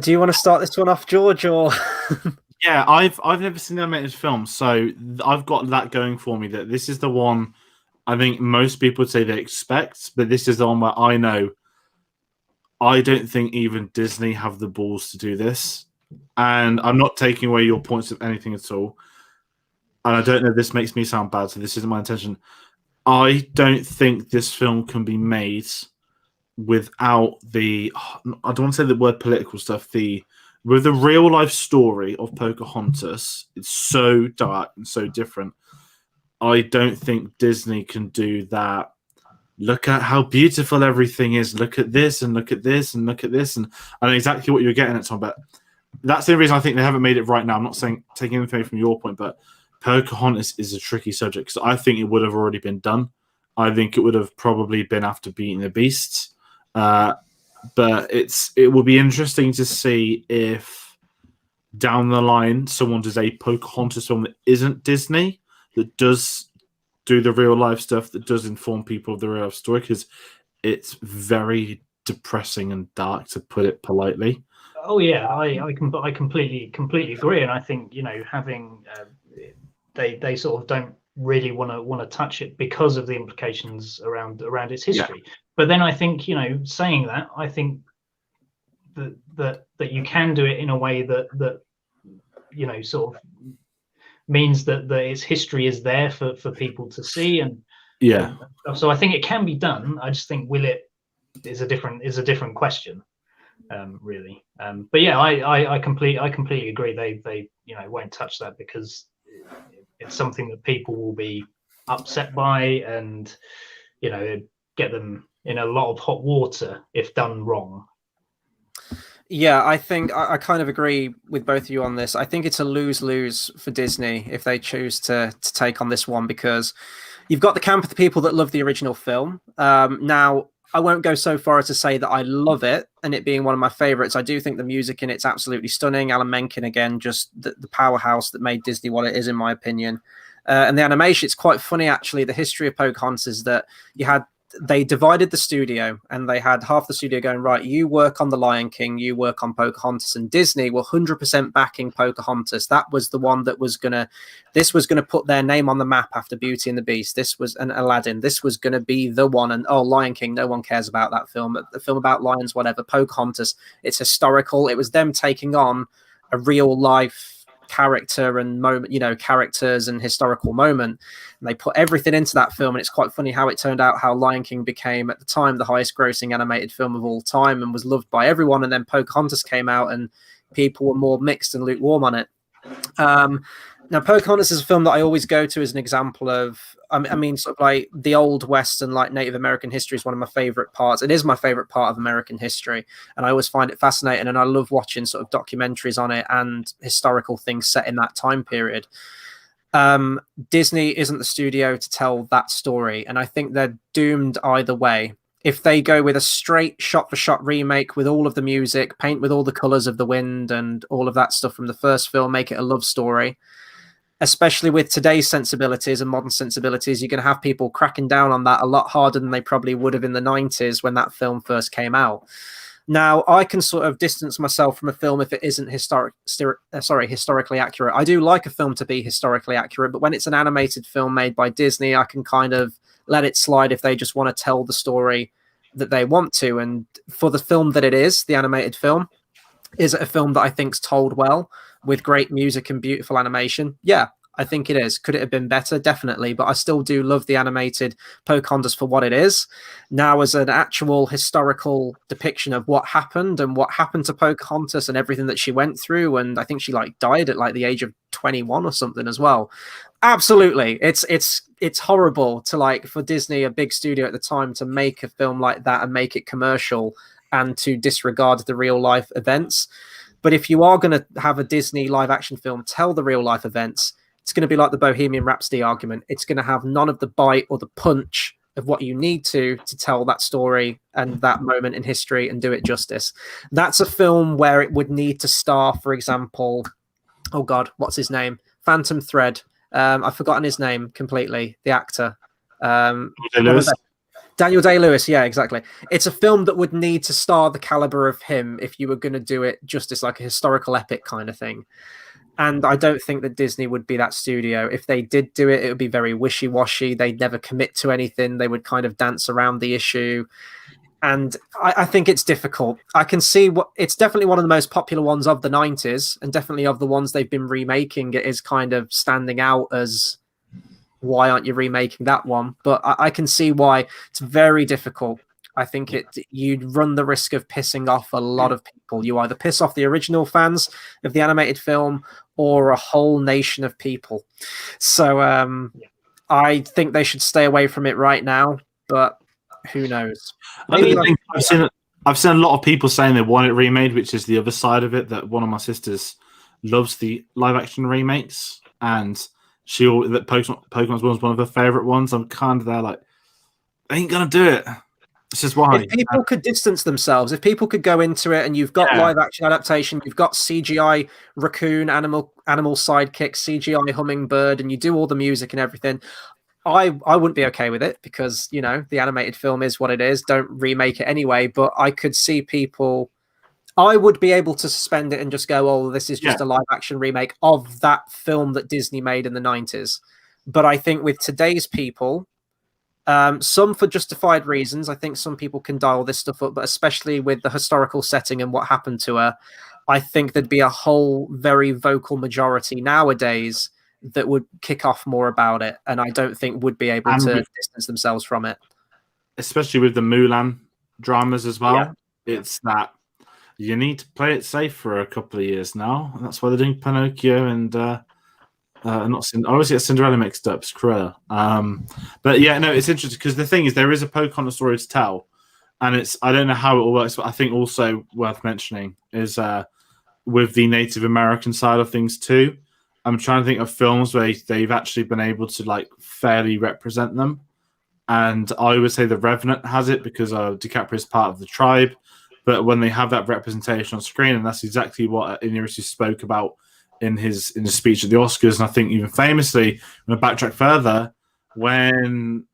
Do you want to start this one off, George, or? Yeah, I've never seen the animated film, so I've got that going for me, that this is the one I think most people would say they expect, but this is the one where I know I don't think even Disney have the balls to do this. And I'm not taking away your points of anything at all. And I don't know if this makes me sound bad, so this isn't my intention. I don't think this film can be made without the, I don't want to say the word political stuff, with the real life story of Pocahontas. It's so dark and so different. I don't think Disney can do that. Look at how beautiful everything is. Look at this and look at this and look at this. And I know exactly what you're getting at, Tom, but that's the reason I think they haven't made it right now. I'm not saying taking anything from your point, but Pocahontas is a tricky subject because I think it would have already been done. I think it would have probably been after Beating the Beast. But it will be interesting to see if down the line someone does a Pocahontas film that isn't Disney, that does do the real life stuff, that does inform people of the real life story, because it's very depressing and dark, to put it politely. Oh yeah, I completely agree, and I think having they sort of don't really want to touch it because of the implications around its history. Yeah. But then I think saying that, I think that you can do it in a way that sort of means that its history is there for people to see, and so I think it can be done. I just think will it is a different question, really. But yeah, I completely agree. They won't touch that because it's something that people will be upset by, and get them in a lot of hot water if done wrong. Yeah, I think I kind of agree with both of you on this. I think it's a lose-lose for Disney if they choose to take on this one, because you've got the camp of the people that love the original film. Now, I won't go so far as to say that I love it and it being one of my favorites. I do think the music in it's absolutely stunning. Alan Menken, again, just the powerhouse that made Disney what it is, in my opinion. And the animation, it's quite funny, actually. The history of Pocahontas is that you had they divided the studio, and they had half the studio going, right, you work on The Lion King, you work on Pocahontas, and Disney were 100% backing Pocahontas. That was the one that was gonna put their name on the map after Beauty and the Beast. This was an Aladdin. This was gonna be the one. And Lion King, no one cares about that film. The film about lions, whatever. Pocahontas, it's historical. It was them taking on a real life character and moment, characters and historical moment, and they put everything into that film. And it's quite funny how it turned out, how Lion King became at the time the highest grossing animated film of all time and was loved by everyone, and then Pocahontas came out and people were more mixed and lukewarm on it. Now, Pocahontas is a film that I always go to as an example of, I mean, sort of like the Old West and like Native American history is one of my favorite parts. It is my favorite part of American history, and I always find it fascinating. And I love watching sort of documentaries on it and historical things set in that time period. Disney isn't the studio to tell that story, and I think they're doomed either way. If they go with a straight shot-for-shot remake with all of the music, paint with all the colors of the wind and all of that stuff from the first film, make it a love story, especially with today's sensibilities and modern sensibilities, you're going to have people cracking down on that a lot harder than they probably would have in the 90s when that film first came out. Now, I can sort of distance myself from a film if it isn't historically accurate. I do like a film to be historically accurate, but when it's an animated film made by Disney, I can kind of let it slide if they just want to tell the story that they want to. And for the film that it is, the animated film, is it a film that I think's told well with great music and beautiful animation? Yeah, I think it is. Could it have been better? Definitely. But I still do love the animated Pocahontas for what it is. Now, as an actual historical depiction of what happened and what happened to Pocahontas and everything that she went through, and I think she like died at like the age of 21 or something as well. Absolutely. It's horrible to like for Disney, a big studio at the time, to make a film like that and make it commercial and to disregard the real life events. But if you are going to have a Disney live action film tell the real life events, it's going to be like the Bohemian Rhapsody argument. It's going to have none of the bite or the punch of what you need to tell that story and that moment in history and do it justice. That's a film where it would need to star, for example, oh God, what's his name? Phantom Thread. I've forgotten his name completely, the actor. Daniel Day-Lewis, yeah, exactly. It's a film that would need to star the caliber of him if you were going to do it justice, like a historical epic kind of thing. And I don't think that Disney would be that studio. If they did do it, it would be very wishy-washy. They'd never commit to anything. They would kind of dance around the issue. And I think it's difficult. I can see it's definitely one of the most popular ones of the 90s, and definitely of the ones they've been remaking. It is kind of standing out as, why aren't you remaking that one? But I can see why it's very difficult. I think you'd run the risk of pissing off a lot of people. You either piss off the original fans of the animated film or a whole nation of people. So I think they should stay away from it right now, but who knows? I've seen a lot of people saying they want it remade, which is the other side of it, that one of my sisters loves the live action remakes, and that Pokemon's one of her favorite ones. I'm kind of there like, I ain't gonna do it. This is why. If people could distance themselves, if people could go into it, and you've got live action adaptation, you've got CGI raccoon, animal sidekick, CGI hummingbird, and you do all the music and everything, I wouldn't be okay with it, because the animated film is what it is. Don't remake it anyway. But I could see people. I would be able to suspend it and just go, oh, this is just a live action remake of that film that Disney made in the 90s. But I think with today's people, some for justified reasons, I think some people can dial this stuff up, but especially with the historical setting and what happened to her, I think there'd be a whole very vocal majority nowadays that would kick off more about it, and I don't think would be able to distance themselves from it. Especially with the Mulan dramas as well. Yeah. It's that you need to play it safe for a couple of years now, and that's why they're doing Pinocchio and I always get Cinderella mixed up. It's Cruella. But yeah, no, it's interesting because the thing is, there is a Pocahontas story to tell, and I don't know how it all works, but I think also worth mentioning is with the Native American side of things too. I'm trying to think of films where they've actually been able to like fairly represent them, and I would say The Revenant has it because DiCaprio is part of the tribe. But when they have that representation on screen, and that's exactly what Inarritu spoke about in his speech at the Oscars, and I think even famously, I'm going to backtrack further, when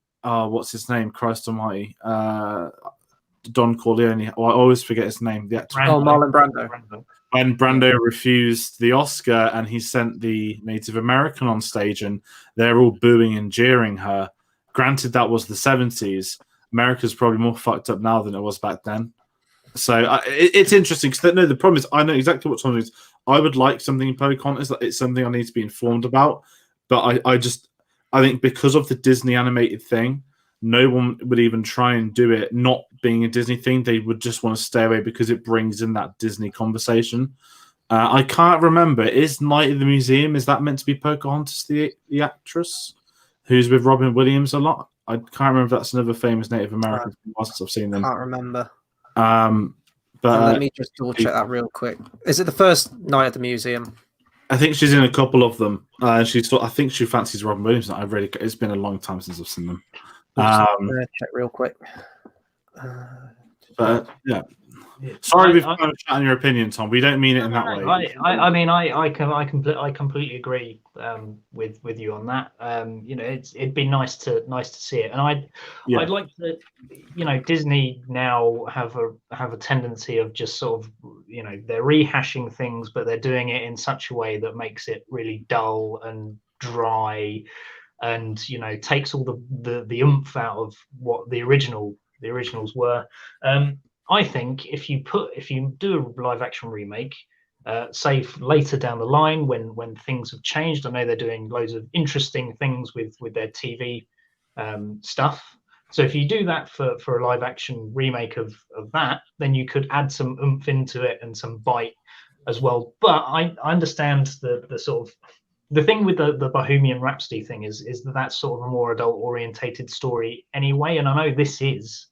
what's his name? Christ Almighty, Don Corleone. Oh, I always forget his name. The actor. Oh, Marlon Brando. When Brando refused the Oscar and he sent the Native American on stage, and they're all booing and jeering her. Granted, that was the 70s. America's probably more fucked up now than it was back then. So it's interesting because the problem is I know exactly what Tom is. I would like something in Pocahontas. It's something I need to be informed about, but I think because of the Disney animated thing, no one would even try and do it. Not being a Disney thing, they would just want to stay away because it brings in that Disney conversation. I can't remember. Is Night at the Museum, is that meant to be Pocahontas, the actress who's with Robin Williams a lot? I can't remember if that's another famous Native American since I've seen them. Can't remember. But let me just double check that real quick. Is it the first Night at the Museum? I think she's in a couple of them. I think she fancies Robin Williams. It's been a long time since I've seen them. Check real quick. But yeah. Sorry, we've kind of chat on your opinion, Tom. We don't mean it in that way. I completely agree with you on that. It'd be nice to see it, and I'd like to. Disney now have a tendency of just sort of they're rehashing things, but they're doing it in such a way that makes it really dull and dry, and takes all the oomph out of what the originals were. I think if you do a live action remake, say later down the line when things have changed, I know they're doing loads of interesting things with their TV stuff. So if you do that for a live action remake of that, then you could add some oomph into it and some bite as well. But I understand the sort of the thing with the Bohemian Rhapsody thing is that that's sort of a more adult orientated story anyway, and I know this is,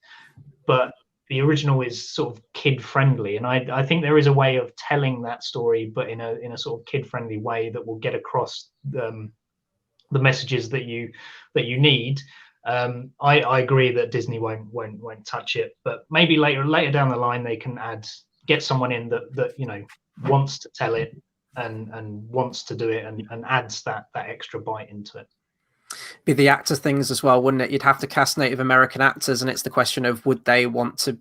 but the original is sort of kid friendly, and I think there is a way of telling that story, but in a sort of kid friendly way that will get across the messages that you need. I agree that Disney won't touch it, but maybe later down the line they can get someone in that wants to tell it and wants to do it and adds that extra bite into it. Be the actor things as well, wouldn't it? You'd have to cast Native American actors, and it's the question of would they want to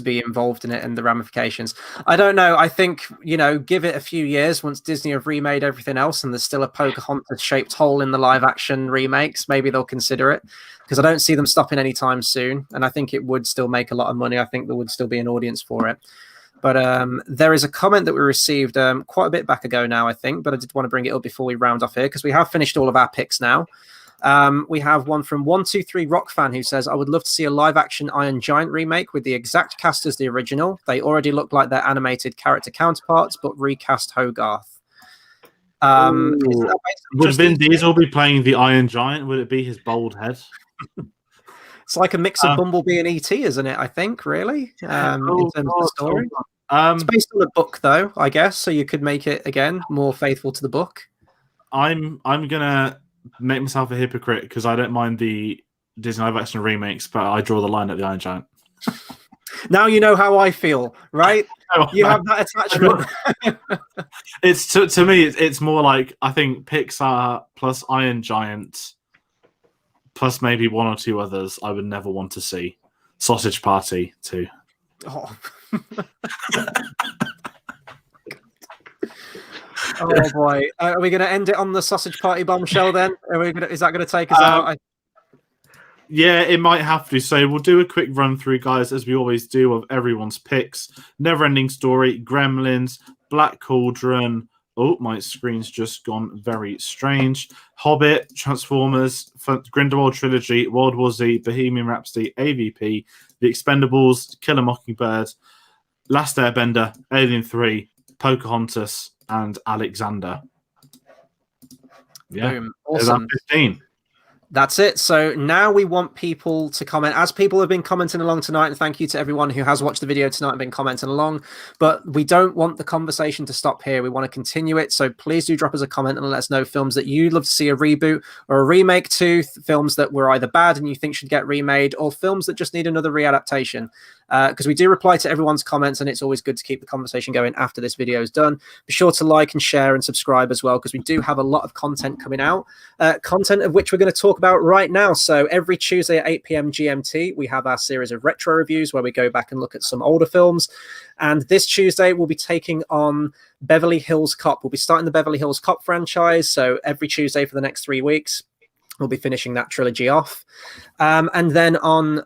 be involved in it and the ramifications. I don't know. I think give it a few years once Disney have remade everything else, and there's still a Pocahontas shaped hole in the live action remakes. Maybe they'll consider it, because I don't see them stopping anytime soon, and I think it would still make a lot of money. I think there would still be an audience for it. But there is a comment that we received quite a bit back ago now, I think, but I did want to bring it up before we round off here, because we have finished all of our picks now. We have one from 123 Rock Fan who says, I would love to see a live-action Iron Giant remake with the exact cast as the original. They already look like their animated character counterparts, but recast Hogarth. Would Vin Diesel be playing the Iron Giant? Would it be his bald head? It's like a mix of Bumblebee and E.T., isn't it, I think, really, in terms of the story. It's based on a book, though, I guess, so you could make it, again, more faithful to the book. I'm going to make myself a hypocrite because I don't mind the Disney live action remakes, but I draw the line at the Iron Giant. Now you know how I feel, right? You have that attachment. It's to me, it's more like I think Pixar plus Iron Giant plus maybe one or two others I would never want to see. Sausage Party too. Oh. Oh boy, are we going to end it on the Sausage Party bombshell then? Is that going to take us out? Yeah, it might have to. So we'll do a quick run through, guys, as we always do, of everyone's picks. Neverending Story, Gremlins, Black Cauldron. Oh, my screen's just gone very strange. Hobbit, Transformers, Grindelwald Trilogy, World War Z, Bohemian Rhapsody, AVP, The Expendables, Killer Mockingbird, Last Airbender, Alien 3, Pocahontas, and Alexander. Yeah, boom. Awesome. 15. That's it. So now we want people to comment, as people have been commenting along tonight, and thank you to everyone who has watched the video tonight and been commenting along, but we don't want the conversation to stop here. We want to continue it. So please do drop us a comment and let us know films that you'd love to see a reboot or a remake to, films that were either bad and you think should get remade, or films that just need another readaptation. because we do reply to everyone's comments, and it's always good to keep the conversation going after this video is done. Be sure to like and share and subscribe as well, because we do have a lot of content coming out, content of which we're going to talk about right now. So every Tuesday at 8 p.m. GMT, we have our series of retro reviews where we go back and look at some older films. And this Tuesday, we'll be taking on Beverly Hills Cop. We'll be starting the Beverly Hills Cop franchise. So every Tuesday for the next 3 weeks, we'll be finishing that trilogy off. And then on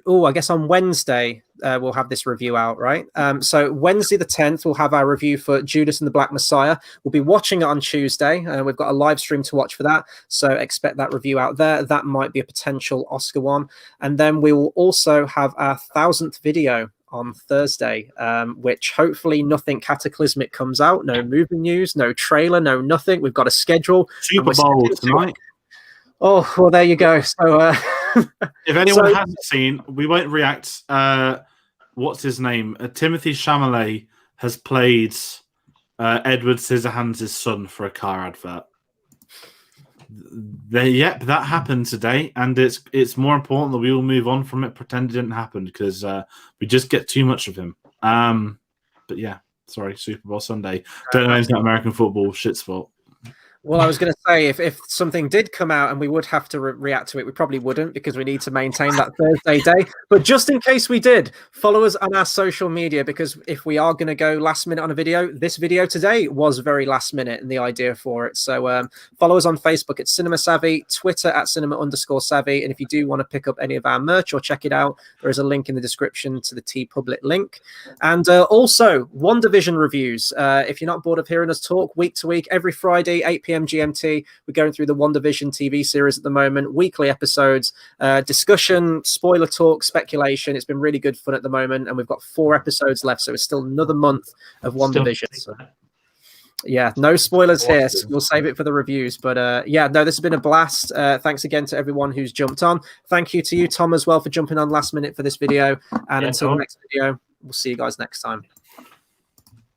Wednesday, we'll have this review out, right? So Wednesday the 10th, we'll have our review for Judas and the Black Messiah. We'll be watching it on Tuesday, and we've got a live stream to watch for that. So expect that review out there. That might be a potential Oscar one. And then we will also have our 1000th video on Thursday, which hopefully nothing cataclysmic comes out. No movie news, no trailer, no nothing. We've got a schedule. Super Bowl tonight. Oh, well, there you go. So if anyone hasn't seen, we won't react. What's his name? Timothy Chalamet has played Edward Scissorhands' son for a car advert. Yep, that happened today, and it's more important that we all move on from it, pretend it didn't happen, because we just get too much of him. But yeah, sorry, Super Bowl Sunday. Don't know anything about American football. Shit sport. Well, I was going to say, if something did come out and we would have to react to it, we probably wouldn't, because we need to maintain that Thursday day. But just in case we did, follow us on our social media, because if we are going to go last minute on a video, this video today was very last minute in the idea for it. So follow us on Facebook at Cinema Savvy, Twitter at Cinema_Savvy. And if you do want to pick up any of our merch or check it out, there is a link in the description to the TeePublic link. And also, WandaVision reviews. If you're not bored of hearing us talk week to week, every Friday, 8 p.m. GMT, we're going through the WandaVision TV series at the moment, weekly episodes, discussion, spoiler talk, speculation. It's been really good fun at the moment, and we've got 4 episodes left, so it's still another month of WandaVision. So, yeah, no spoilers here. So we'll save it for the reviews. But yeah, no, this has been a blast. Thanks again to everyone who's jumped on. Thank you to you, Tom, as well, for jumping on last minute for this video. And until the next video, we'll see you guys next time.